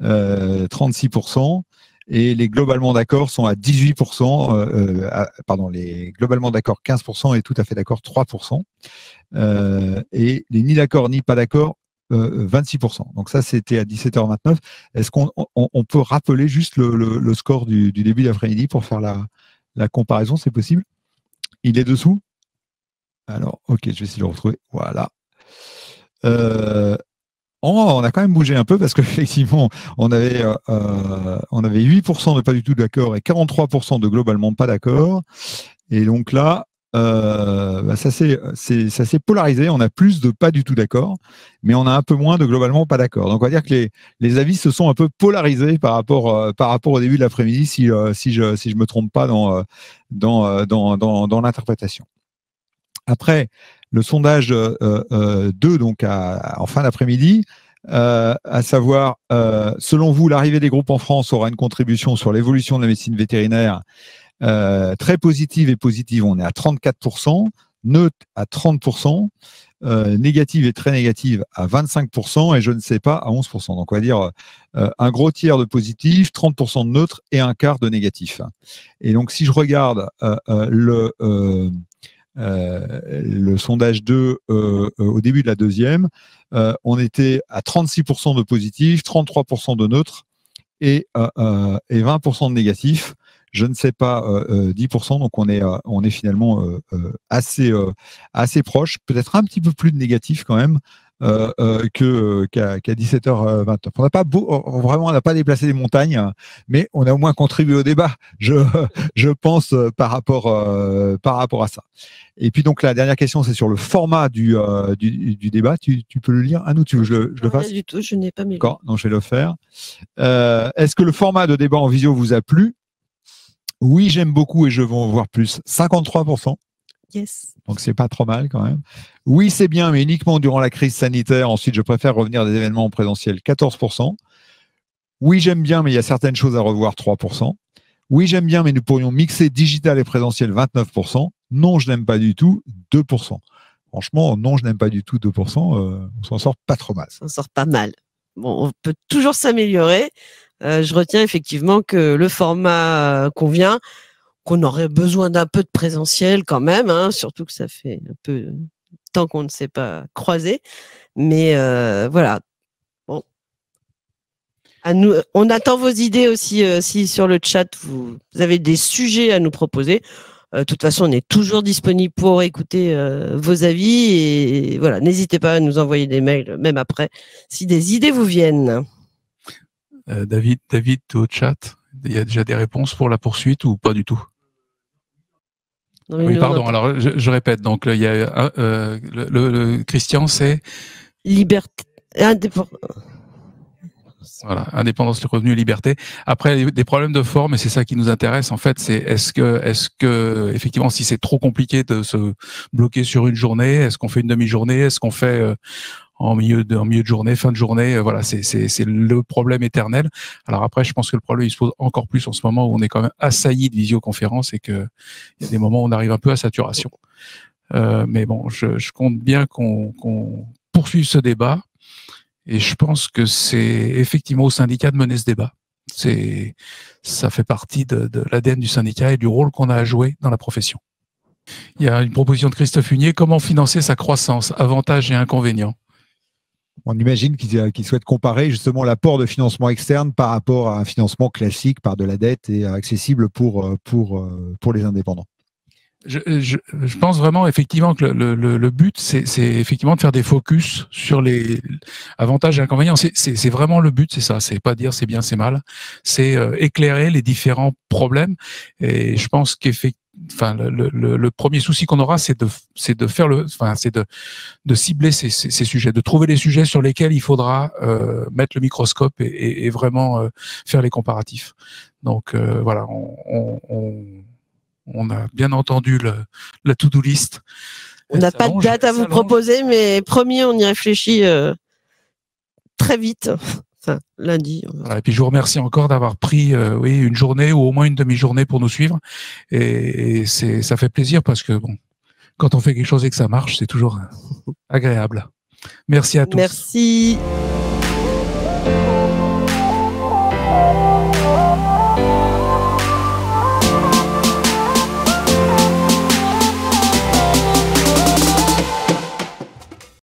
[SPEAKER 1] 36%, et les globalement d'accord sont à 18%, pardon, les globalement d'accord 15% et tout à fait d'accord 3%, et les ni d'accord ni pas d'accord 26%. Donc ça, c'était à 17h29. Est-ce qu'on peut rappeler juste le score du début d'après-midi pour faire la comparaison? C'est possible? Il est dessous? Alors, ok, je vais essayer de le retrouver. Voilà. On a quand même bougé un peu parce qu'effectivement, on avait 8% de pas du tout d'accord et 43% de globalement pas d'accord. Et donc là, ça s'est polarisé. On a plus de pas du tout d'accord, mais on a un peu moins de globalement pas d'accord. Donc on va dire que les avis se sont un peu polarisés par rapport au début de l'après-midi, si je me trompe pas dans l'interprétation. Après, le sondage 2, donc en fin d'après-midi, à savoir, selon vous, l'arrivée des groupes en France aura une contribution sur l'évolution de la médecine vétérinaire très positive et positive, on est à 34%, neutre à 30%, négative et très négative à 25% et je ne sais pas à 11%. Donc on va dire un gros tiers de positif, 30% de neutre et un quart de négatif. Et donc si je regarde le sondage 2 au début de la deuxième, on était à 36% de positif, 33% de neutre et 20% de négatif. Je ne sais pas 10%, donc on est finalement assez proche, peut-être un petit peu plus de négatif quand même qu'à 17h29. On n'a pas vraiment, on n'a pas déplacé des montagnes, mais on a au moins contribué au débat, je pense, par rapport à ça. Et puis donc la dernière question, c'est sur le format du débat. Tu peux le lire? Ah non, tu veux que je le fasse?
[SPEAKER 9] Rien du tout, je n'ai pas mis.
[SPEAKER 1] D'accord, donc je vais le faire. Est-ce que le format de débat en visio vous a plu? Oui, j'aime beaucoup et je veux en voir plus. 53%.
[SPEAKER 9] Yes.
[SPEAKER 1] Donc, c'est pas trop mal quand même. Oui, c'est bien, mais uniquement durant la crise sanitaire. Ensuite, je préfère revenir à des événements en présentiel. 14%. Oui, j'aime bien, mais il y a certaines choses à revoir. 3%. Oui, j'aime bien, mais nous pourrions mixer digital et présentiel. 29%. Non, je n'aime pas du tout. 2%. Franchement, non, je n'aime pas du tout. 2%. On s'en sort pas trop mal.
[SPEAKER 9] On s'en sort pas mal. Bon, on peut toujours s'améliorer. Je retiens effectivement que le format convient, qu'on aurait besoin d'un peu de présentiel quand même, hein, surtout que ça fait un peu de temps qu'on ne s'est pas croisé. Mais voilà. Bon. On attend vos idées aussi si sur le chat vous avez des sujets à nous proposer. De toute façon, on est toujours disponible pour écouter vos avis et voilà, n'hésitez pas à nous envoyer des mails même après si des idées vous viennent.
[SPEAKER 8] David, au chat, il y a déjà des réponses pour la poursuite ou pas du tout? Oui, pardon. Alors, je répète. Donc, il y a le Christian, c'est liberté, voilà, indépendance, le revenu, liberté. Après, des problèmes de forme, et c'est ça qui nous intéresse en fait. C'est est-ce que effectivement, si c'est trop compliqué de se bloquer sur une journée, est-ce qu'on fait une demi-journée, est-ce qu'on fait en milieu de journée, fin de journée, voilà, c'est le problème éternel. Alors après, je pense que le problème il se pose encore plus en ce moment où on est quand même assailli de visioconférences et que il y a des moments où on arrive un peu à saturation. Mais bon, je compte bien qu'on poursuive ce débat et je pense que c'est effectivement au syndicat de mener ce débat. Ça fait partie de l'ADN du syndicat et du rôle qu'on a à jouer dans la profession. Il y a une proposition de Christophe Hunier, comment financer sa croissance, avantages et inconvénients.
[SPEAKER 1] On imagine qu'il souhaite comparer justement l'apport de financement externe par rapport à un financement classique par de la dette et accessible pour les indépendants.
[SPEAKER 8] Je pense vraiment effectivement que le but, c'est effectivement de faire des focus sur les avantages et inconvénients. C'est vraiment le but, c'est ça. C'est pas dire c'est bien, c'est mal. C'est éclairer les différents problèmes. Et je pense le premier souci qu'on aura, c'est de cibler ces sujets, de trouver les sujets sur lesquels il faudra mettre le microscope et vraiment faire les comparatifs. Donc voilà, on a bien entendu la to-do list.
[SPEAKER 9] On n'a pas de date à vous proposer, mais promis, on y réfléchit très vite. Enfin, lundi.
[SPEAKER 8] Voilà, et puis je vous remercie encore d'avoir pris une journée ou au moins une demi-journée pour nous suivre. Et ça fait plaisir parce que bon, quand on fait quelque chose et que ça marche, c'est toujours agréable. Merci à tous.
[SPEAKER 9] Merci.